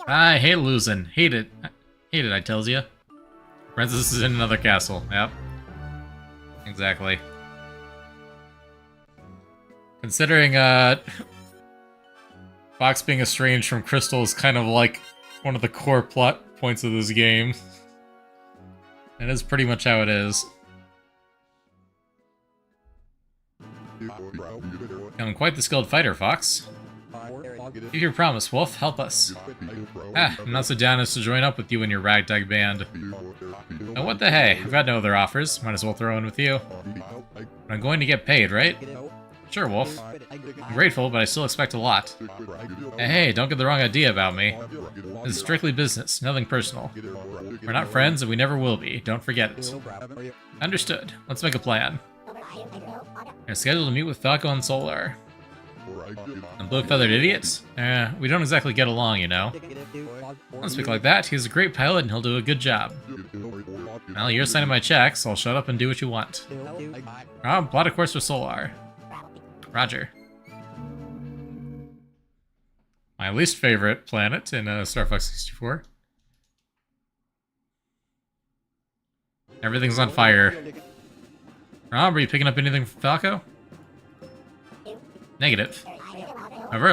I hate losing. Hate it. Hate it, I tells ya. Princess is in another castle. Yep. Exactly. Considering, Fox being estranged from Crystal is kind of like one of the core plot points of this game. It is pretty much how it is. I'm quite the skilled fighter, Fox. Keep your promise, Wolf. Help us. I'm not so down as to join up with you and your ragtag band. Oh, what the hey? I've got no other offers. Might as well throw in with you. But I'm going to get paid, right? Sure, Wolf. I'm grateful, but I still expect a lot. Hey, don't get the wrong idea about me. This is strictly business, nothing personal. We're not friends, and we never will be. Don't forget it. Understood. Let's make a plan. We're scheduled to meet with Falco and Solar. And blue-feathered idiots? We don't exactly get along, you know. Don't speak like that. He's a great pilot, and he'll do a good job. Well, you're signing my checks, so I'll shut up and do what you want. Plot a course for Solar. Roger. My least favorite planet in Star Fox 64. Everything's on fire. Rob, are you picking up anything from Falco? Negative. However,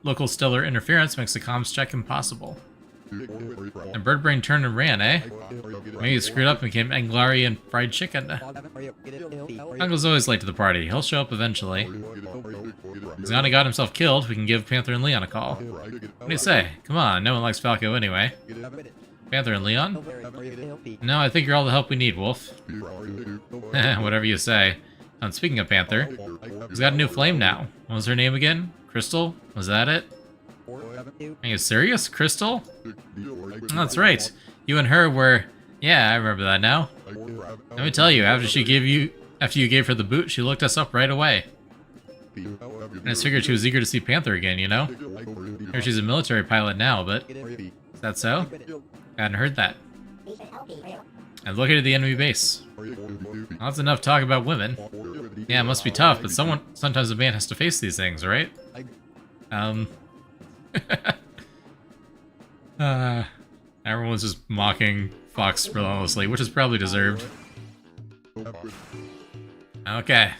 local stellar interference makes the comms check impossible. And Birdbrain turned and ran, eh? Maybe he screwed up and became Anglari and fried chicken. Uncle's always late to the party. He'll show up eventually. He's gonna got himself killed. We can give Panther and Leon a call. What do you say? Come on, no one likes Falco anyway. Panther and Leon? No, I think you're all the help we need, Wolf. Whatever you say. Speaking of Panther, he's got a new flame now. What was her name again? Crystal? Was that it? Are you serious? Crystal? That's right. You and her were... Yeah, I remember that now. Let me tell you, after you gave her the boot, she looked us up right away. And I figured she was eager to see Panther again, you know? I hear she's a military pilot now, but... Is that so? I hadn't heard that. I've located the enemy base. Well, that's enough talk about women. Yeah, it must be tough, but sometimes a man has to face these things, right? Everyone's just mocking Fox relentlessly, which is probably deserved. Okay.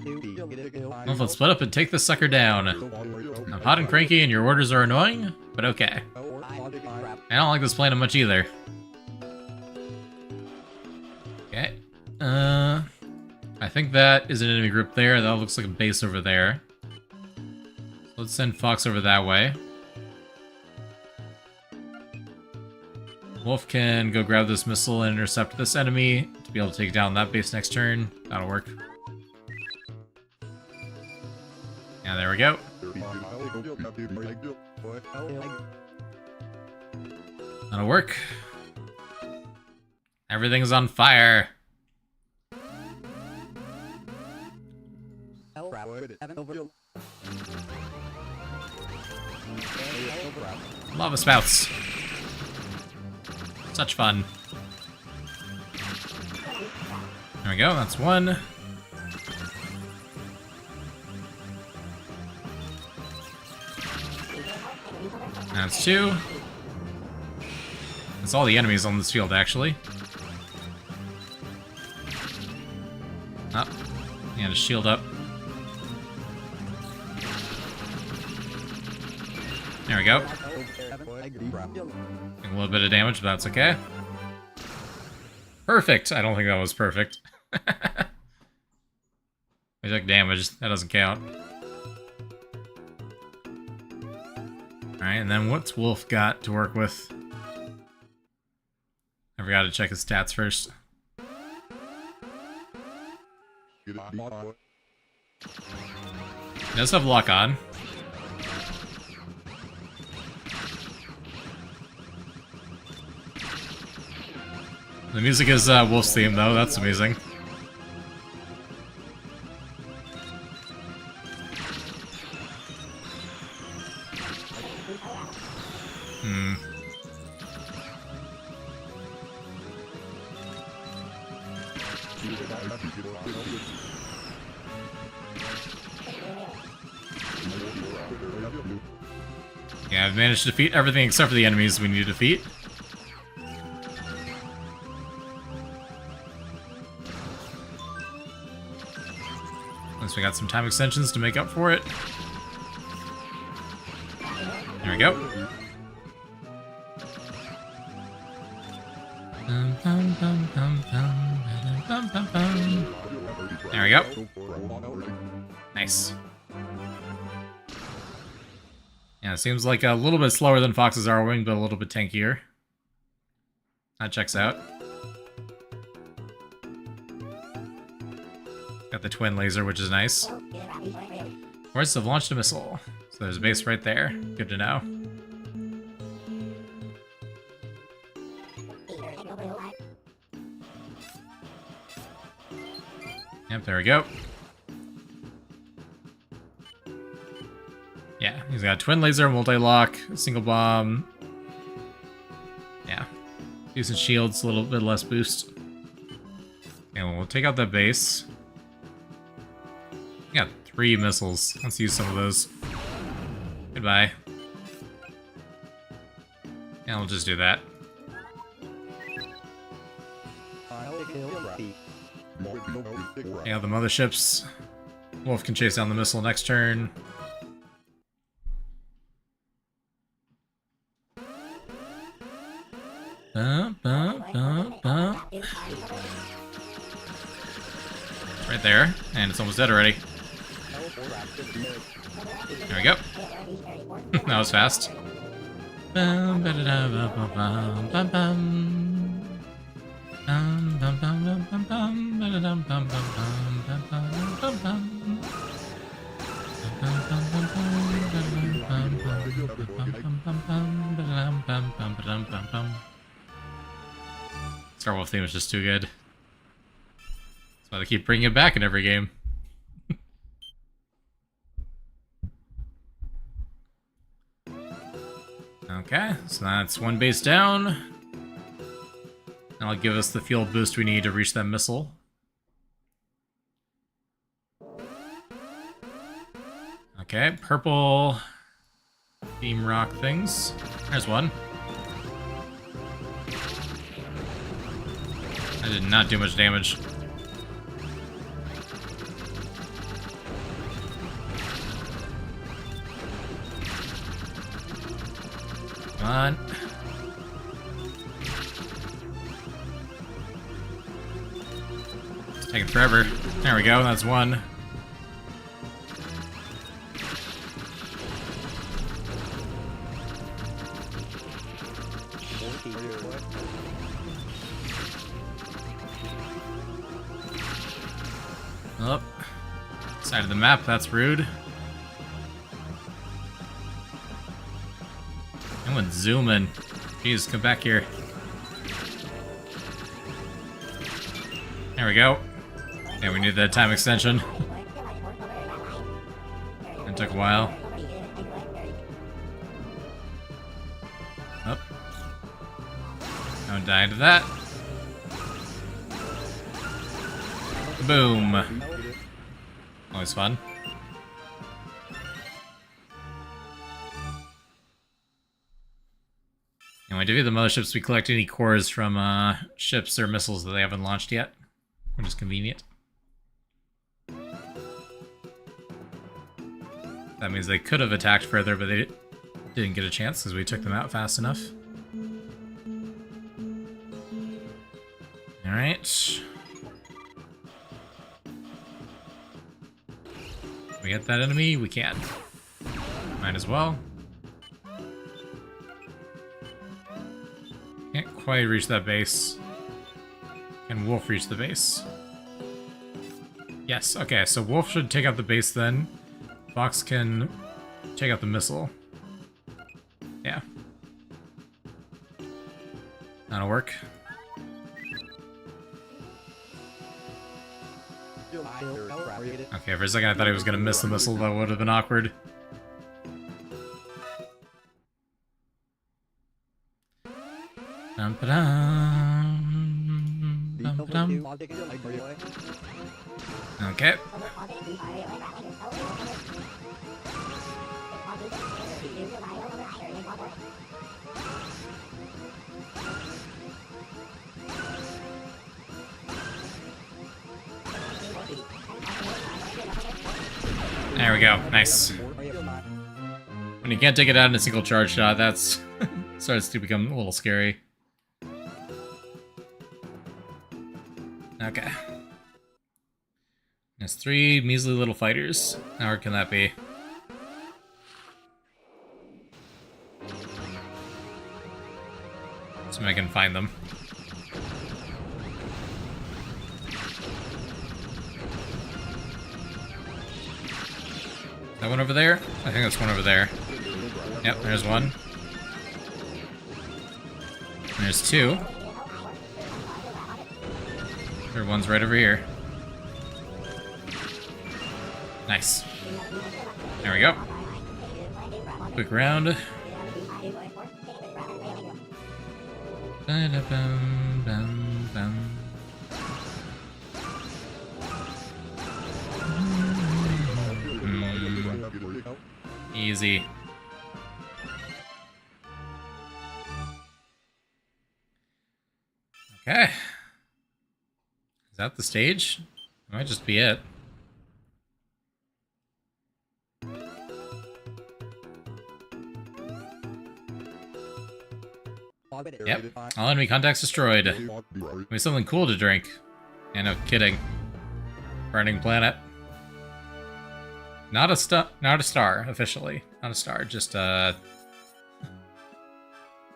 Well, let's split up and take this sucker down. I'm hot and cranky and your orders are annoying, but okay. I don't like this planet much either. Okay. I think that is an enemy group there. That looks like a base over there. Let's send Fox over that way. Wolf can go grab this missile and intercept this enemy to be able to take down that base next turn. That'll work. Yeah, there we go. That'll work. Everything's on fire. Lava spouts. Such fun. There we go, that's one. That's two. That's all the enemies on this field, actually. Oh, yeah, just shield up. There we go. A little bit of damage, but that's okay. Perfect! I don't think that was perfect. We took damage, that doesn't count. Alright, and then what's Wolf got to work with? I forgot to check his stats first. He does have lock on. The music is Wolf's theme, though. That's amazing. Yeah, I've managed to defeat everything except for the enemies we need to defeat. Once we got some time extensions to make up for it. There we go. There we go. Nice. Yeah, it seems like a little bit slower than Fox's Arrowwing, but a little bit tankier. That checks out. Got the twin laser, which is nice. Forces have launched a missile. So there's a base right there. Good to know. Yep, there we go. Yeah, he's got twin laser, multi-lock, single bomb. Yeah. Decent shields, a little bit less boost. And we'll take out that base. We got 3 missiles. Let's use some of those. Goodbye. And we'll just do that. Yeah, the motherships. Wolf can chase down the missile next turn. Right there, and it's almost dead already. There we go. That was fast. Star Wolf theme is just too good. That's why they keep bringing it back in every game. Okay, so that's one base down. That'll give us the fuel boost we need to reach that missile. Okay, purple beam rock things. There's one. That did not do much damage. Come on. It's taking forever. There we go, that's one. Side of the map, that's rude. I went zooming. Jeez, come back here. There we go. Yeah, we need that time extension. It took a while. Oh. Don't die to that. Boom. Always fun. And when we defeat the motherships, we collect any cores from ships or missiles that they haven't launched yet, which is convenient. That means they could have attacked further, but they didn't get a chance because we took them out fast enough. Alright. Can we get that enemy? We can. Might as well. Can't quite reach that base. Can Wolf reach the base? Yes, okay, so Wolf should take out the base then. Fox can take out the missile. Yeah. That'll work. Okay, for a second I thought he was gonna miss the missile, that would have been awkward. Okay. There we go. Nice. When you can't take it out in a single charge shot, that's starts to become a little scary. Okay. There's 3 measly little fighters. How hard can that be? So I can find them. That one over there? I think that's one over there. Yep, there's one. And there's 2. Third one's right over here. Nice. There we go. Quick round. Easy. Okay. Is that the stage? That might just be it. Yep. All enemy contacts destroyed. Give me something cool to drink. Yeah, no kidding. Burning planet. Not a star, officially. Not a star, just a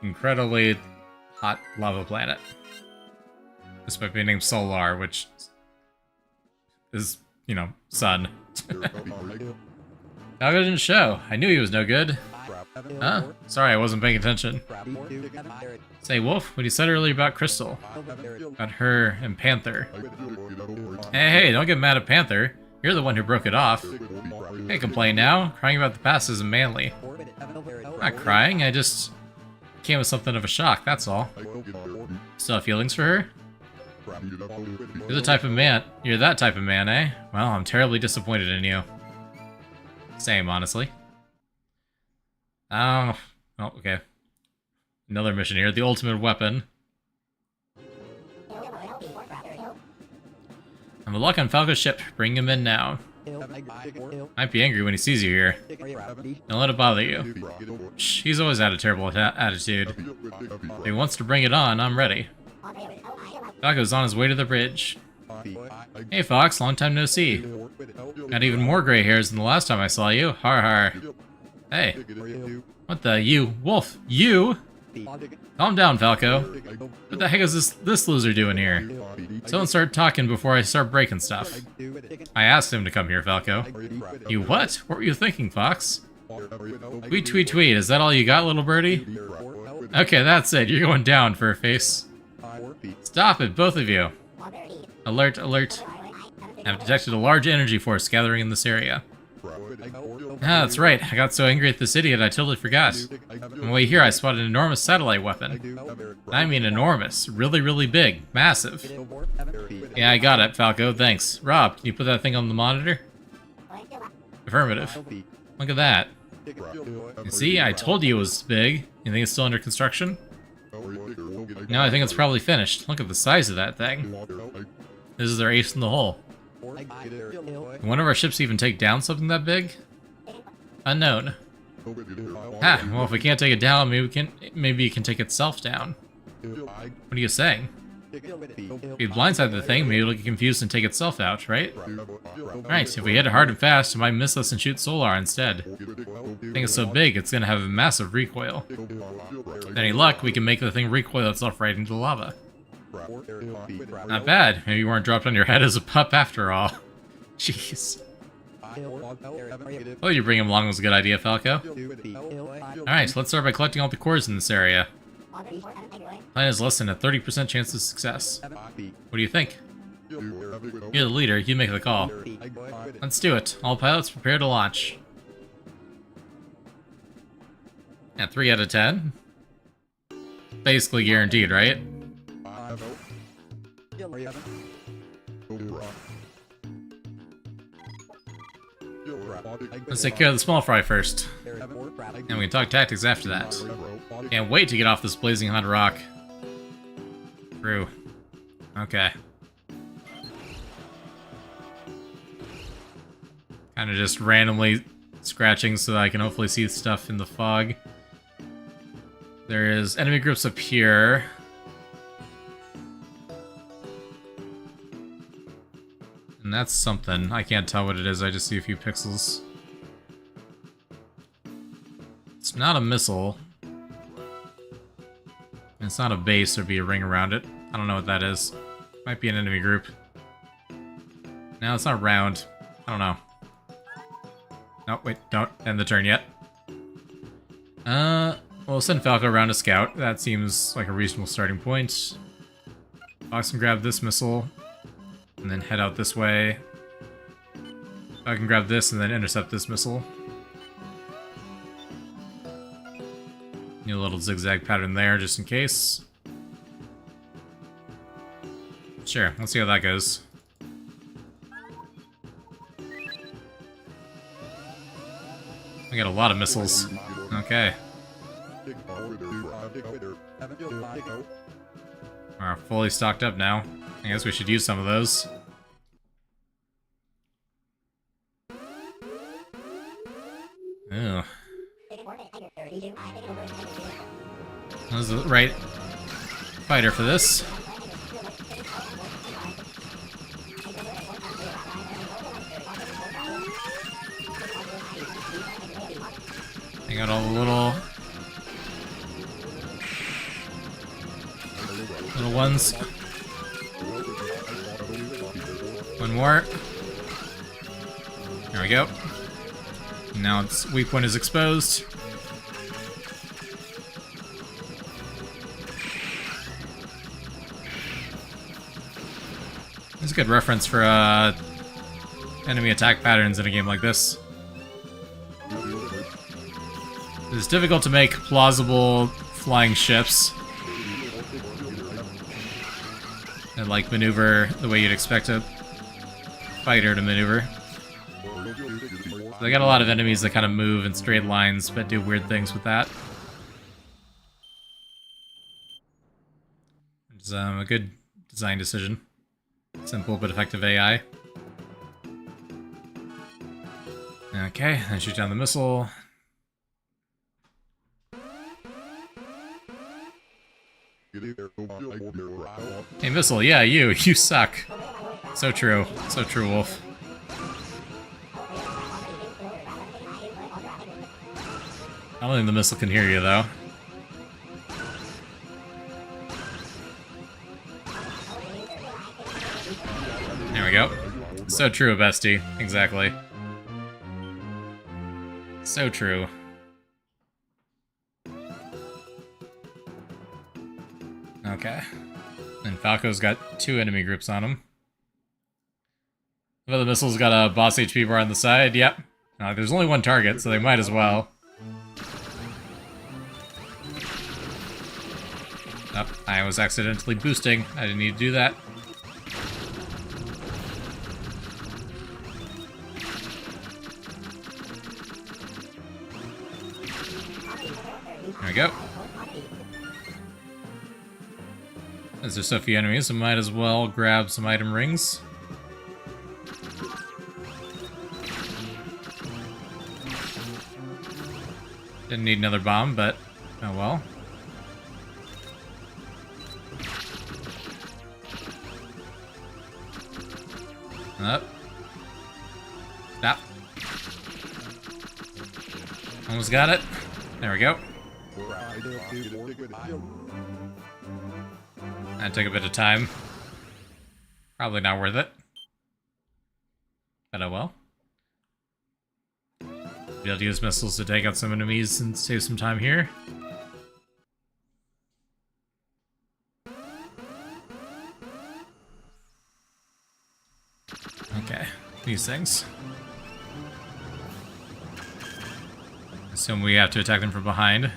incredibly hot lava planet. This might be named Solar, which is, you know, sun. Galgo didn't show. I knew he was no good. Huh? Sorry, I wasn't paying attention. Say, Wolf, what you said earlier about Crystal. About her and Panther. Hey, don't get mad at Panther. You're the one who broke it off. Can't complain now. Crying about the past isn't manly. I'm not crying, I just came with something of a shock, that's all. Still have feelings for her? You're that type of man, eh? Well, I'm terribly disappointed in you. Same, honestly. Oh, okay. Another mission here, the ultimate weapon. I'm a lock on Falco's ship. Bring him in now. Might be angry when he sees you here. Don't let it bother you. Shh, he's always had a terrible attitude. If he wants to bring it on, I'm ready. Falco's on his way to the bridge. Hey Fox, long time no see. Got even more gray hairs than the last time I saw you. Har har. Hey. What the? You? Wolf? You? Calm down, Falco. What the heck is this loser doing here? Someone start talking before I start breaking stuff. I asked him to come here, Falco. You what? What were you thinking, Fox? Tweet, tweet, tweet. Is that all you got, little birdie? Okay, that's it. You're going down, Furface. Stop it, both of you. Alert, alert. I've detected a large energy force gathering in this area. Ah, that's right. I got so angry at this idiot I totally forgot. On the way here, I spotted an enormous satellite weapon. I mean enormous. Really, really big. Massive. Yeah, I got it, Falco. Thanks. Rob, can you put that thing on the monitor? Affirmative. Look at that. You see, I told you it was big. You think it's still under construction? No, I think it's probably finished. Look at the size of that thing. This is their ace in the hole. Can one of our ships even take down something that big? Unknown. Ha, well if we can't take it down, maybe it can take itself down. What are you saying? If we blindside the thing, maybe it'll get confused and take itself out, right? Right, if we hit it hard and fast, it might miss us and shoot Solar instead. The thing is so big, it's gonna have a massive recoil. With any luck, we can make the thing recoil itself right into lava. Not bad. Maybe you weren't dropped on your head as a pup after all. Jeez. Oh, you bring him along was a good idea, Falco. Alright, so let's start by collecting all the cores in this area. Plan is less than a 30% chance of success. What do you think? You're the leader, you make the call. Let's do it. All pilots prepare to launch. At 3 out of 10? Basically guaranteed, right? Let's take care of the small fry first. And we can talk tactics after that. Can't wait to get off this blazing hot rock. True. Okay. Kind of just randomly scratching so that I can hopefully see stuff in the fog. There is enemy groups up here. And that's something. I can't tell what it is, I just see a few pixels. It's not a missile. And it's not a base, there'd be a ring around it. I don't know what that is. Might be an enemy group. No, it's not round. I don't know. No, wait, don't end the turn yet. We'll send Falco around to scout. That seems like a reasonable starting point. Fox can grab this missile. And then head out this way. I can grab this and then intercept this missile. New little zigzag pattern there, just in case. Sure, let's see how that goes. I got a lot of missiles. Okay. We're fully stocked up now. I guess we should use some of those. Ew. That was the right fighter for this. I got all the little ones. One more. There we go. Now its weak point is exposed. It's a good reference for enemy attack patterns in a game like this. It's difficult to make plausible flying ships that like maneuver the way you'd expect a fighter to maneuver. So they got a lot of enemies that kind of move in straight lines but do weird things with that. It's a good design decision. Simple but effective AI. Okay, then shoot down the missile. Hey, missile, yeah, you suck. So true, Wolf. I don't think the missile can hear you, though. So true, bestie. Exactly. So true. Okay. And Falco's got 2 enemy groups on him. Well, the missile's got a boss HP bar on the side. Yep. There's only 1 target, so they might as well. Oh, I was accidentally boosting. I didn't need to do that. There we go. As there's so few enemies, I might as well grab some item rings. Didn't need another bomb, but oh well. Up. Stop. Almost got it. There we go. That took a bit of time. Probably not worth it. But oh well. Be able to use missiles to take out some enemies and save some time here. Okay, these things. Assume we have to attack them from behind.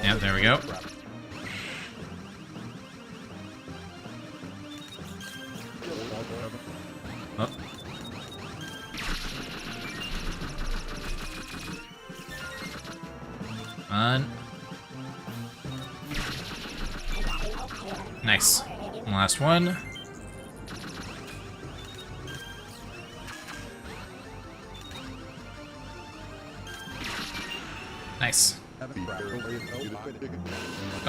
Yep, there we go. Oh. On. Nice. Last one. Nice.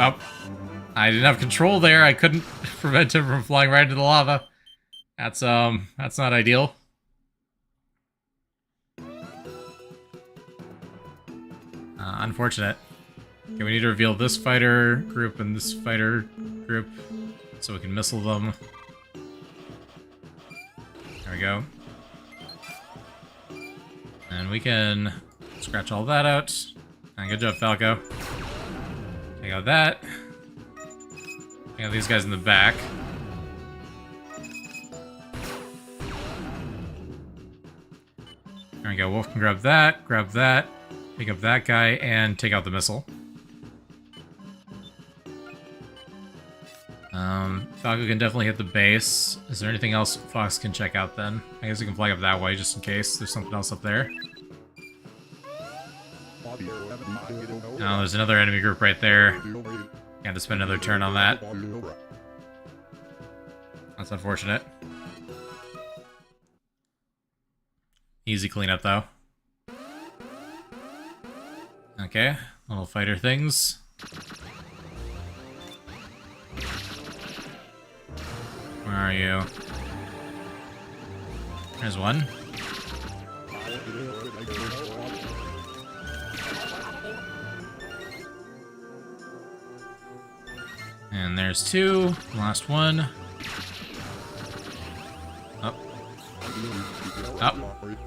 Oh. I didn't have control there. I couldn't prevent him from flying right into the lava. That's not ideal. Unfortunate. Okay, we need to reveal this fighter group and this fighter group so we can missile them. There we go. And we can scratch all that out. And good job, Falco. Take out that. Take out these guys in the back. There we go. Wolf can grab that, pick up that guy, and take out the missile. Falco can definitely hit the base. Is there anything else Fox can check out then? I guess we can fly up that way just in case there's something else up there. Oh, there's another enemy group right there. Had to spend another turn on that. That's unfortunate. Easy cleanup though. Okay, little fighter things. Where are you? There's one. And there's 2. Last one. Up. Up.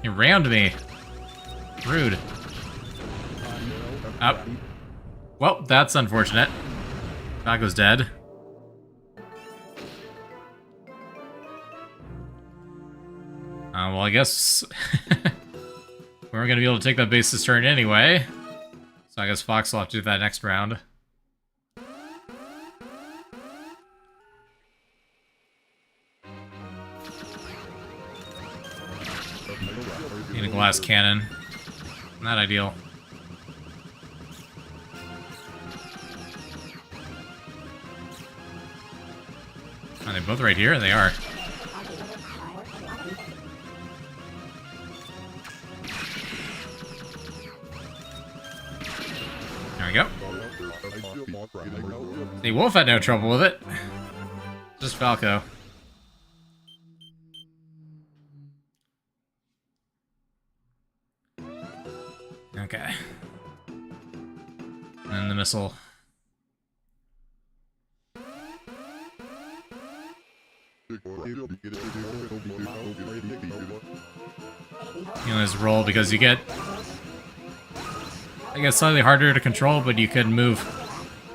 You rammed me. Rude. Up. Well, that's unfortunate. Falco's dead. Well, I guess we weren't gonna be able to take that base this turn anyway. So I guess Fox will have to do that next round. Need a glass cannon. Not ideal. Are they both right here? They are. There we go. The Wolf had no trouble with it. Just Falco. Okay. And the missile. You know, his roll because you get, I guess, slightly harder to control, but you can move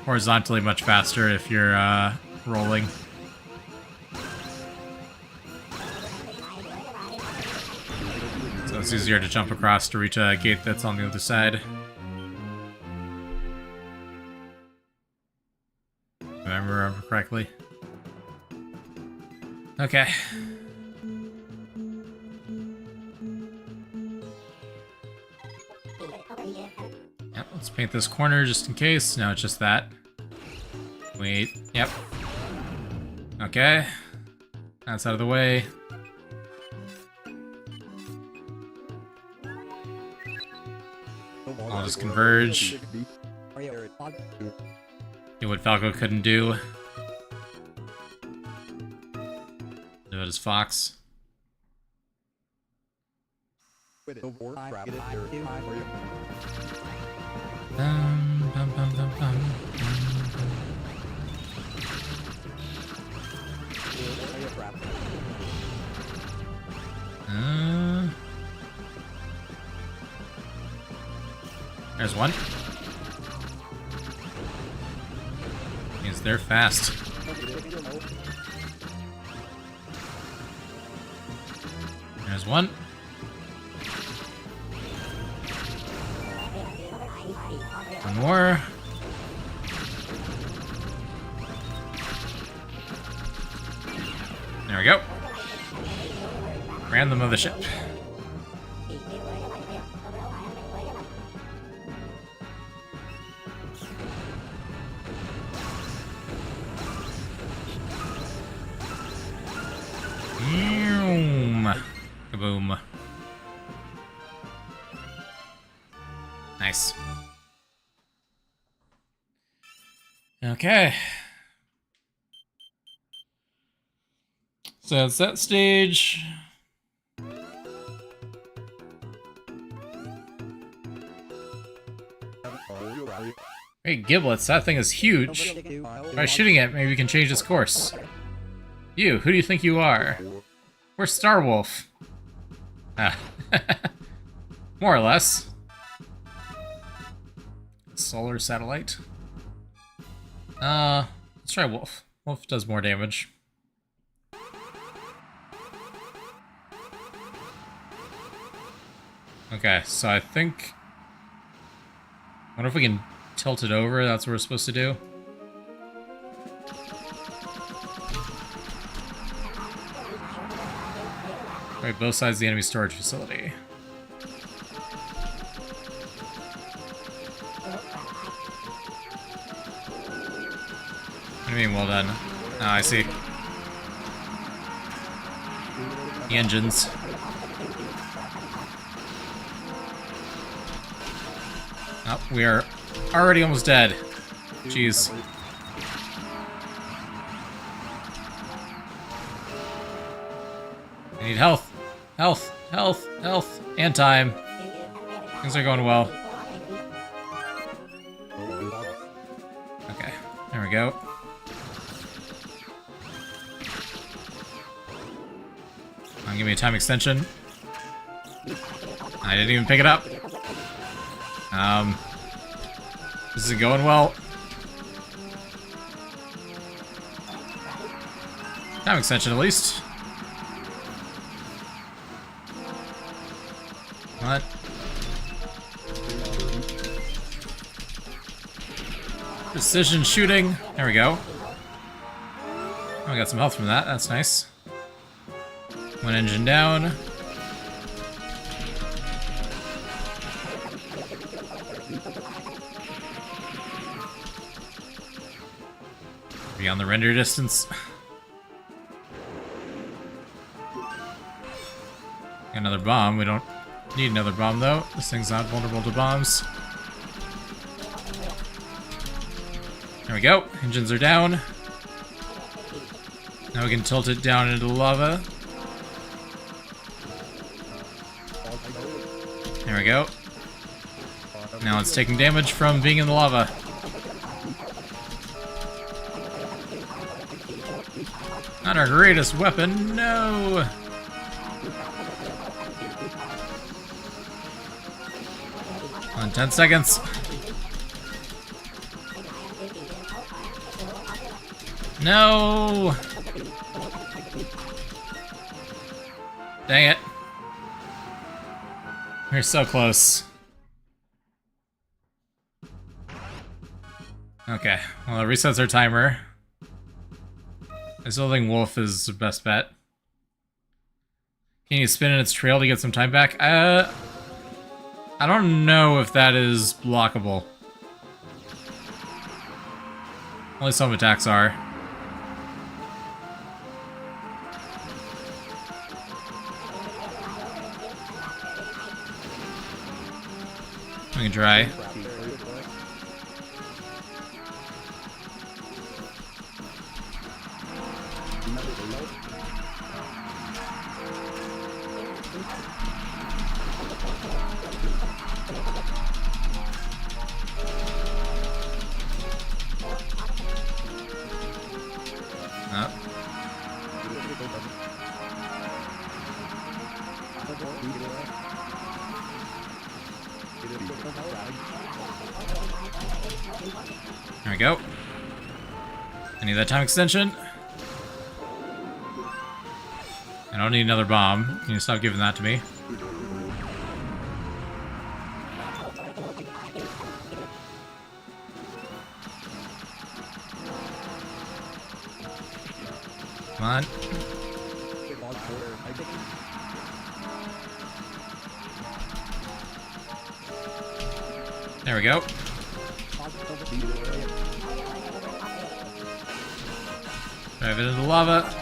horizontally much faster if you're rolling. So it's easier to jump across to reach a gate that's on the other side. If I remember correctly. Okay. Yep, let's paint this corner just in case. No, it's just that. Wait, yep. Okay. That's out of the way. I'll just converge. Do what Falco couldn't do. Do it as Fox. Bum, bum, bum, bum, bum. There's one. Means they're fast. There's one. One more. There we go. Ran the mothership. Kaboom. Nice. Okay. So it's that stage. Hey, Giblets, that thing is huge. By shooting it, maybe we can change its course. You, who do you think you are? We're Starwolf. More or less. Solar satellite. Let's try Wolf. Wolf does more damage. Okay, so I think... I wonder if we can tilt it over, that's what we're supposed to do. Right, both sides of the enemy storage facility. What do you mean, well done? Oh, I see. The engines. Oh, we are already almost dead. Jeez. I need health. Health, health, health, and time. Things are going well. Okay, there we go. Give me a time extension. I didn't even pick it up. This isn't going well. Time extension, at least. What? Precision shooting. There we go. Oh, I got some health from that. That's nice. One engine down. Beyond the render distance. Another bomb. We don't need another bomb though. This thing's not vulnerable to bombs. There we go. Engines are down. Now we can tilt it down into the lava. There we go. Now it's taking damage from being in the lava. Not our greatest weapon, no! On 10 seconds. No! Dang it. We're so close. Okay, well, it resets our timer. I still think Wolf is the best bet. Can you spin in its trail to get some time back? I don't know if that is blockable. Only some attacks are. We can try. There we go. I need that time extension. I don't need another bomb. Can you stop giving that to me? Come on. There we go. Drive it into the lava.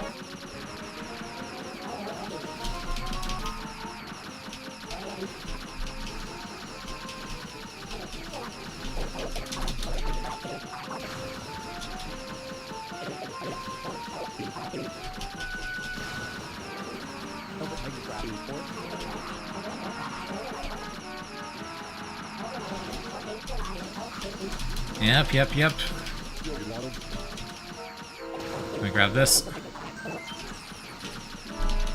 Yep. Let me grab this.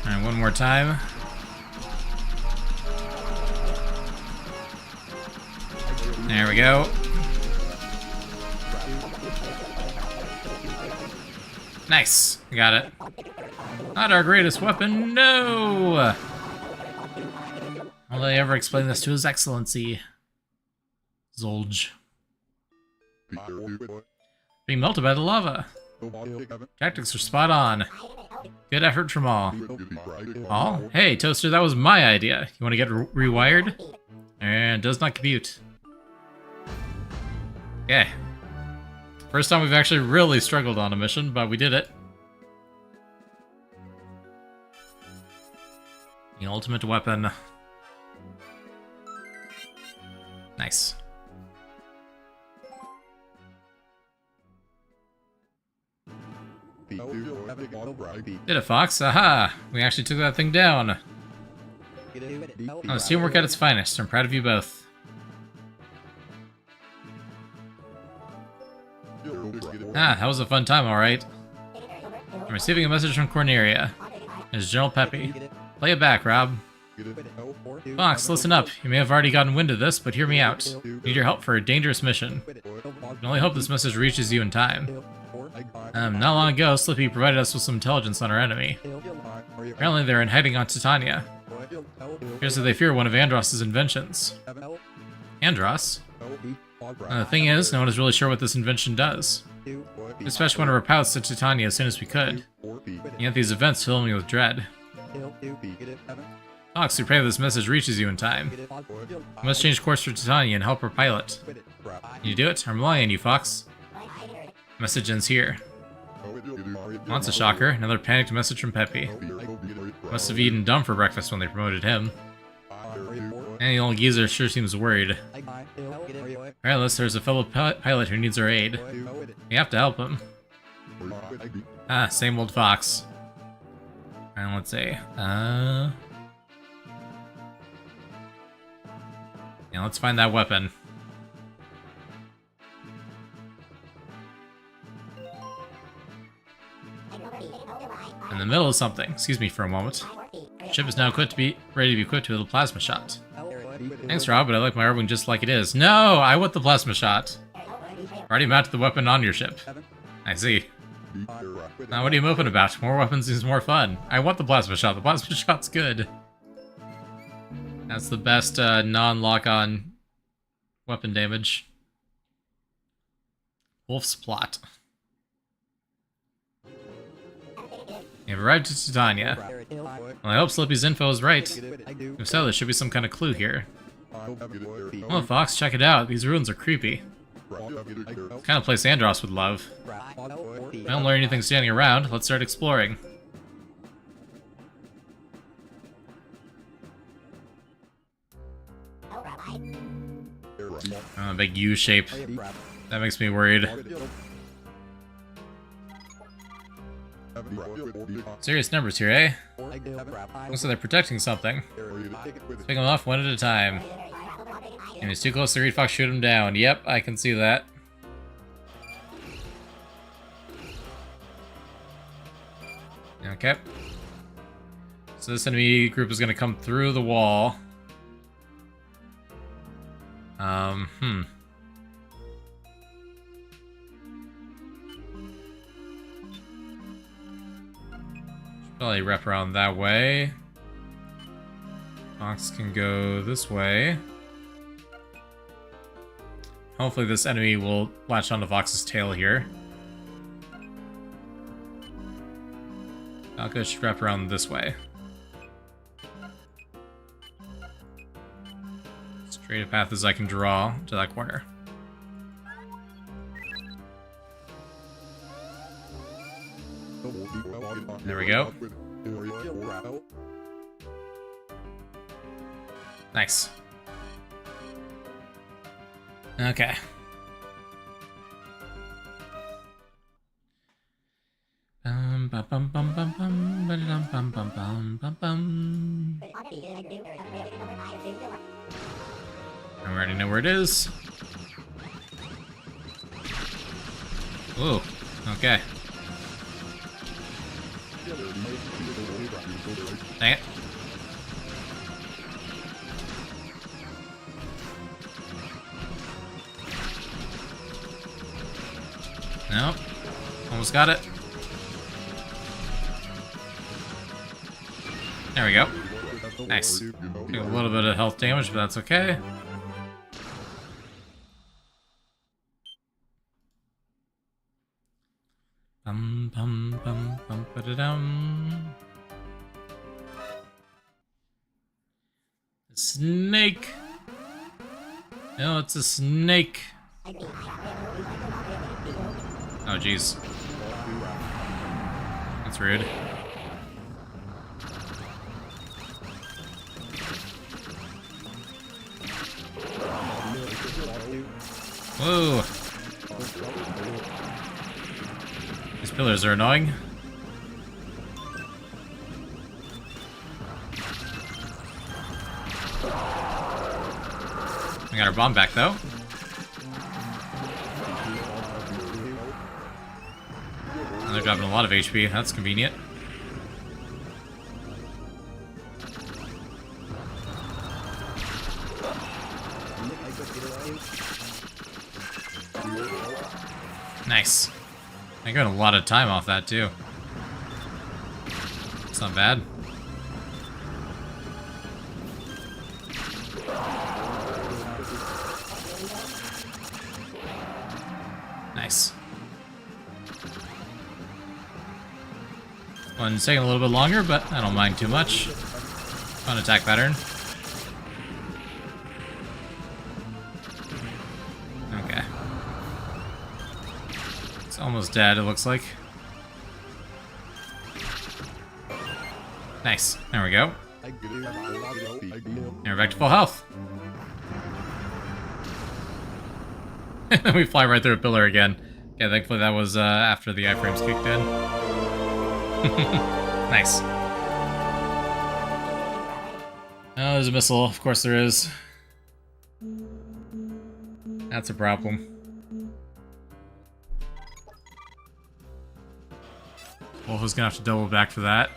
Alright, one more time. There we go. Nice. We got it. Not our greatest weapon, no! Will they ever explain this to His Excellency? Zolj. Being melted by the lava. Tactics are spot on. Good effort from all. All? Hey, Toaster, that was my idea. You want to get rewired? And does not compute. Okay. First time we've actually really struggled on a mission, but we did it. The ultimate weapon. Nice. Did it, Fox? Aha! We actually took that thing down. Oh, it's teamwork at its finest. I'm proud of you both. Ah, that was a fun time, alright. I'm receiving a message from Corneria. It's General Peppy. Play it back, Rob. Fox, listen up. You may have already gotten wind of this, but hear me out. Need your help for a dangerous mission. I can only hope this message reaches you in time. Not long ago, Slippy provided us with some intelligence on our enemy. Apparently they're in hiding on Titania. Appears that they fear one of Andross's inventions. Andross? The thing is, no one is really sure what this invention does. We dispatched one of our pilots to Titania as soon as we could. Yet these events fill me with dread. Fox, we pray that this message reaches you in time. You must change course for Titania and help our pilot. Can you do it? I'm relying on you, Fox. Message ends here. That's a shocker. Another panicked message from Peppy. Must have eaten dumb for breakfast when they promoted him. And the old geezer sure seems worried. Regardless, there's a fellow pilot who needs our aid. We have to help him. Ah, same old Fox. And let's see. Yeah, let's find that weapon. In the middle of something. Excuse me for a moment. Ship is now ready to be equipped with a plasma shot. Thanks, Rob, but I like my Arwing just like it is. No, I want the plasma shot. Already mounted the weapon on your ship. I see. Now what are you moping about? More weapons is more fun. I want the plasma shot. The plasma shot's good. That's the best non-lock-on weapon damage. Wolf's Plot. You've arrived at Titania. Well, I hope Slippy's info is right. If so, there should be some kind of clue here. Oh, Fox, check it out. These ruins are creepy. The kind of place Andross would love. If I don't learn anything standing around, let's start exploring. Oh, a big U shape. That makes me worried. Serious numbers here, eh? Looks like they're protecting something. Let's pick them off one at a time. If he's too close to Reed Fox, shoot him down. Yep, I can see that. Okay. So this enemy group is going to come through the wall. Should probably wrap around that way. Fox can go this way. Hopefully this enemy will latch onto Fox's tail here. Falco should wrap around this way. Straight a path as I can draw to that corner. There we go. Nice. Okay. I already know where it is. Ooh, okay. Dang it. Nope. Almost got it. There we go. Nice. Took a little bit of health damage, but that's okay. Ba-da-dum. A snake! No, it's a snake! Oh, jeez. That's rude. Whoa! These pillars are annoying. I got our bomb back, though. And they're dropping a lot of HP. That's convenient. Nice. I got a lot of time off that, too. It's not bad. Nice. One's taking a little bit longer, but I don't mind too much. Fun attack pattern. Okay. It's almost dead, it looks like. Nice. There we go. And we're back to full health. We fly right through a pillar again. Yeah, thankfully that was after the iframes kicked in. Nice. Oh, there's a missile. Of course there is. That's a problem. Wolf is gonna have to double back for that.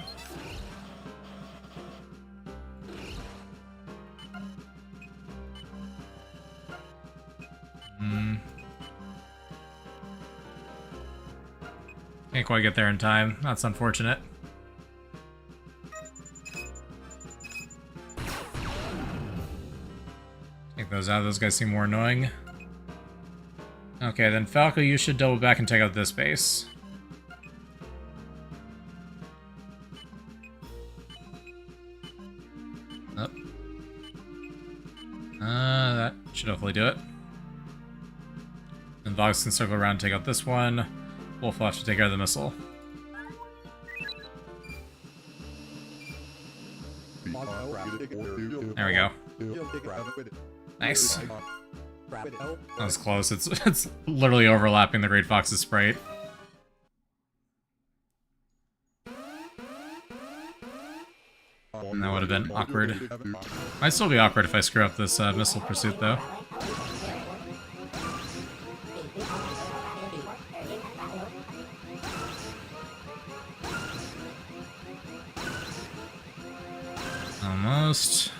Can't quite get there in time. That's unfortunate. Take those out. Those guys seem more annoying. Okay, then Falco, you should double back and take out this base. Oh. That should hopefully do it. And Vox can circle around and take out this one. Wolf will have to take care of the missile. There we go. Nice. That was close. It's literally overlapping the Great Fox's sprite. And that would have been awkward. Might still be awkward if I screw up this missile pursuit, though. Almost.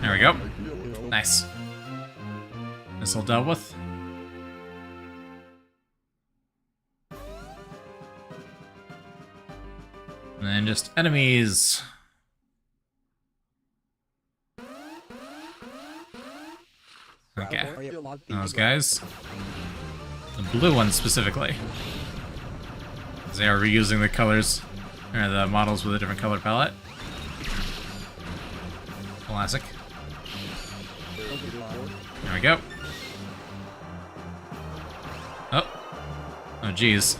There we go. Nice. Missile dealt with. And then just enemies. Okay. Those guys. The blue ones specifically. They are reusing the colors, or the models with a different color palette. Classic. There we go. Oh. Oh, geez.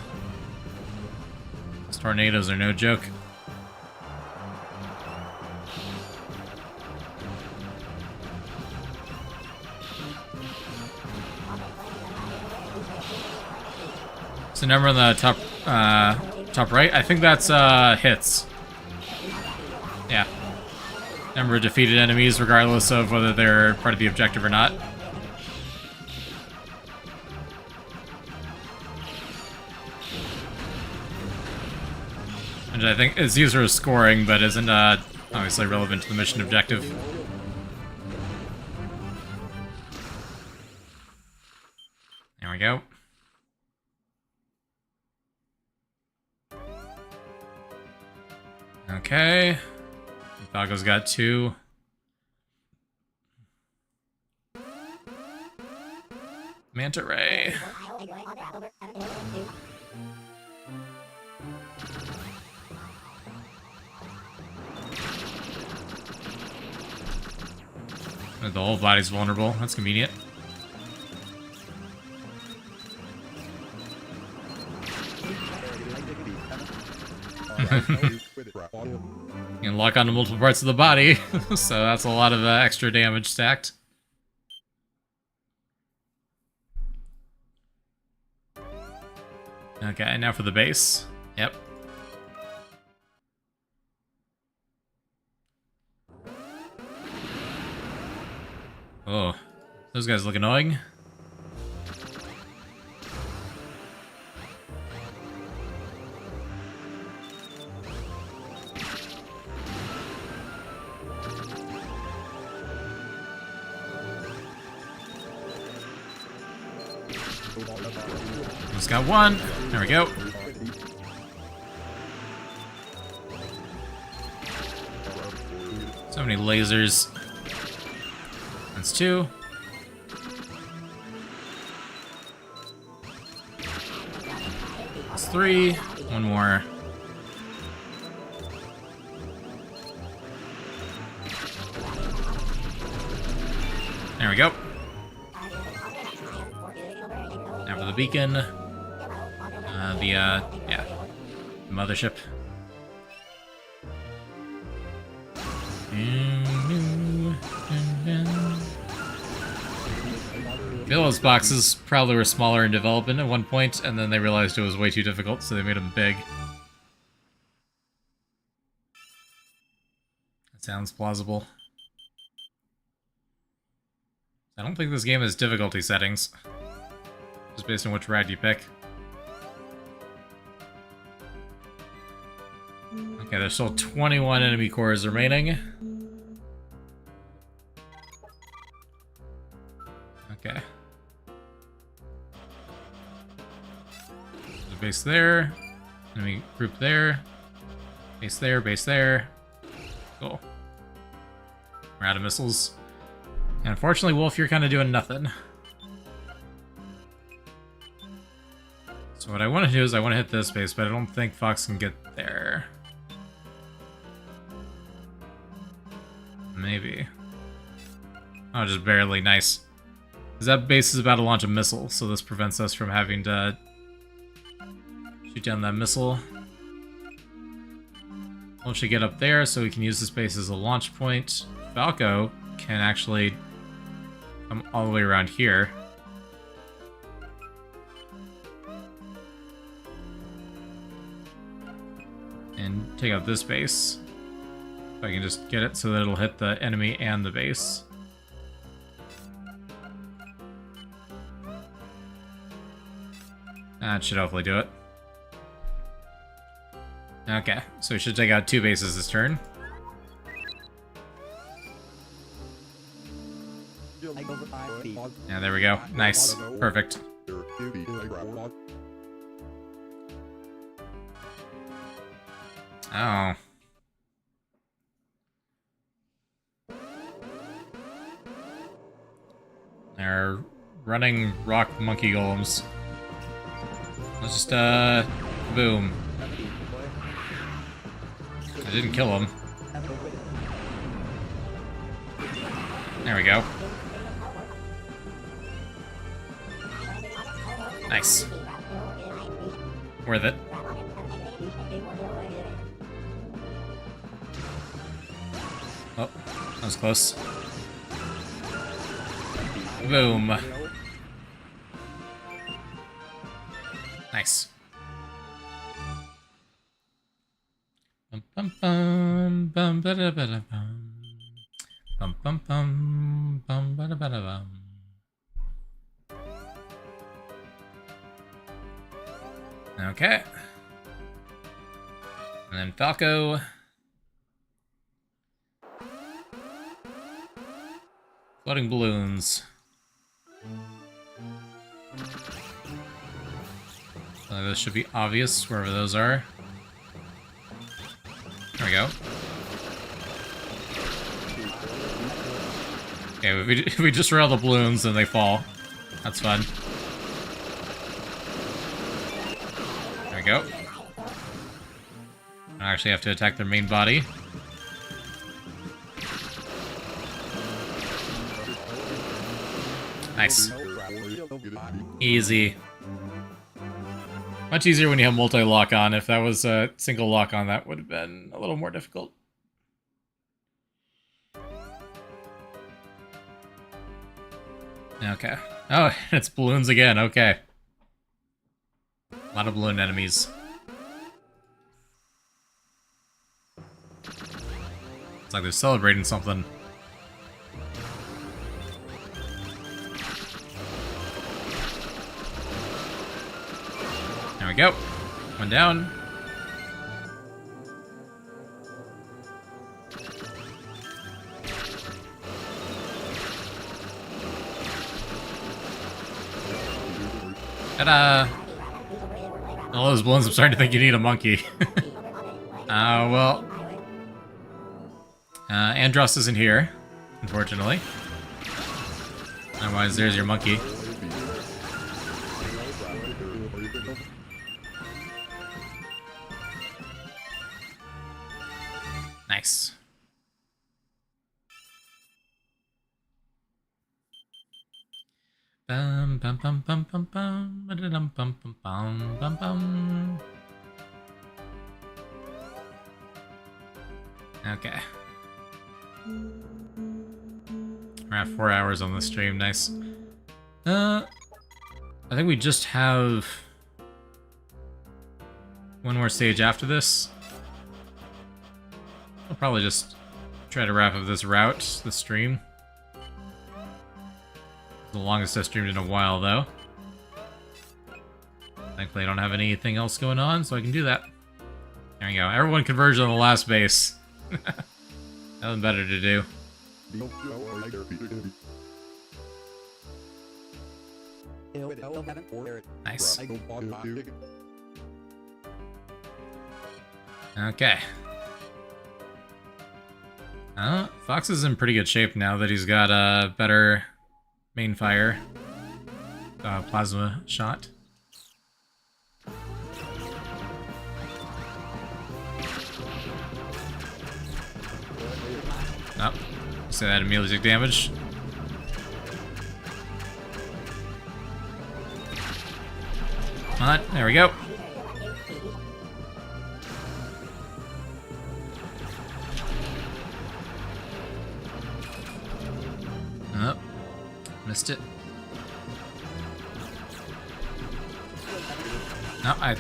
Those tornadoes are no joke. So number on the top right, I think that's hits. Yeah. Number of defeated enemies, regardless of whether they're part of the objective or not. And I think it's used for scoring, but isn't obviously relevant to the mission objective. There we go. Okay. Falco's got 2. Manta Ray. The whole body's vulnerable. That's convenient. You can lock onto multiple parts of the body, so that's a lot of extra damage stacked. Okay, now for the base. Yep. Oh, those guys look annoying. Just got 1. There we go. So many lasers. That's 2. That's 3. 1 more. There we go. Now for the beacon. Yeah, the mothership. Those boxes probably were smaller in development at one point, and then they realized it was way too difficult, so they made them big. That sounds plausible. I don't think this game has difficulty settings. just based on which route you pick. Okay, there's still 21 enemy cores remaining. Okay. There's a base there. Enemy group there. Base there, base there. Cool. We're out of missiles. And unfortunately, Wolf, you're kind of doing nothing. So what I want to do is I want to hit this base, but I don't think Fox can get there. Maybe. Oh, just barely. Nice. Because that base is about to launch a missile, so this prevents us from having to shoot down that missile. Once we get up there, so we can use this base as a launch point, Falco can actually come all the way around here. And take out this base. If I can just get it so that it'll hit the enemy and the base. That should hopefully do it. Okay, so we should take out 2 bases this turn. Yeah, there we go. Nice. Perfect. Oh. They're running rock monkey golems. Let's just, boom. I didn't kill him. There we go. Nice. Worth it. Oh, that was close. Boom. Nice. Bum bum bum bum ba da ba da bum. Bum bum bum bum ba da ba da bum. Okay. And then Falco. Floating balloons. Those should be obvious wherever those are. There we go. Okay, if we just rail the balloons, then they fall. That's fun. There we go. I actually have to attack their main body. Nice. Easy. Much easier when you have multi-lock on. If that was a single lock on, that would have been a little more difficult. Okay. Oh, it's balloons again. Okay. A lot of balloon enemies. It's like they're celebrating something. There we go. One down. Ta-da! All those balloons, I'm starting to think you need a monkey. Well... Andros isn't here, unfortunately. Otherwise, there's your monkey. Nice. Bum bum bum bum bum bum bum bum bum bum bum. Okay. We're at 4 hours on the stream. Nice. I think we just have one more stage after this. I'll probably just try to wrap up this route, the stream. The longest I've streamed in a while, though. Thankfully, I don't have anything else going on, so I can do that. There we go. Everyone converged on the last base. Nothing better to do. Nice. Okay. Fox is in pretty good shape now that he's got a better main fire plasma shot. Oh, so that immediately took damage. Come on, there we go. Oh, missed it. No, I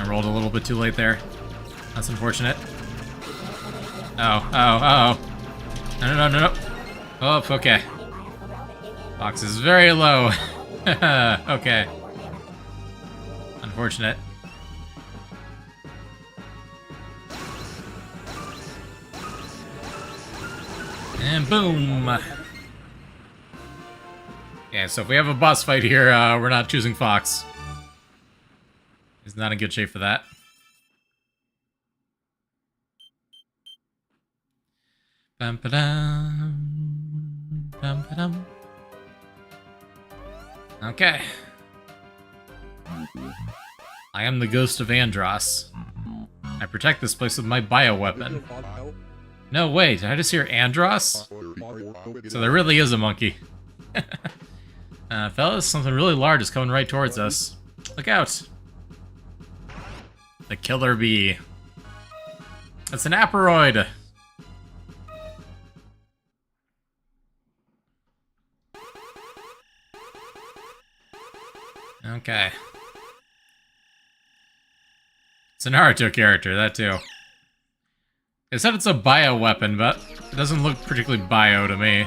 rolled a little bit too late there. That's unfortunate. Oh. No. Oh, okay. Fox is very low. Okay. Unfortunate. And boom! Yeah, so if we have a boss fight here, we're not choosing Fox. He's not in good shape for that. Bum-ba-dum. Bum-ba-dum. Okay. I am the ghost of Andross. I protect this place with my bioweapon. No, wait, did I just hear Andross? So there really is a monkey. Fellas, something really large is coming right towards us. Look out! The killer bee. That's an Aperoid! Okay. It's a Naruto character, that too. It said it's a bioweapon, but it doesn't look particularly bio to me.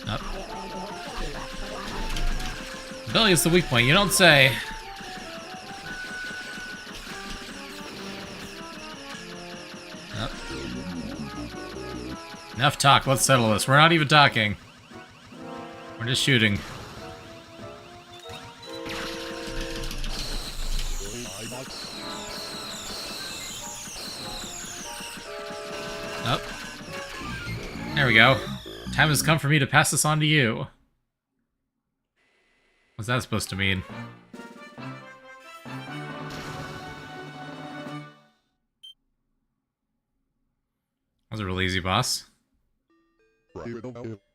Up. Billy is the weak point, you don't say. Up. Enough talk, let's settle this. We're not even talking. We're just shooting. Up. There we go. Time has come for me to pass this on to you. What's that supposed to mean? That was a real easy boss.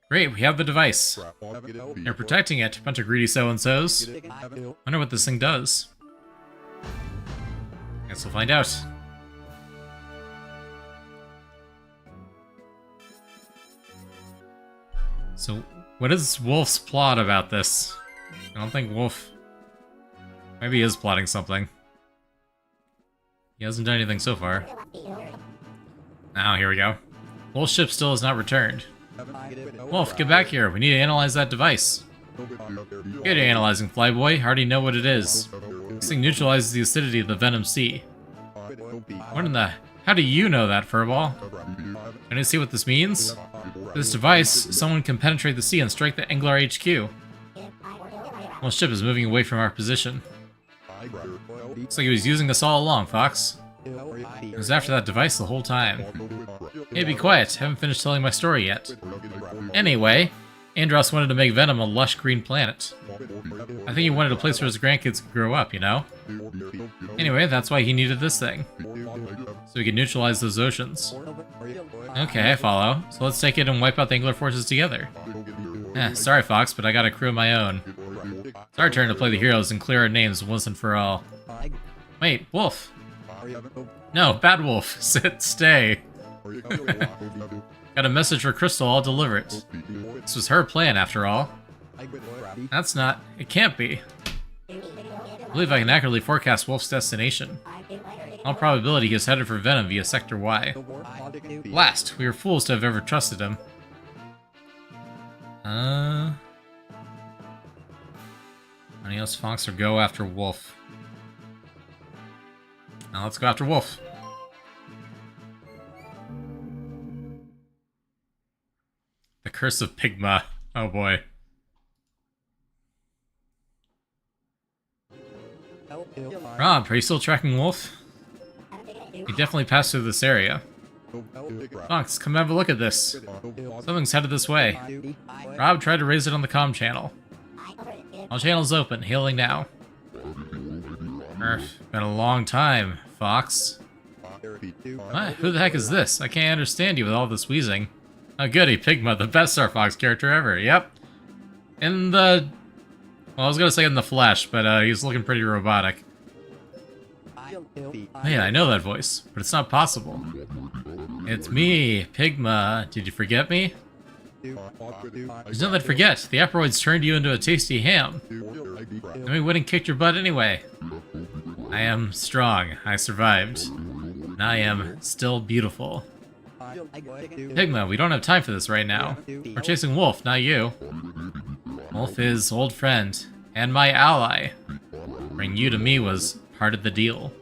Great, we have the device. You're protecting it, bunch of greedy so-and-sos. Wonder what this thing does. Guess we'll find out. So, what is Wolf's plot about this? I don't think Wolf... Maybe he is plotting something. He hasn't done anything so far. Now, here we go. Wolf's ship still has not returned. Wolf, get back here. We need to analyze that device. Good analyzing, Flyboy. I already know what it is. This thing neutralizes the acidity of the Venom Sea. What in the... How do you know that, Furball? Can you see what this means? With this device, someone can penetrate the sea and strike the Angler HQ. Well, ship is moving away from our position. Looks like he was using us all along, Fox. He was after that device the whole time. Hey, be quiet. Haven't finished telling my story yet. Anyway, Andross wanted to make Venom a lush green planet. I think he wanted a place where his grandkids could grow up, you know? Anyway, that's why he needed this thing. So he could neutralize those oceans. Okay, I follow. So let's take it and wipe out the Angler forces together. Sorry, Fox, but I got a crew of my own. It's our turn to play the heroes and clear our names once and for all. Wait, Wolf! No, Bad Wolf! Stay! Got a message for Crystal, I'll deliver it. This was her plan, after all. That's not... It can't be. I believe I can accurately forecast Wolf's destination. In all probability, he is headed for Venom via Sector Y. Last, we were fools to have ever trusted him. Adios Fox or go after Wolf? Now let's go after Wolf. The Curse of Pigma. Oh boy. Rob, are you still tracking Wolf? He definitely passed through this area. Fox, come have a look at this. Something's headed this way. Rob tried to raise it on the comm channel. All channels open, hailing now. Been a long time, Fox. What? Who the heck is this? I can't understand you with all this wheezing. Oh goody, Pigma, the best Star Fox character ever, yep. In the... Well, I was gonna say in the flesh, but he's looking pretty robotic. Man, I know that voice, but it's not possible. It's me, Pigma. Did you forget me? There's nothing to forget. The Aperoids turned you into a tasty ham. And we went and kicked your butt anyway. I am strong. I survived. And I am still beautiful. Pigma, we don't have time for this right now. We're chasing Wolf, not you. Wolf is old friend, and my ally. Bring you to me was part of the deal.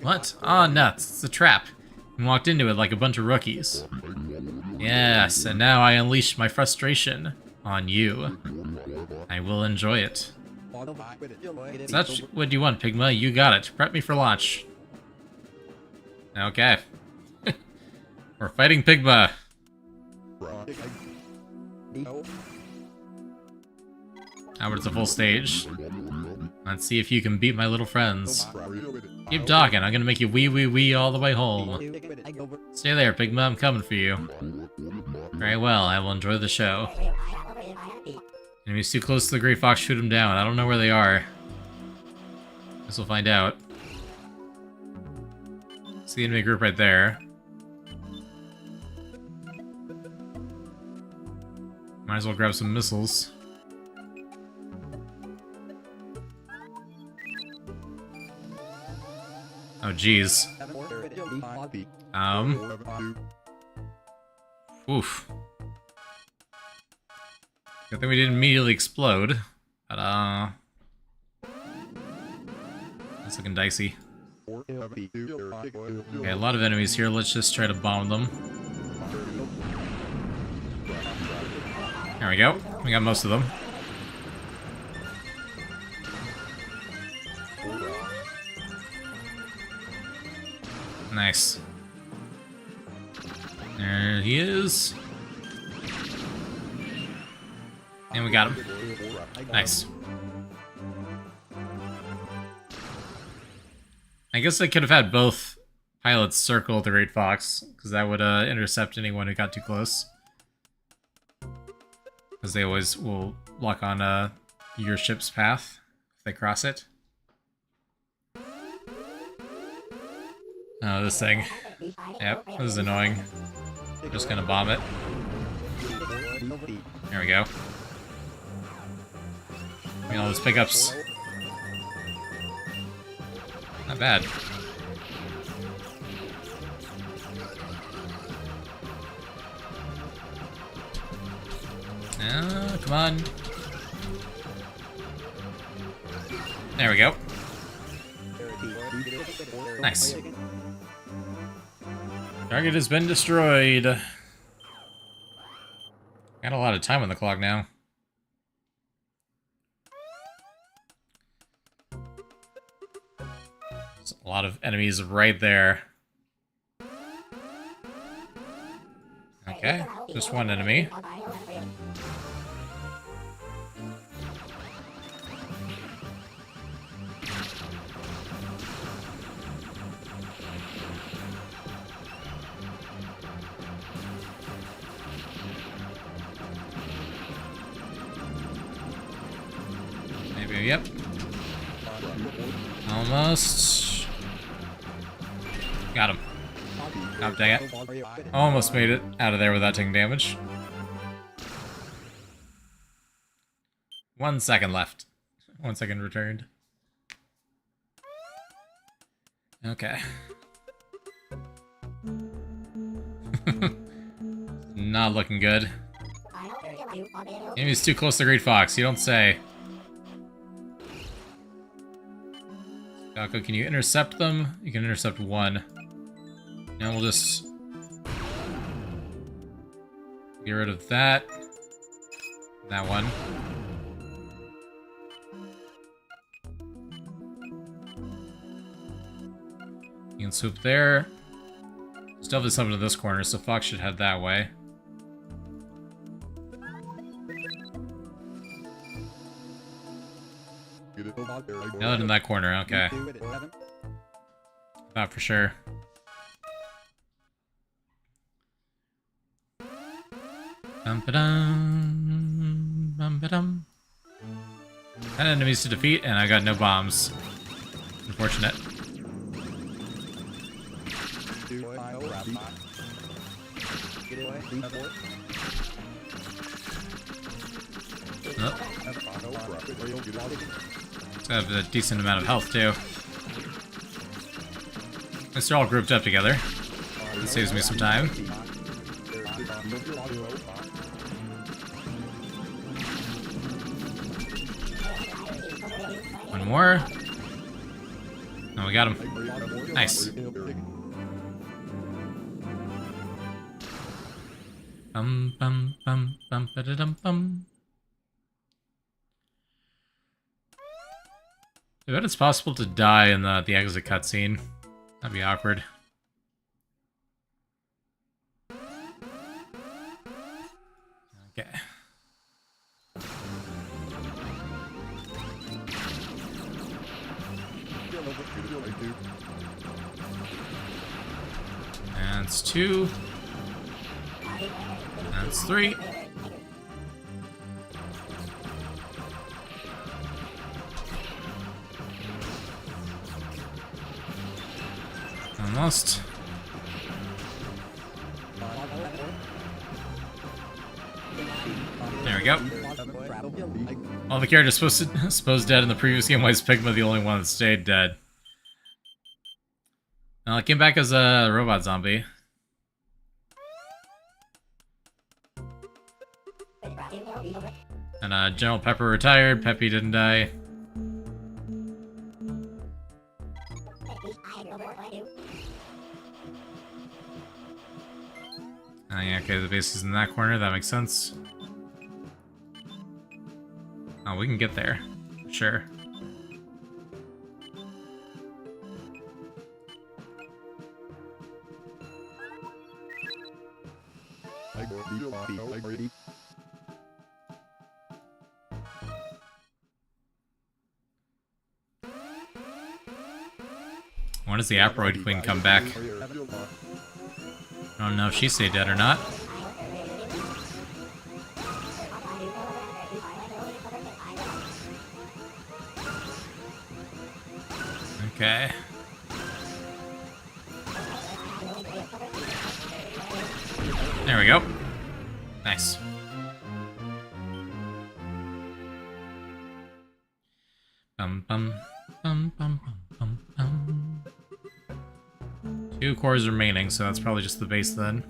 What? Aw, nuts. It's a trap. We walked into it like a bunch of rookies. Yes, and now I unleash my frustration on you. I will enjoy it. That's what you want, Pigma. You got it. Prep me for launch. Okay. We're fighting Pigma. Now it's a full stage. Let's see if you can beat my little friends. Keep talking, I'm gonna make you wee all the way home. Stay there, Pigma, I'm coming for you. Very well, I will enjoy the show. Enemies too close to the Great Fox, shoot them down. I don't know where they are. Guess we'll find out. See the enemy group right there. Might as well grab some missiles. Oh, jeez. Oof. Good thing we didn't immediately explode. But, that's looking dicey. Okay, a lot of enemies here. Let's just try to bomb them. There we go. We got most of them. Nice. There he is. And we got him. Nice. I guess I could have had both pilots circle the Great Fox, because that would intercept anyone who got too close. Because they always will lock on your ship's path if they cross it. Oh, this thing. Yep, this is annoying. I'm just gonna bomb it. There we go. I mean, all those pickups. Not bad. Come on. There we go. Nice. Target has been destroyed. Got a lot of time on the clock now. There's a lot of enemies right there. Okay, just one enemy. Yep. Almost. Got him. Oh, dang it. Almost made it out of there without taking damage. 1 second left. 1 second returned. Okay. Not looking good. Enemy's too close to Great Fox, you don't say. Gakko, can you intercept them? You can intercept one. Now we'll just get rid of that. That one. You can swoop there. There's definitely something in this corner, so Fox should head that way. Nothing in that corner, okay. Not for sure. Bum-ba-dum, bum-ba-dum. 10 enemies to defeat, and I got no bombs. Unfortunate. Oh. It's got a decent amount of health, too. At least they're all grouped up together. It saves me some time. One more. Oh, we got him. Nice. Bum bum bum bum ba da dum bum. I bet it's possible to die in the exit cutscene. That'd be awkward. Okay. That's 2. That's 3. Almost. There we go. All the characters supposed dead in the previous game, why is Pigma the only one that stayed dead? I came back as a robot zombie. And General Pepper retired, Peppy didn't die. Yeah, okay, the base is in that corner, that makes sense. Oh, we can get there. Sure. When does the Aproid Queen come back? I don't know if she stayed dead or not. Okay. There we go. Nice. Bum bum bum bum bum bum. 2 cores remaining, so that's probably just the base then.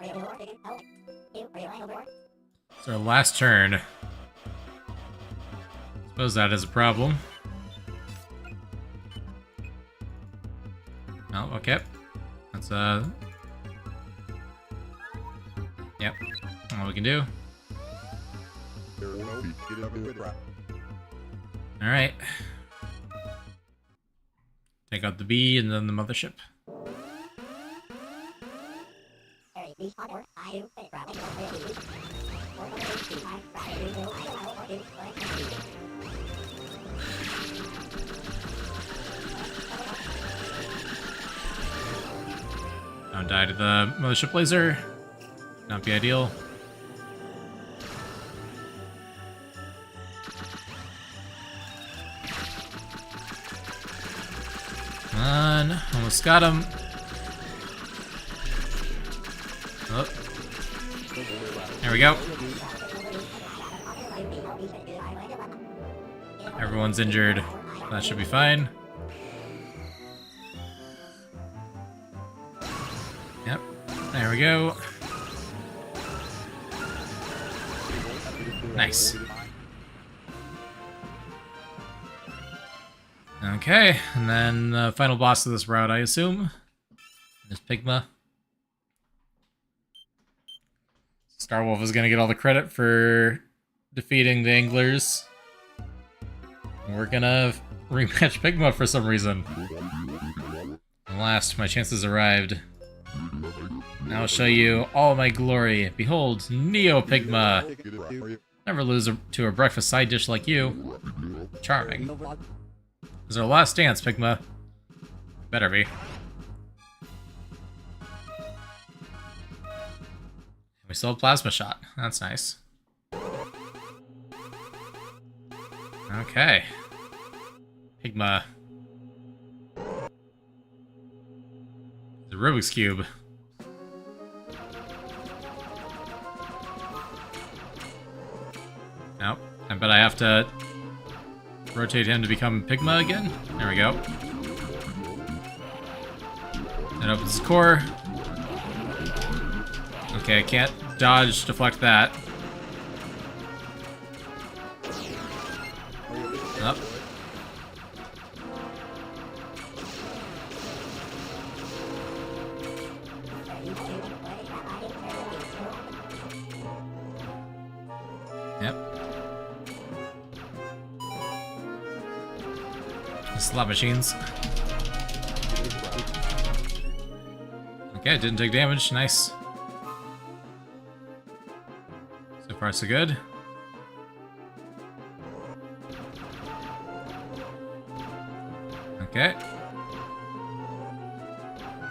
It's our last turn. Suppose that is a problem. Oh, okay. That's yep. All we can do. Alright. Take out the B and then the mothership. Don't die to the mothership laser. Not be ideal. Come on, almost got him. Oh. There we go. Everyone's injured. That should be fine. Yep. There we go. Nice. Okay, and then the final boss of this route, I assume, is Pigma. Starwolf is gonna get all the credit for defeating the Anglers. We're gonna rematch Pigma for some reason. At last, my chances arrived. Now I'll show you all my glory. Behold, Neo Pigma! Never lose to a breakfast side dish like you. Charming. This is our last dance, Pigma. Better be. We still have Plasma Shot. That's nice. Okay. Pigma. The Rubik's Cube. Nope. I bet I have to rotate him to become Pigma again. There we go. That opens his core. Okay, I can't dodge, deflect that. Up. Yep. Slot machines. Okay, didn't take damage. Nice. So far, so good. Okay.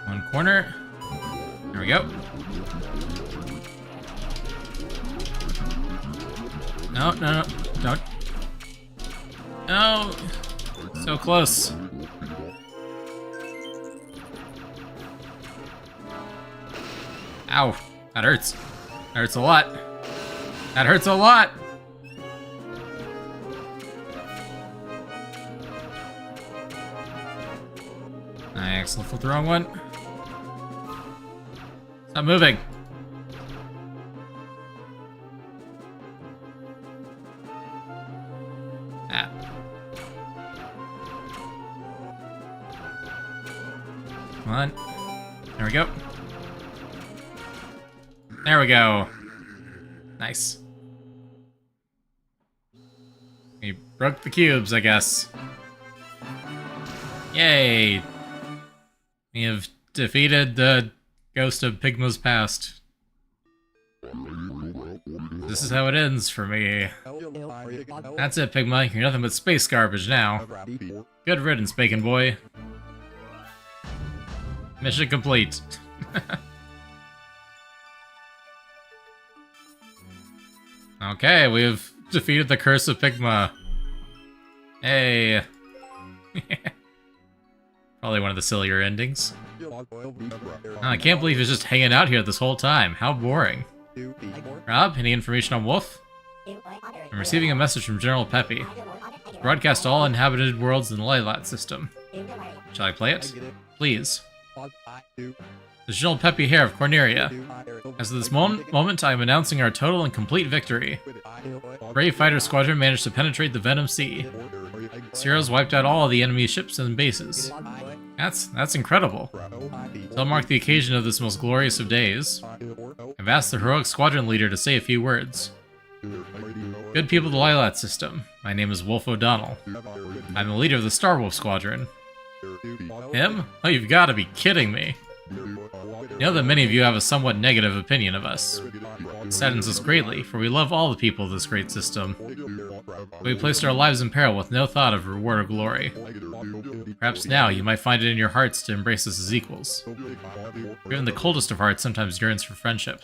One corner. There we go. No, no, no, don't. No! So close. Ow. That hurts. That hurts a lot. That hurts a lot! I accidentally flipped the wrong one. Stop moving. Ah. Come on. There we go. There we go. Nice. We broke the cubes, I guess. Yay! We have defeated the ghost of Pigma's past. This is how it ends for me. That's it, Pigma. You're nothing but space garbage now. Good riddance, Bacon Boy. Mission complete. Okay, we've defeated the curse of Pigma. Hey. Probably one of the sillier endings. Oh, I can't believe he's just hanging out here this whole time. How boring. Rob, any information on Wolf? I'm receiving a message from General Peppy. Broadcast to all inhabited worlds in the Lylat system. Shall I play it? Please. This is General Peppy here of Corneria. As of this moment, I am announcing our total and complete victory. Brave Fighter Squadron managed to penetrate the Venom Sea. Zero's wiped out all of the enemy ships and bases. That's incredible. To mark the occasion of this most glorious of days, I've asked the heroic squadron leader to say a few words. Good people of the Lylat system, my name is Wolf O'Donnell. I'm the leader of the Starwolf Squadron. Him? Oh, you've got to be kidding me. I know that many of you have a somewhat negative opinion of us. It saddens us greatly, for we love all the people of this great system. But we placed our lives in peril with no thought of reward or glory. Perhaps now you might find it in your hearts to embrace us as equals. Even the coldest of hearts sometimes yearns for friendship.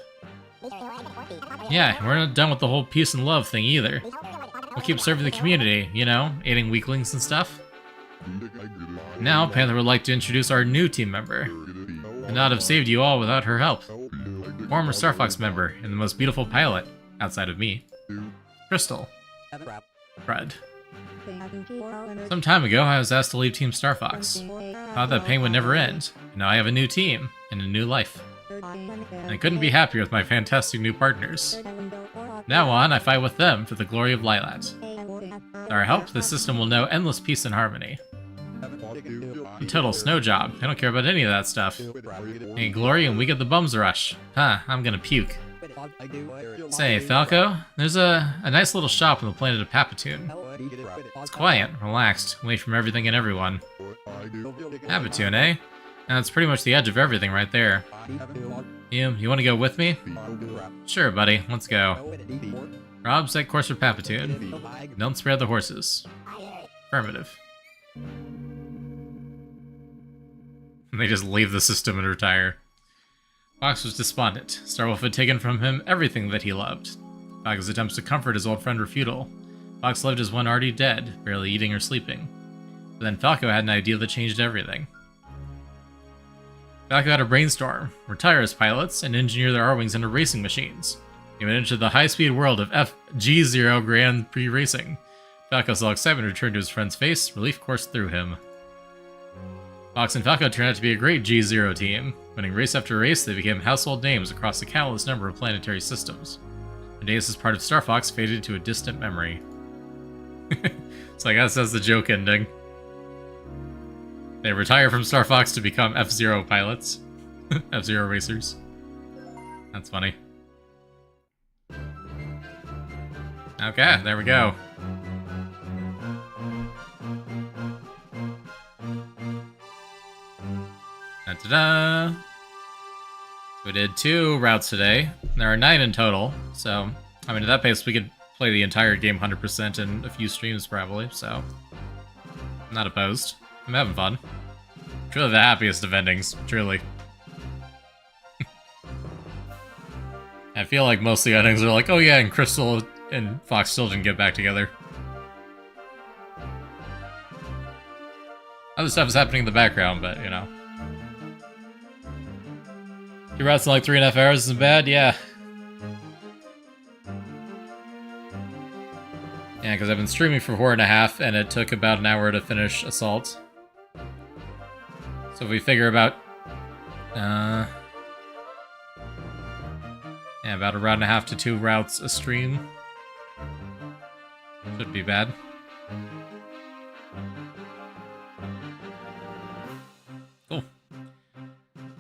Yeah, we're not done with the whole peace and love thing either. We'll keep serving the community, you know, aiding weaklings and stuff. Now, Panther would like to introduce our new team member. Could not have saved you all without her help. Former Star Fox member and the most beautiful pilot, outside of me. Crystal. Fred. Some time ago, I was asked to leave Team Star Fox. Thought that pain would never end. And now I have a new team and a new life. And I couldn't be happier with my fantastic new partners. From now on, I fight with them for the glory of Lylat. With our help, the system will know endless peace and harmony. A total snow job. I don't care about any of that stuff. Hey, glory, and we get the bums rush. Huh, I'm gonna puke. Say, Falco, there's a nice little shop on the planet of Papatoon. It's quiet, relaxed, away from everything and everyone. Papatoon, eh? And that's pretty much the edge of everything right there. You want to go with me? Sure, buddy, let's go. Rob, set course for Papatoon. Don't spare the horses. Affirmative. They just leave the system and retire. Fox was despondent. Starwolf had taken from him everything that he loved. Falco's attempts to comfort his old friend were futile. Fox lived as one already dead, barely eating or sleeping. But then Falco had an idea that changed everything. Falco had a brainstorm, retire as pilots, and engineer their R-Wings into racing machines. He went into the high-speed world of FG0 Grand Prix racing. Falco saw excitement return to his friend's face, relief coursed through him. Fox and Falco turned out to be a great G0 team. Winning race after race, they became household names across a countless number of planetary systems. Their days as part of Star Fox faded to a distant memory. So I guess that's the joke ending. They retire from Star Fox to become F-Zero pilots. F-Zero racers. That's funny. Okay, there we go. Da-da-da! So we did 2 routes today. There are 9 in total, so I mean at that pace we could play the entire game 100% in a few streams probably, so I'm not opposed. I'm having fun. Truly the happiest of endings, truly. I feel like most of the endings are like, oh yeah, and Crystal and Fox still didn't get back together. Other stuff is happening in the background, but you know. 2 routes in like 3.5 hours isn't bad, yeah. Yeah, because I've been streaming for 4.5, and it took about an hour to finish Assault. So if we figure about... yeah, about 1.5 to 2 routes a stream. Shouldn't be bad. Cool.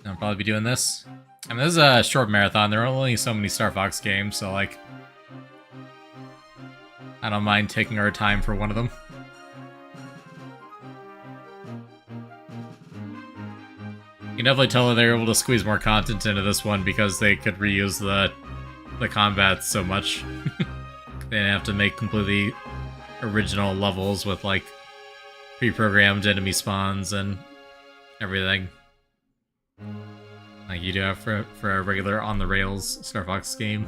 I'll probably be doing this. I mean, this is a short marathon. There are only so many Star Fox games, so like... I don't mind taking our time for one of them. You can definitely tell that they were able to squeeze more content into this one because they could reuse the combat so much. They didn't have to make completely original levels with like pre-programmed enemy spawns and everything. Like you do have for a regular on-the-rails Star Fox game.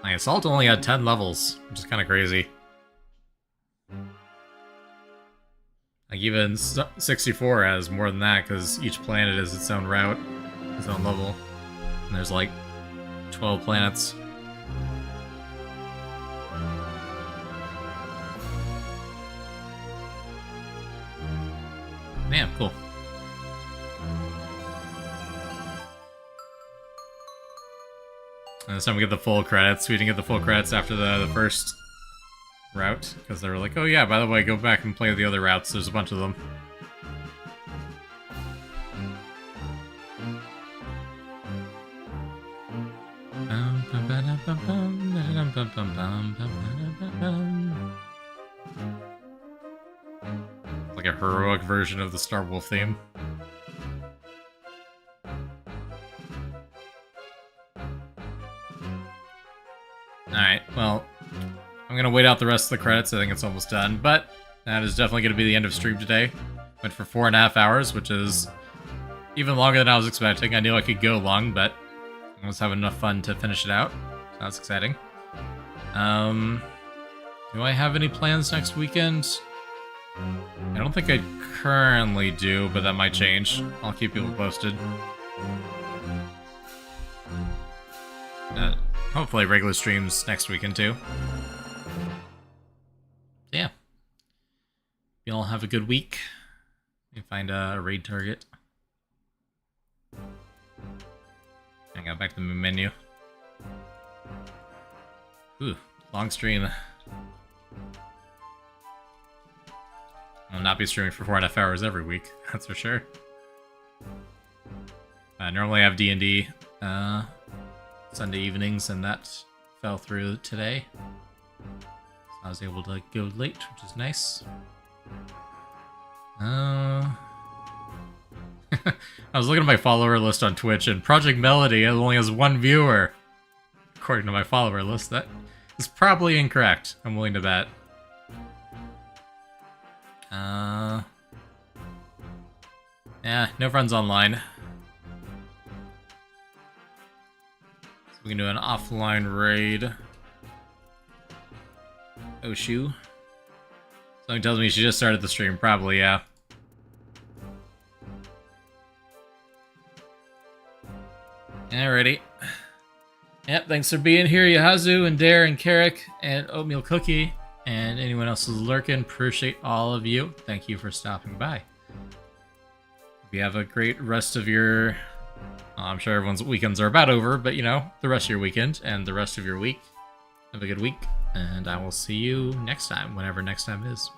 Like, Assault only had 10 levels, which is kind of crazy. Like, even 64 has more than that, because each planet is its own route, its own level. And there's like 12 planets. Man, cool. And this time we get the full credits. We didn't get the full credits after the first route, because they were like, oh yeah, by the way, go back and play the other routes. There's a bunch of them. Like a heroic version of the Starwolf theme. Alright, well, I'm gonna wait out the rest of the credits. I think it's almost done, but that is definitely gonna be the end of stream today. Went for 4.5 hours, which is even longer than I was expecting. I knew I could go long, but I was having enough fun to finish it out. So that's exciting. Do I have any plans next weekend? I don't think I currently do, but that might change. I'll keep people posted. Hopefully regular streams next weekend too. Yeah. You all have a good week. Let me find a raid target. Hang on, back to the menu. Ooh, long stream. I'll not be streaming for 4.5 hours every week, that's for sure. I normally have D&D Sunday evenings, and that fell through today. So I was able to go late, which is nice. I was looking at my follower list on Twitch, and Project Melody only has 1 viewer. According to my follower list, that is probably incorrect. I'm willing to bet. Yeah, no friends online. So we can do an offline raid. Oshu. Something tells me she just started the stream. Probably, yeah. Alrighty. Yep, thanks for being here, Yahazu and Dare and Carrick and Oatmeal Cookie and anyone else who's lurking. Appreciate all of you. Thank you for stopping by. Hope you have a great rest of your... I'm sure everyone's weekends are about over, but you know, the rest of your weekend and the rest of your week. Have a good week, and I will see you next time, whenever next time is.